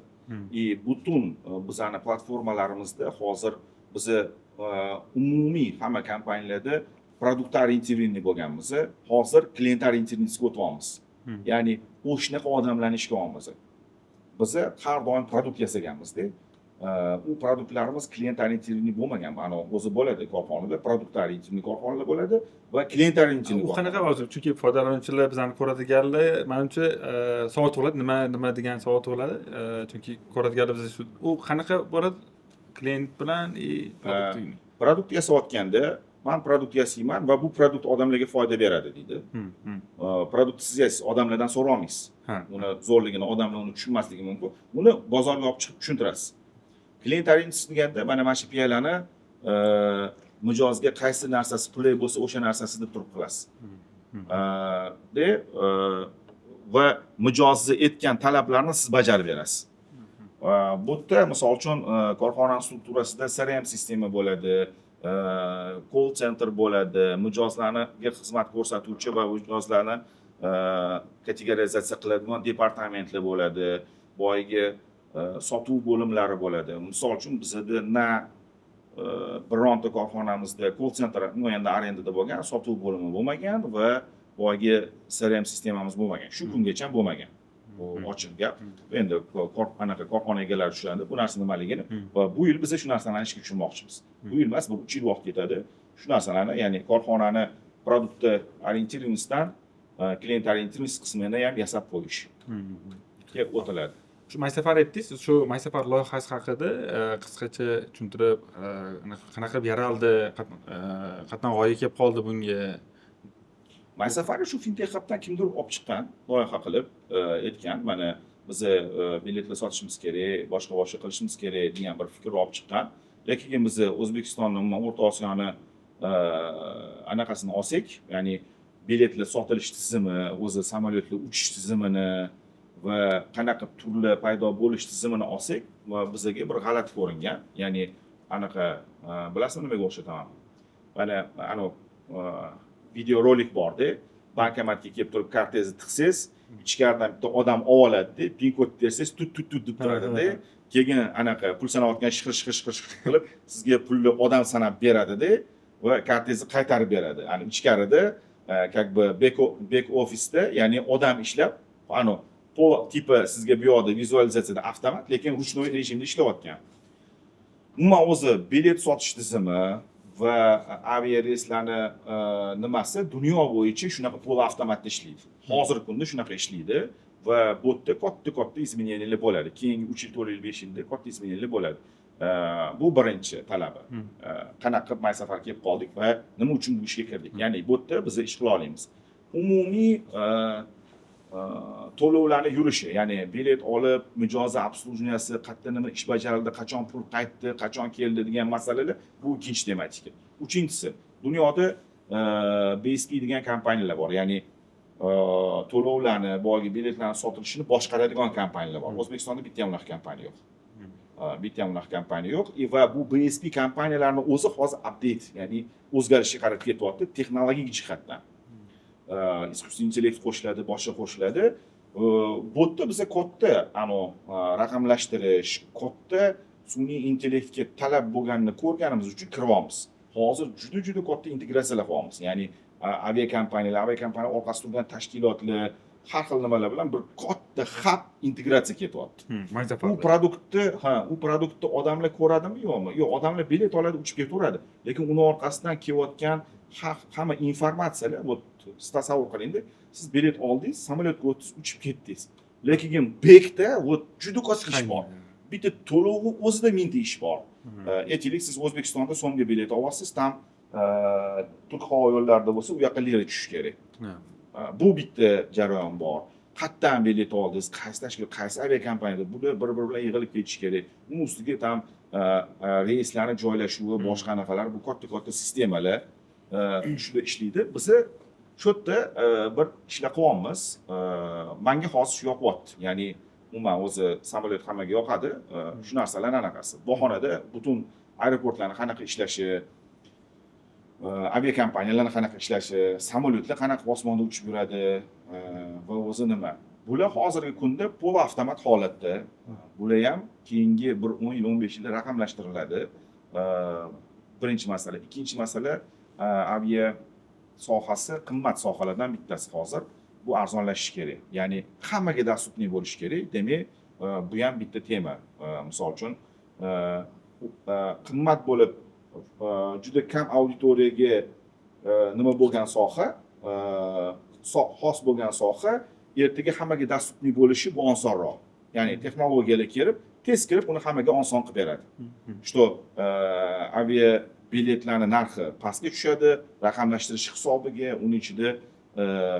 Butun bizning platformalarimizda hozir biz umumiy hamma kompaniyalarda produkt orientirованный bo'lganmiz. Hozir klient orientirованныйga o'tyapmiz. Ya'ni o'shnaqa odamlarni ishga olyapmiz. Biz har doim produkt yasaganmiz-da. U produktlarimiz klient orientirованный bo'lmagan. Mana o'zi bo'ladi korxonada, produkt orientirованный korxonalar bo'ladi va klient orientirованный. U qanaqa hozir? Chunki foydalanuvchilar bizani ko'radiganlar, menimcha savol tug'iladi, nima degan savol tug'iladi. Chunki ko'radiganlar biz u qanaqa bo'ladi? Klient bilan produkt yasayotganda men produkt yasayman va bu produkt odamlarga foyda beradi deydi. Produkt siz yasaysiz, odamlardan so'rolmaysiz. Uni zo'rligini, odamlar uni tushunmasligi mumkin. Uni bozorga olib chiqib tushuntirasiz. Klient orientirованный deganda mana shu piyolani mijozga qaysi narsasi qulay bo'lsa, o'sha narsasini deb turib qilasiz. Va mijozni aytgan talablarni siz bajarib berasiz. Bu yerda misol uchun korxona strukturasida CRM sistema bo'ladi, call center bo'ladi, mijozlarga xizmat ko'rsatuvchi va mijozlarni kategorizatsiya qiladigan departamentlar bo'ladi, boyagi sotuv bo'limlari bo'ladi. Misol uchun bizda bironta korxonamizda call center endi arendada bo'lgan, sotuv bo'limi bo'lmagan va boyagi CRM sistemamiz bo'lmagan. Shu kungacha bo'lmagan. Bu ochiq gap. Endi anaqa korxona egalari tushunadi bu narsa nimaligini va bu yil biz shu narsalarni ishga tushirmoqchimiz. Bu yil emas, bu 3 yil vaqt ketadi. Shu narsalarni, ya'ni korxonani produkt orientirованныйdan klient orientirованный qismini ham yasab qo'yish o'tiladi. Shu Maysafar aytdingiz, shu Maysafar loyihasi haqida qisqacha tushuntirib, qanaqa qilib yaraldi, qatdan g'oya kelib qoldi bunga? Maysafar shu Fintech Hub'dan kimdir olib chiqqan, loyiha qilib aytgan, mana biz biletlar sotishimiz kerak, boshqa qilishimiz kerak degan bir fikr olib chiqqan. Lekin biz O'zbekistonni, O'rta Osiyoni anaqasini olsak, ya'ni biletlar sotilish tizimi, o'zi samolyotlar uchish tizimini va qanaqa turlar paydo bo'lish tizimini olsak, bizga bir g'alati ko'ringan. Ya'ni anaqa bilasizmi nimaga o'xshataman? Mana videorolik borda, bankomatga kelib turib kartangizni tiqsangiz, ichkaridan bitta odam oladi, pin kod bersangiz tut deb turadi-da. Keyin anaqa pul sanayotgan shqir qilib sizga pulni odam sanab beradi-da va kartangizni qaytarib beradi. Ya'ni ichkarida как бы back office'da, ya'ni odam ishlab, pol tipi sizga bu yoqda vizualizatsiyada avtomat, lekin ruchnoy rejimda ishlayotgan. Umuman o'zi bilet sotish tizimi va aviareyslarni nimasi dunyo bo'yicha shunaqa pol avtomatda ishlaydi. Hozirgi kunda shunaqa ishlaydi va bu yerda katta izmeniylar bo'ladi. Keyingi 3 yil, 4 yil, 5 yilda katta izmeniylar bo'ladi. Bu birinchi talabi. Qanaqa qilib Maysafar kelib qoldik va nima uchun bu ishga kirdik? Ya'ni bu yerda biz ish qila olamiz. Umumiy to'lovlarni yurishi, ya'ni bilet olib, mijoz obslujeniyasi, qayerda nima ish bajarildi, qachon pul qaytdi, qachon keldi degan masalalar bu ikkinchi tematika. Uchinchisi, dunyoda BSP degan kompaniyalar bor, ya'ni to'lovlarni, boyagi biletlarni sotilishini boshqaradigan kompaniyalar bor. O'zbekistonda bitta ham unaqa kompaniya yo'q. Va bu BSP kompaniyalarning o'zi hozir update, ya'ni o'zgarishga qarab ketyapti texnologik jihatdan. Искусственный intellekt qo'shiladi, boshqa qo'shiladi Bu yerda biza katta raqamlashtirish, katta sun'iy intellektga talab bo'lganini ko'rganimiz uchun kiryapmiz. Hozir juda katta integratsiyalar qilyapmiz. Ya'ni aviakompaniyalar orqasida turgan tashkilotlar har xil nimalar bilan bir katta hub integratsiya ketyapti. U produktni odamlar ko'radimi yo'qmi? Yo'q, odamlar bilet oladi, uchib ketaveradi. Lekin uni orqasidan kelayotgan hamma informatsiyalar, bu tasavvur qilingda, siz bilet oldingiz, samolyotga o'tdingiz, uchib ketdingiz. Lekin bekda juda katta ish bor. Bitta to'lovi o'zida mingta ish bor. Aytaylik, siz O'zbekistonda so'mga bilet olyapsiz, tam Turk havo yo'llarida bo'lsa, u yoqqa lira tushish kerak. Bu bitta jarayon bor. Qayerdan bilet oldingiz, qaysi tashkilot, qaysi aviakompaniyada, bular bir-biri bilan yig'ilib ketish kerak. Uni ustiga tam reyslarning joylashuvi, boshqa anafalar, bu katta sistemalar shunda ishlaydi. Biza shu yerda bir ishlar qilyapmiz. Menga hozir shu yoqyapti. Ya'ni umuman o'zi samolyot hammaga yoqadi. Shu narsalar anaqasi. Bahonada butun aeroportlarning qanaqa ishlashi, aviakompaniyalarning qanaqa ishlashi, samolyotlar qanaqa osmonda uchib yuradi va o'zi nima. Bular hozirgi kunda polavtomat holatda. Bular ham keyingi bir 10 yil, 15 yilda raqamlashtiriladi. Birinchi masala. Ikkinchi masala, avia sohasi qimmat sohalardan bittasi hozir. Bu arzonlashishi kerak. Ya'ni hammaga dostupniy bo'lishi kerak. Demak, bu ham bitta tema. Misol uchun, qimmat bo'lib juda kam auditoriyaga nima bo'lgan soha, xos bo'lgan soha ertaga hammaga dostupniy bo'lishi bu osonroq. Ya'ni texnologiyalar kelib, tez kirib uni hammaga oson qilib beradi. Что avia biletlarning narxi pastga tushadi, raqamlashtirish hisobiga, uning ichida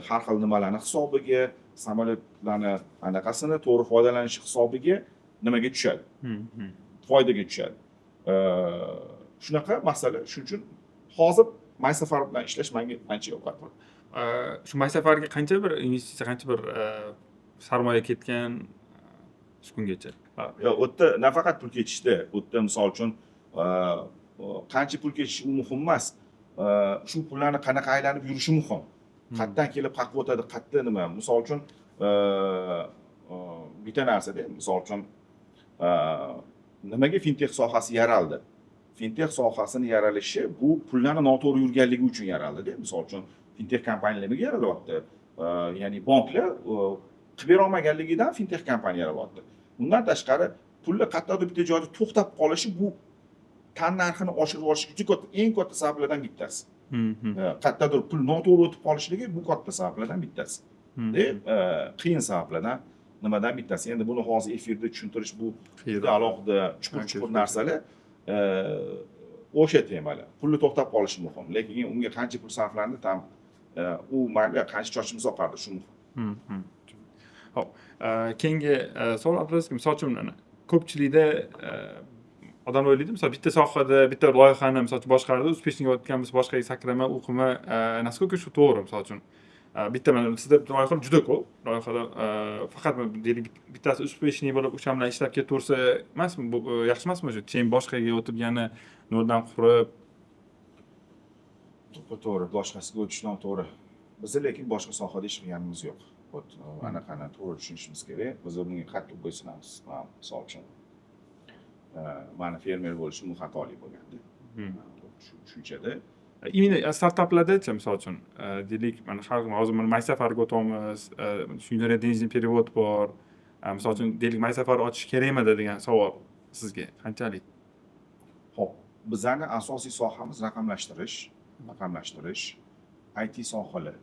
har xil nimalarning hisobiga, samolyotlarning anaqasini to'g'ri foydalanish hisobiga nimaga tushadi? Foydaga tushadi. Shunaqa masala. Shuning uchun hozir Maysafar bilan ishlash menga ancha yoqadi. Shu Maysafarga qancha bir investitsiya, qancha bir sarmoya ketgan shu kungacha? Yo'q, u yerda nafaqat pul ketishdi. U yerda misol uchun qancha pul ketishi muhim emas. Shu pullarni qanaqa aylanib yurishi muhim. Qayerdan kelib qayerga o'tadi, qayerda nima. Misol uchun bitta narsada, misol uchun nimaga fintech sohasi yaraldi? Fintech sohasini yaralishi bu pullarni noto'g'ri yurganligi uchun yaraldi-da. Misol uchun fintech kompaniyalar nimaga yaralyapti? Ya'ni banklar qilib bera olmaganligidan fintech kompaniya yaralyapti. Undan tashqari pullar qayerdadir bitta joyda to'xtab qolishi bu tannarxini oshirib olishga eng katta sabablardan bittasi. Qayerdadir pul noto'g'ri o'tib qolishligi bu katta sabablardan bittasi. Qiyin sabablardan nimadan bittasi. Endi buni hozir efirda tushuntirish bu juda alohida chuqur narsalar. O'sha temalar. Pulni to'xtab qolishi muhim, lekin unga qancha pul sarflandi, tam u mayli qancha chochimiz oqardi, shu muhim. Xo'p, keyingi savol Abdulaziz, misol uchun ko'pchilikda odam o'ylaydi, misol bitta sohada bitta loyihani misol uchun boshqardi, uspeshniy o'tganmiz, boshqaga sakrama, o'qima, naskолько shu to'g'ri, misol uchun bitta mana sizda loyihalar juda ko'p. Loyihalar faqat deylik bittasi uspeshniy bo'lib o'sha bilan ishlab ketaversa emasmi? Bu yaxshi emasmi o'sha? Keyin boshqaga o'tib yana noldan qurib to'g'ri, boshqasiga o'tishdan to'g'ri. Biz lekin boshqa sohada ish qilganimiz yo'q. Anaqani to'g'ri tushunishimiz kerak. Biz bunga qattiq bo'ysunamiz. Misol uchun mana fermer bo'lishim bu xatolik bo'lganda. Tushunchada. Именно startaplarda-chi, misol uchun deylik, mana hozir mana Maysafarga o'tamiz, shunday dengizli perevod bor. Misol uchun deylik Maysafar ochish kerakmi degan savol sizga qanchalik? Xo'p, bizning asosiy sohamiz raqamlashtirish, IT sohali,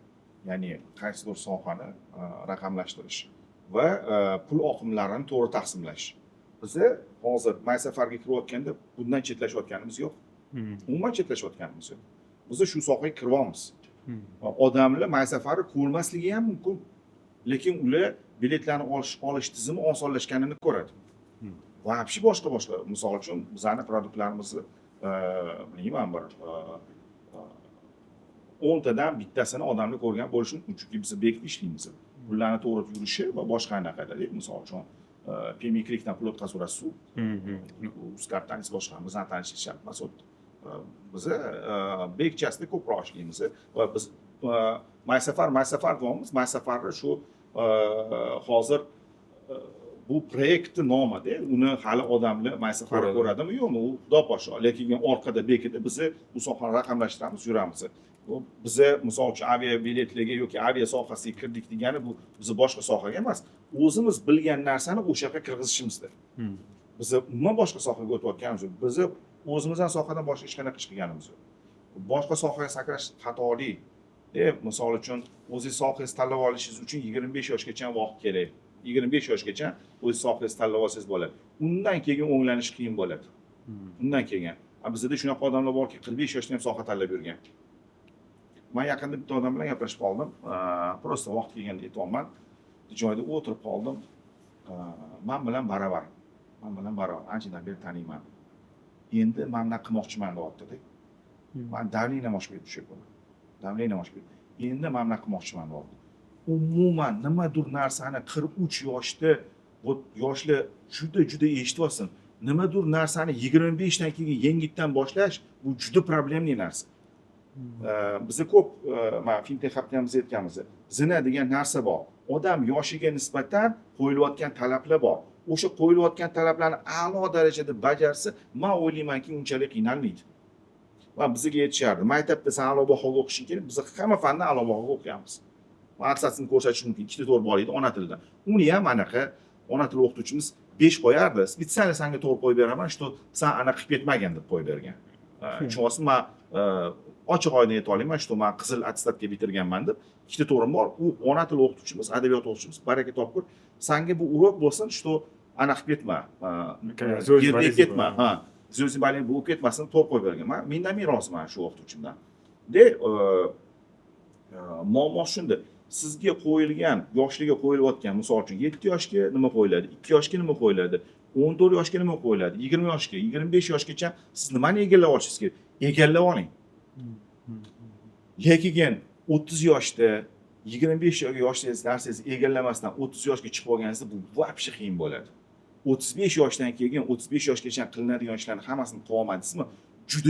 ya'ni qaysidir sohani raqamlashtirish va pul oqimlarini to'g'ri taqsimlash. Biz hozir Maysafarga kirayotganda bundan chetlashayotganimiz yo'q. Umuman chetlashayotganimiz yo'q. Biz shu sohaga kiryapmiz. Odamlar Maysafarni ko'rmasligi ham mumkin, lekin ular biletlarni olish tizimi osonlashganini ko'radi. Va вообще boshqa. Misol uchun bizning produktlarimizni bilmayman, bir 10 tadan bittasini odamlar ko'rgan bo'lishi mumkin, chunki biz bekitib ishlaymiz. Pullarni to'g'ri yurishi va boshqa anaqalarda, misol uchun PMI-klikdan pul o'tkazasiz, Uzkartangiz boshqa bizdan tanishish shart emas. Biz bekchasida ko'proq ishlaymiz va biz Maysafar deymiz. Maysafarni shu hozir bu proyektni nomida uni hali odamlar maysa qarab ko'radimi yo'qmi, u xudo poshsho. Lekin orqada bekida biz bu sohani raqamlashtiramiz, yuramiz. Biz misol uchun avia biletlarga yoki avia sohasiga kirdik degani bu biz boshqa sohaga emas, o'zimiz bilgan narsani o'sha yoqqa kirgizishimizdir. Biz umuman boshqa sohaga o'tayotganimiz yo'q. Biz o'zimizdan sohadan boshqa hech qanaqa ish qilganimiz yo'q. Boshqa sohaga sakrash xatolik. Misol uchun o'zingiz sohangizni tanlab olishingiz uchun 25 yoshgacha vaqt kerak. 25 yoshgacha o'z sohangizni tanlab olsangiz bo'ladi. Undan keyin o'nglanish qiyin bo'ladi. Undan keyin. Bizda shunaqa odamlar borki, 45 yoshda ham soha tanlab yurgan. Men yaqinda bitta odam bilan gaplashib qoldim. Prosta vaqt kelganda aytolman. Joyda o'tirib qoldim. Men bilan baravar. Anchadan beri taniyman. Endi mendan qilmoqchiman deyapti-da. Men davleniya oshib ketib Endi mendan qilmoqchiman deyapti. Umuman nimadir narsani 43 yoshda yoshlar juda eshityapsin. Nimadir narsani 25 dan keyin yengitdan boshlash bu juda problemli narsa. Bizda ko'p men fintech hafta ham biz aytganmiz. Zina degan narsa bor. Odam yoshiga nisbatan qo'yilayotgan talablar bor. O'sha qo'yilayotgan talablarni a'lo darajada bajarsa, men o'ylaymanki, unchalik qiynalmaydi. Va bizga aytishardi, maktabda sen a'lo bahoga o'qishing kerak, biz hamma fanni a'lo bahoga o'qiyapmiz. Maqsadini ko'rsatish mumkin, 2 to'g'ri bolaydi ona tilida. Uni ham anaqa ona tili o'qituvchimiz 5 qo'yardi. Spesial senga to'g'ri qo'yib beraman, что sen anaqa qilib ketmagin deb qo'yib bergan. Chunki men ochiq oydin ayta olaman, что men qizil attestatga bitirganman deb 2 to'g'rim bor. U ona tili o'qituvchimiz, adabiyot o'qituvchimiz, baraka topgur. Senga bu urok bo'lsin, что anaqa qilib ketma. Yerga ketma. So'zi balin bo'lib ketmasin, to'g'ri qo'yib bergan. Mendan roziman shu o'qituvchimdan. Muammo shunda. Sizga qo'yilgan, yoshligiga qo'yilayotgan, misol uchun 7 yoshga nima qo'yiladi, 2 yoshga nima qo'yiladi, 14 yoshga nima qo'yiladi, 20 yoshga, 25 yoshgacha siz nimani egallab olishingiz kerak? Egallab oling. Lekin 30 yoshda, 25 yoshda narsangizni egallamasdan 30 yoshga chiqib olganingizda bu vobshe qiyin bo'ladi. 35 yoshdan keyin 35 yoshgacha qilinadigan ishlarni hammasini qila olmadingizmi,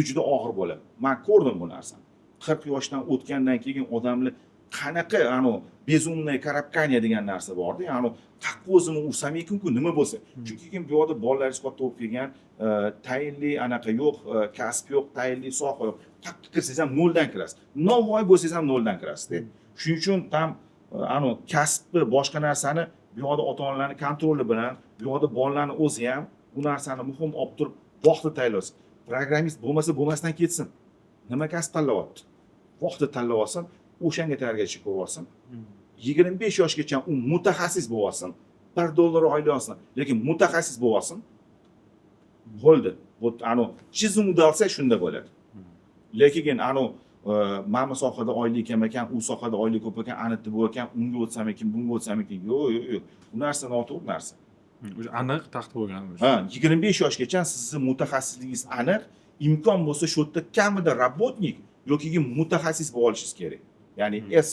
juda og'ir bo'ladi. Men ko'rdim bu narsani. 40 yoshdan o'tgandan keyin odamlar qanaqa bezumniy karabkaniya degan narsa borda, qaqqa o'zini ursam ekan-ku nima bo'lsa. Chunki bu yerda bolalaringiz katta bo'lib kelgan, tayinli anaqa yo'q, kasb yo'q, tayinli soha yo'q. Qaqqa kirsangiz ham noldan kirasiz. Novvoy bo'lsangiz ham noldan kirasiz. Shuning uchun ham kasbni boshqa narsani bu yerda ota-onalarning kontroli bilan, bu yerda bolalarning o'zi ham bu narsani muhim olib turib vaqtni tayyorlaysiz. Programmist bo'lmasdan ketsin. Nima kasb tanlayapti? Vaqtni tanlab olsin. O'shanga tayyorgarlik ko'rib olsin. 25 yoshgacha u mutaxassis bo'lib olsin. $1 oylik olsin, lekin mutaxassis bo'lib olsin. Bo'ldi. Bu chizimni olsa shunda bo'ladi. Lekin mana sohada oylik kam ekan, u sohada oylik ko'p ekan, anitib bo'lgan, unga o'tsam ekan, bunga o'tsam ekan. Yo'q. Bu narsa noto'g'ri narsa. O'sha aniq taxt bo'lgan. 25 yoshgacha sizning mutaxassisligingiz aniq, imkon bo'lsa shu yerda kamida rabotnik yoki mutaxassis bo'lib olishingiz kerak. Ya'ni S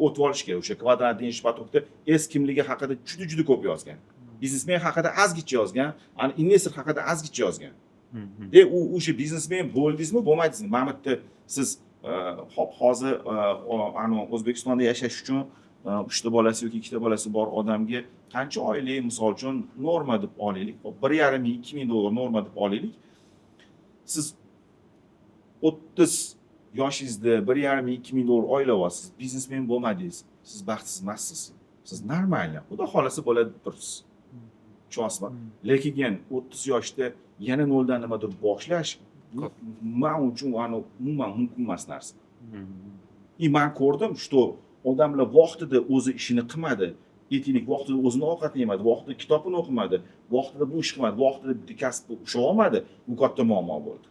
o'tib olish kerak. O'sha kvadratni ish patokda S kimligi haqida juda ko'p yozgan. Biznesmen haqida ozgicha yozgan, investor haqida ozgicha yozgan. U o'sha biznesmen bo'ldingizmi, bo'lmadingizmi? Mana bu yerda siz hozir O'zbekistonda yashash uchun 3 ta bolasi yoki 2 ta bolasi bor odamga qancha oylik, misol uchun norma deb olaylik, $1,5-2,000 norma deb olaylik. Siz 30 yoshingizda $1,5-2,000 oylab olasiz, biznesmen bo'lmadingiz, siz baxtsiz emassiz. Siz normalni, xudo xolasa bo'ladi tursiz. Tushunasizmi? Lekin 30 yoshda yana noldan nimadir boshlash men uchun umuman mumkin emas narsa. Men ko'rdim, что odamlar vaqtida o'zi ishini qilmadi, aytaylik vaqtida o'zini ovqatini yemadi, vaqtida kitobini o'qimadi, vaqtida bu ish qilmadi, vaqtida kasbga usha olmadi, bu katta muammo bo'ldi.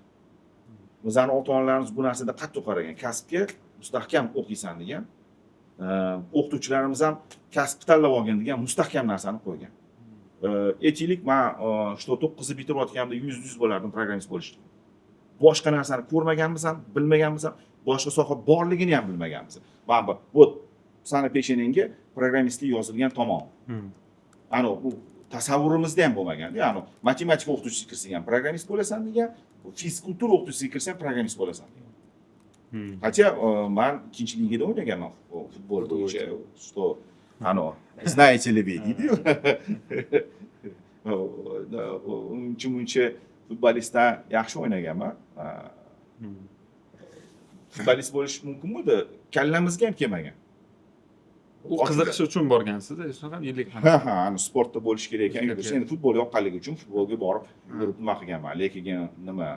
Bizning ota-onalarimiz bu narsada qattiq qaragan, kasbga mustahkam o'qiysan degan. O'qituvchilarimiz ham kasbni tanlab olgan degan mustahkam narsani qo'ygan. Aytaylik, men что 9ni bitirib o'tganimda 100 bo'lardim programmist bo'lishga. Boshqa narsani ko'rmaganmiz ham, bilmaganmiz ham, boshqa soha borligini ham bilmaganmiz. Mana bu sana pesheningga programmistlik yozilgan tomon. Bu tasavvurimizda ham bo'lmagan-da. Matematika o'qituvchisiga kirsang ham programmist bo'lasan degan, fizkultura o'qituvchisiga kirsang programmist bo'lasan degan. Qachon men ikkinchi ligada o'ynaganman futbol bo'yicha, что знаете ли deydi-yu. Uncha futbolistdan yaxshi o'ynaganman. Futbolist bo'lish mumkinmidi? Kallamizga ham kelmagan. U qiziqish uchun borgansiz, shunaqa yillik. Ha, sportda bo'lish kerak ekan. Endi futbol yoqqanligi uchun futbolga borib yurib nima qilganman. Lekin nima,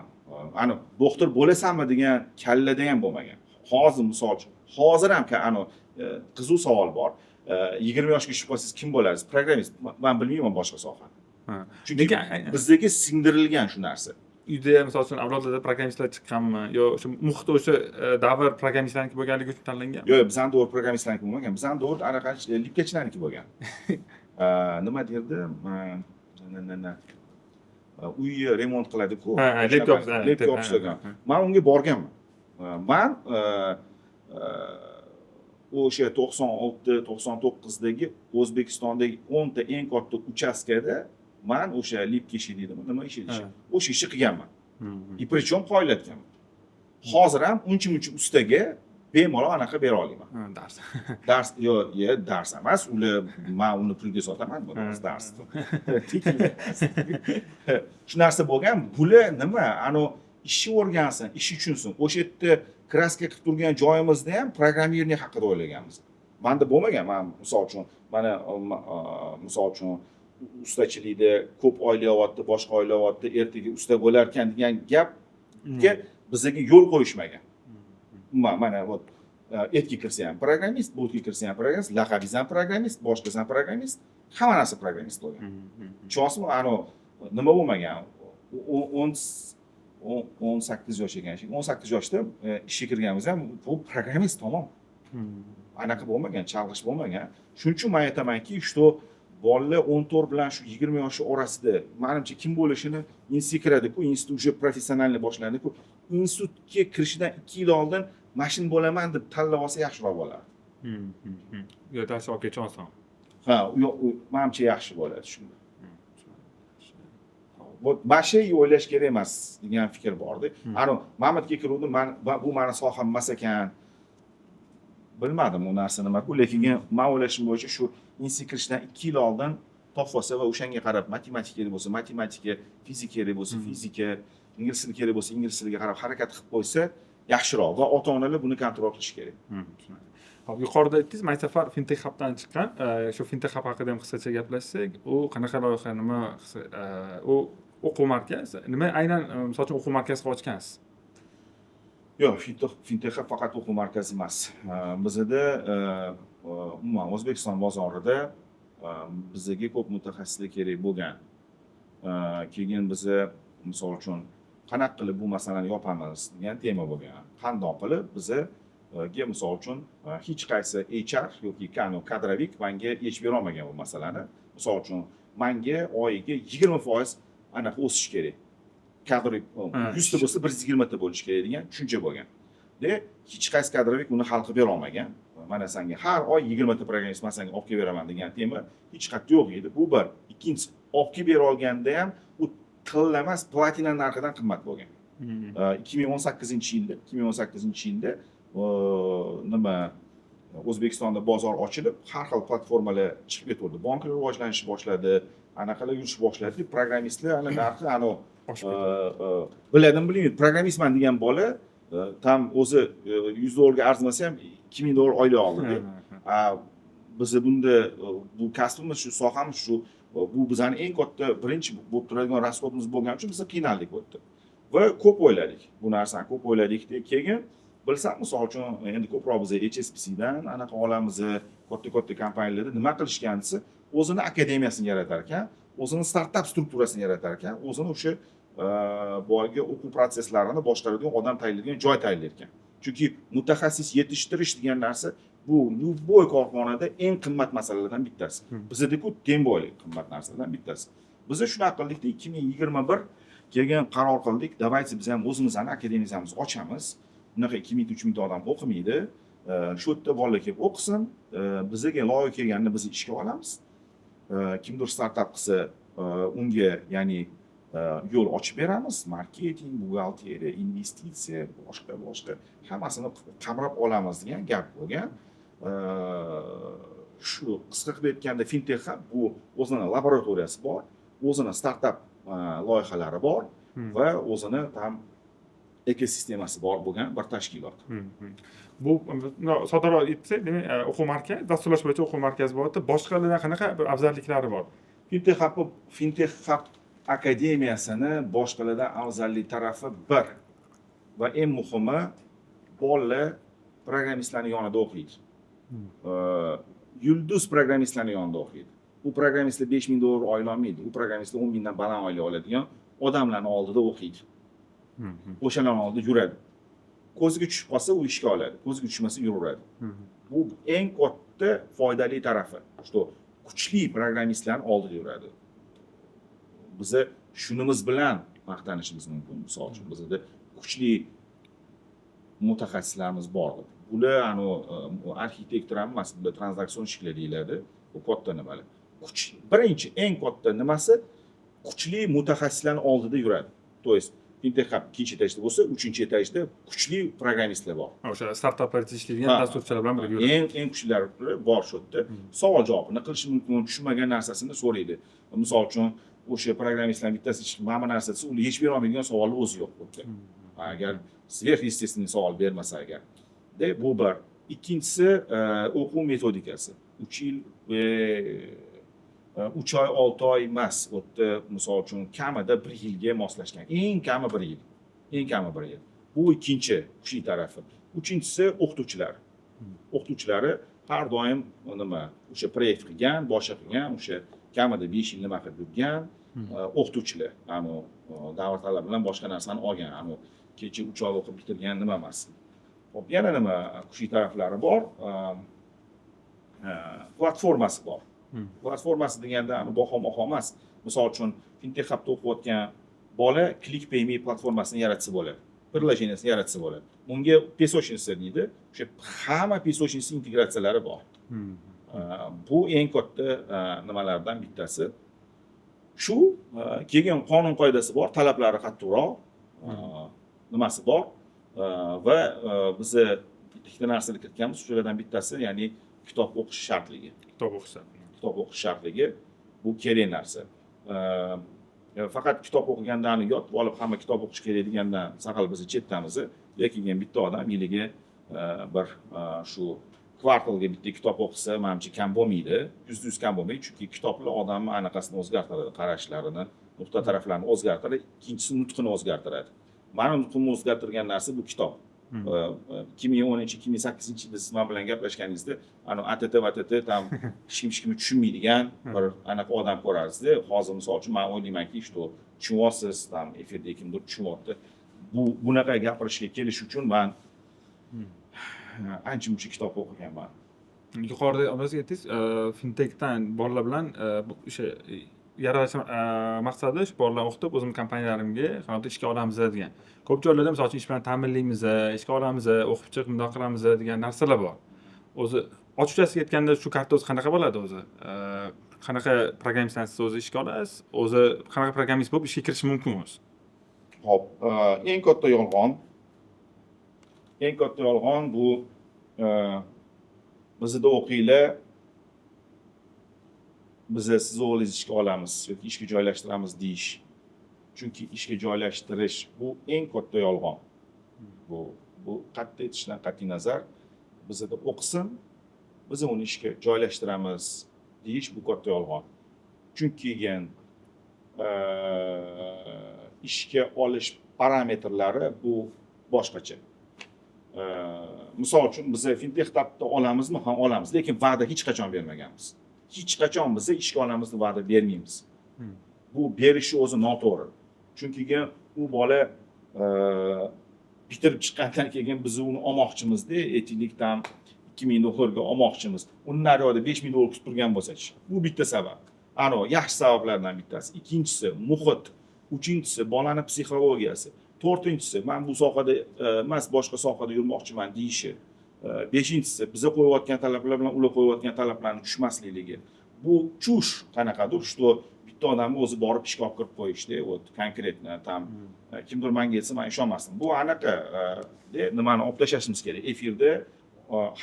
doktor bo'lasanmi degan kallada ham bo'lmagan. Hozir misol uchun, hozir ham qiziq savol bor. 20 yoshga tushib qolsangiz kim bo'lasiz? Programmist. Men bilmayman boshqa sohani. Chunki bizga singdirilgan shu narsa. Uyda misol uchun avlodlarda programmistlar chiqqanmi yo o'sha muhit o'sha davr programmistlarniki bo'lganligi uchun tanlangan? Yo'q, bizning davr programmistlarniki bo'lmagan. Bizning davr anaqancha lipkachilarniki bo'lgan. Nima derdi? Uyni remont qiladi-ku. Lipka yopishtirgan. Men unga borganman. Men o'sha 96-99dagi O'zbekistondagi 10 ta eng katta uchastkada men o'sha lipka ishi deydimi, nima ishi deyish. O'sha ishni qilganman. И причем qoyillatganman. Hozir ham uncha-muncha ustaga bemalol anaqa bera olaman. Dars. Dars emas, men uni pulga sotaman, bu dars. Shu narsa bo'lgan, bular nima? Ishni o'rgansin, ish tushunsin. O'sha yerda kraska qilib turgan joyimizda ham programmerning haqida o'ylaganmiz. Menda bo'lmagan. Men misol uchun ustachilikda ko'p oylayapti, boshqa oylayapti, ertaga usta bo'lar ekan degan gapga bizga yo'l qo'yishmagan. Mana etga kirsa ham programmist, bo'tga kirsa ham programmist, laqabingiz ham programmist, boshqasi ham programmist, hamma narsa programmist bo'lgan. Tushunasizmi? Nima bo'lmagan? 18 yosh ekan. 18 yoshda ishga kirganimizda ham bu programmist tamom. Anaqa bo'lmagan, chalg'ish bo'lmagan. Shuning uchun men aytamanki, что bolalar 14 bilan shu 20 yosh orasida menimcha kim bo'lishini institutga kiradi-ku, institut уже professionalni boshlandi-ku. Institutga kirishidan 2 yil oldin mashin bo'laman deb tanlab olsa yaxshiroq bo'lardi. Yo, dars olib ketsansan. Ha, menimcha yaxshi bo'ladi shunda. Boshqa o'ylash kerak emas degan fikr bor-da. Mamatga kiruvdim, bu meni soham emas ekan. Bilmadim u narsa nima-ku, lekin men o'ylashim bo'yicha shu institutga kirishdan 2 yil oldin topsa va o'shanga qarab matematika kerak bo'lsa, matematika, fizika kerak bo'lsa, fizika, ingliz tili kerak bo'lsa, ingliz tiliga qarab harakat qilib qo'ysa yaxshiroq va ota-onalar buni kontrol qilish kerak. Hop, yuqorida aytdingiz, Maysafar Fintech Hub'dan chiqqan. Shu Fintech Hub haqida ham qisqacha gaplashsak, u qanaqa loyiha, nima u o'quv markazi, nima aynan misol uchun o'quv markazi ochgansiz? Yo'q, Fintech Hub faqat o'quv markazi emas. Bizda umuman O'zbekiston bozorida bizga ko'p mutaxassislar kerak bo'lgan. Keyin biz misol uchun qanaqa qilib bu masalani yopamiz degan tema bo'lgan. Qandoq qilib bizga misol uchun hech qaysi HR yoki kadrovik menga yechib bera olmagan bu masalani. Misol uchun menga oyiga 20% anaqa o'sish kerak. Kadrovik 100 ta bo'lsa 120 ta bo'lish kerak degan tushuncha bo'lgan. Hech qaysi kadrovik uni hal qilib bera olmagan. Mana senga har oy 20 ta programmist senga olib kelib beraman degan tema hech qayerda yo'q edi. Bu bir. Ikkinchisi, olib kelib bera olganda ham u tilla emas, platina narxidan qimmat bo'lgan. 2018-yilda nima O'zbekistonda bozor ochilib, har xil platformalar chiqib ketdi. Banklar rivojlanishni boshladi, anaqalar yurishni boshladi. Programmistlar narxi biladimi bilmayman, programmistman degan bola tam o'zi $100 arzimasa ham $2000 oylik oldi. Biz bunda bu kasbimiz, shu sohamiz, shu bu bizning eng katta birinchi bo'lib turadigan rasxodimiz bo'lgani uchun biz qiynaldik o'tdi. Va ko'p o'yladik. Bu narsani ko'p o'yladik-da, keyin bilsam, misol uchun endi ko'proq biz HSBC dan anaqa olamiz, katta kompaniyalarda nima qilishgan desa, o'zini akademiyasini yaratar ekan, o'zini startap strukturasini yaratar ekan, o'zini o'sha boyagi o'quv prosesslarini boshqaradigan odam tayinlaydigan joy tayinlar ekan. Chunki mutaxassis yetishtirish degan narsa bu любой korxonada eng qimmat masalalardan bittasi. Bizda-ku teng boylik qimmat narsalardan bittasi. Biz shunaqa qildikda 2021 keyin qaror qildik, davaychi biz ham o'zimizning akademiyamizni ochamiz. Bunaqa 2000-3000 odam o'qimaydi. Shu yerda bolalar kelib o'qisin, bizga loyiha kelganini biz ishga olamiz. Kimdir startap qilsa, unga ya'ni yo'l ochib beramiz, marketing, buxgalteriya, investitsiya, boshqa hammasini qamrab olamiz degan gap bo'lgan. shu qisqa qilib aytganda fintech hub bu o'zini laboratoriyasi bor, o'zini startap loyihalari bor va o'zini ham ekosistemasi bor bo'lgan bir tashkilot. Bu soddaroq aytsak, demak, o'quv markazi, dasturlash bo'yicha o'quv markazi bo'lyapti. Boshqalardan qanaqa bir afzalliklari bor? Fintech hub akademiyasini boshqalardan afzalli tarafi bir va eng muhimi bolalar programmistlarning yonida o'qiydi. Yulduz programmistlarning yonida o'qiydi. U programmistlar $5,000 oylik olmaydi. U programmistlar 10 mingdan baland oylik oladigan odamlarning oldida o'qiydi. O'shalarning oldida yuradi. Ko'ziga tushib qolsa u ishga oladi, ko'ziga tushmasa yuraveradi. Bu eng katta foydali tarafi. Что kuchli programmistlarning oldida yuradi. Biza shunimiz bilan maqtanishimiz mumkin. Misol uchun bizda kuchli mutaxassislarimiz bor. Bular arxitektor emas, bular tranzaksion ishlar deyiladi. Bu katta nimalar. Birinchi eng katta nimasi kuchli mutaxassislarning oldida yuradi. To есть fintech hub ikkinchi etajda bo'lsa, uchinchi etajda kuchli programmistlar bor. O'sha startaplarda ishlaydigan dasturchilar bilan birga yuradi. Eng kuchlilar bor shu yerda. Savol javobini qilish mumkin, tushunmagan narsasini so'raydi. Misol uchun o'sha programmistlarning bittasi mana bu narsa desa, u hech bera olmaydigan savolni o'zi yo'q bu yerda. Agar sverxestественный savol bermasa agar. Bu bir. Ikkinchisi o'quv metodikasi. 3 yil 3 oy 6 oy emas, u yerda misol uchun kamida 1 yilga moslashgan. Eng kami 1 yil. Eng kami 1 yil. Bu ikkinchi kuchli tarafi. Uchinchisi o'qituvchilar. O'qituvchilari har doim nima, o'sha proyekt qilgan, boshqa qilgan, o'sha kamida 5 yil nima qilib yurgan o'qituvchilar. Davlat talabi bilan boshqa narsani olgan, kecha 3 oy o'qib bitirgan nima emas. Xo'p, yana nima kuchli taraflari bor? Platformasi bor. Platformasi deganda baho emas. Misol uchun fintech hubda o'qiyotgan bola ClickPayMe platformasini yaratsa bo'ladi. Приложениесini yaratsa bo'ladi. Bunga pesoshinsa deydi. O'sha hamma pesoshinsa integratsiyalari bor. Bu eng katta nimalardan bittasi. Shu kelgan qonun qoidasi bor, talablari qattiqroq, nimasi bor va biz ikkita narsani kiritganmiz. Shulardan bittasi, ya'ni kitob o'qish shartligi. Kitob o'qish shartligi bu kerak narsa. Faqat kitob o'qigandan yotib olib hamma kitob o'qish kerak degandan saqal biz chetdamiz. Lekin bitta odam yiliga bir shu kvartalga bitta kitob o'qisa, menimcha kam bo'lmaydi. 100% kam bo'lmaydi, chunki kitoblar odamni anaqasini o'zgartiradi, qarashlarini, nuqta taraflarini o'zgartiradi, ikkinchisi nutqini o'zgartiradi. Meni nutqimni o'zgartirgan narsa bu kitob. 2010-2008 biz men bilan gaplashganingizda, ATT va ATT tam hech kimni tushunmaydigan bir anaqa odam ko'rarsiz-da. Hozir misol uchun men o'ylaymanki, что tushunyapsiz, tam efirda kimdir tushunyapti. Bunaqa gapirishga kelish uchun men ancha-muncha kitob o'qiganman. Yuqorida o'zingiz aytdingiz, fintechdan bolalar bilan o'sha yaralash maqsadi shu bolalar o'qitib, o'zim kompaniyalarimga qanday ishga olamiz degan. Ko'p joylarda misol uchun ish bilan ta'minlaymiz, ishga olamiz, o'qib chiqib bundoq qilamiz degan narsalar bor. O'zi ochiqchasiga aytganda shu karta o'zi qanaqa bo'ladi o'zi? Qanaqa programmistdan siz o'zi ishga olasiz? O'zi qanaqa programmist bo'lib ishga kirish mumkin o'zi? Xo'p, eng katta yolg'on bu bizda o'qiylar, biz siz o'g'lingiz ishga olamiz yoki ishga joylashtiramiz deyish. Chunki ishga joylashtirish bu eng katta yolg'on. Bu qat'iy aytishdan qat'iy nazar, bizda o'qisin, biz uni ishga joylashtiramiz deyish bu katta yolg'on. Chunki ishga olish parametrlari bu boshqacha. Misol uchun biz fintech hubda olamizmi? Ha, olamiz, lekin va'da hech qachon bermaganmiz. Hech qachon biz ishga olamiz deb va'da bermaymiz. Bu berishi o'zi noto'g'ri. Chunki u bola bitirib chiqqandan keyin biz uni olmoqchimizda, aytaylikdan $2,000 ga olmoqchimiz. Uni naryoqda $5,000 kutib turgan bo'lsa-chi. Bu bitta sabab. Yaxshi sabablardan bittasi. Ikkinchisi muhit, uchinchisi bolaning psixologiyasi. To'rtinchisi, men bu sohada emas, boshqa sohada yurmoqchiman deyishi. Beshinchisi, biza qo'yayotgan talablar bilan ular qo'yayotgan talablarni tushmaslikligi. Bu chush qanaqadir, что bitta odamni o'zi borib ishga olib kirib qo'yishdi, konkretno tam kimdir menga aytsa men ishonmasdim. Bu anaqa nimani olib tashlashimiz kerak. Efirda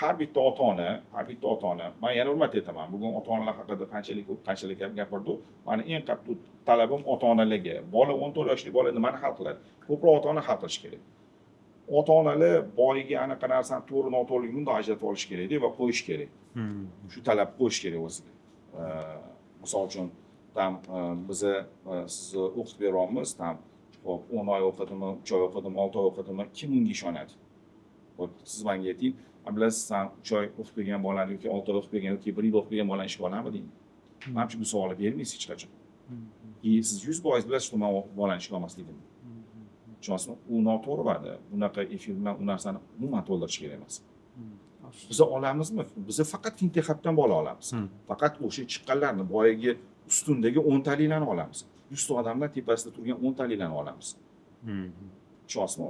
har bitta ota-ona, men yana hurmat etaman. Bugun ota-onalar haqida qanchalik ko'p, qanchalik kam gapirdik. Mani eng qattiq talabim ota-onalarga. Bola 14 yoshli bola nimani hal qiladi? Ko'proq ota-ona hal qilish kerak. Ota-onalar boyiga anaqa narsani to'g'ri noto'g'riligini bundoq ajratib olish kerak va qo'yish kerak. Shu talab qo'yish kerak o'ziga. Misol uchun, biza sizni o'qitib beryapmiz, hop 10 oy o'qidimi, 3 oy o'qidimi, 6 oy o'qidimi, kim unga ishonadi? Siz menga ayting, bilasiz, sen 3 oy o'qib bergan bolani yoki 6 oy o'qib bergan yoki 1 yil o'qib bergan bolani ishga oladimi deydi. Menimcha bu savolni bermaysiz hech qachon. Siz 100% bilasiz, men bolani ishga olmasligimni. Tushunasizmi? U noto'g'ri va'da. Bunaqa efir bilan u narsani umuman to'ldirish kerak emas. Biz olamizmi? Biz faqat Fintech Hub'dan bola olamiz. Faqat o'sha chiqqanlarni boyagi ustundagi 10 taliklarni olamiz. 100 ta odamlar tepasida turgan 10 taliklarni olamiz. Tushunasizmi?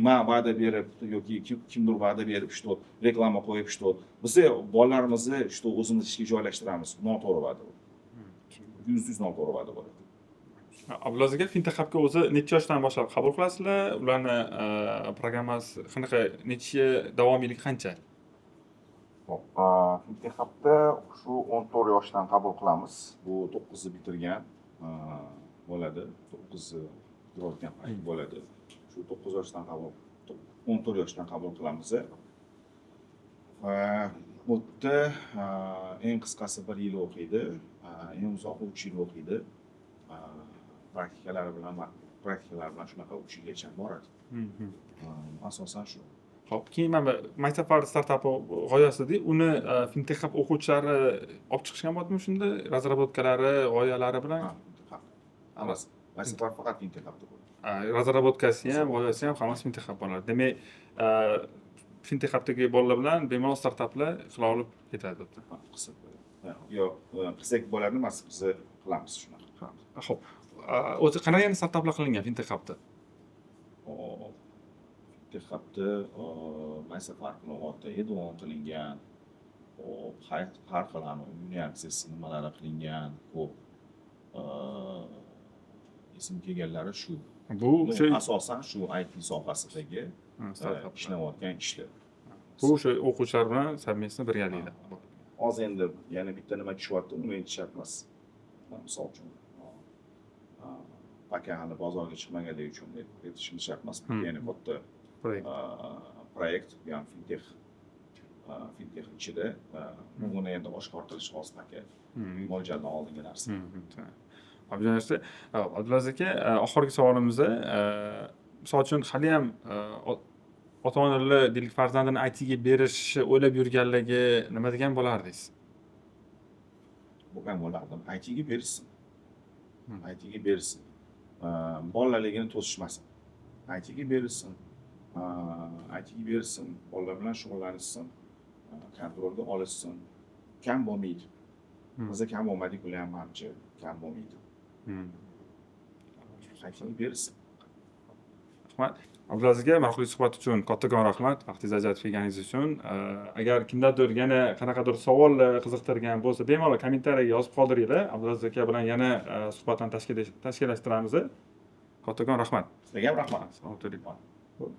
Men va'da berib yoki kimdir va'da berib, что reklama qo'yib, что biz bolalarimizni что o'zimiz ishga joylashtiramiz. Noto'g'ri va'da bu. 100% noto'g'ri va'da bo'ladi. Abdulaziz aka, Fintech Hub'ga o'zi necha yoshdan boshlab qabul qilasizlar? Ularni programmasi qanaqa, necha davomiyligi qancha? Hop, Fintech Hub'da shu 14 yoshdan qabul qilamiz. Bu 9 ni bitirgan bo'ladi. 9 ni bitirgan payt bo'ladi. Shu 9 yoshdan qabul, 14 yoshdan qabul qilamiz. Va bu yerda eng qisqasi 1 yil o'qiydi, eng uzoqi 3 yil o'qiydi. Praktikalar bilan shunaqa 3 yilgacha boradi. Asosan shu. Xo'p, keyin mana Maysafar startapi g'oyasida uni Fintech Hub o'quvchilari olib chiqishgan bo'ldimi shunda? Razrabotkалari, g'oyalari bilan? Hammasi. Maysafar faqat Fintech Hub'da bo'ladi. Razrabotkasi ham, g'oyasi ham hammasi Fintech Hub bo'ladi. Demak, Fintech Hub'dagi bolalar bilan bemalol startaplar qila olib ketadi. Yo'q, qilsak bo'ladi, biz qilamiz shunaqa. Xo'p, o'zi qanaqa startaplar qilingan Fintech Hub'da? Fintech Hub'da Maysafar qilyapti, Edon qilingan, har xil uniaksiyasi nimalari qilingan, ko'p. Esim kelganlari shu. Bu asosan shu IT sohasidagi ishlayotgan ishlar. Bu o'sha o'quvchilar bilan совместно birgalikda. Hozir endi yana bitta nima tushyapti, uni aytish emas. Misol uchun paka hali bozorga chiqmaganligi uchun aytishimiz shart emas. Ya'ni katta proyekt, ya'ni Fintech ichida buni endi oshkortirish hozir paka mo'ljaldan oldingi narsa. Abdulaziz aka, oxirgi savolimiz, misol uchun hali ham ota-onalar deylik farzandini ITga berishni o'ylab yurganligi nima degan bo'lardingiz? Bo'lgan bo'lardim. ITga berishsin. ITga berishsin. Bolaligini to'sishmasin. ITga berishsin. ITga berishsin. Bolalar bilan shug'ullanishsin. Kontrolga olishsin. Kam bo'lmaydi. Bizda kam bo'lmadik, ular ham menimcha kam bo'lmaydi. ITga berishsin. Rahmat. Abdulaziz aka, ma'qul suhbat uchun kattakon rahmat. Vaqtingizni ajratib kelganingiz uchun. Agar kimdadir yana qanaqadir savol qiziqtirgan bo'lsa, bemalol kommentariyaga yozib qoldiringlar. Abdulaziz aka bilan yana suhbatni tashkillashtiramiz. Kattakon rahmat. Sizga ham rahmat. Assalomu alaykum.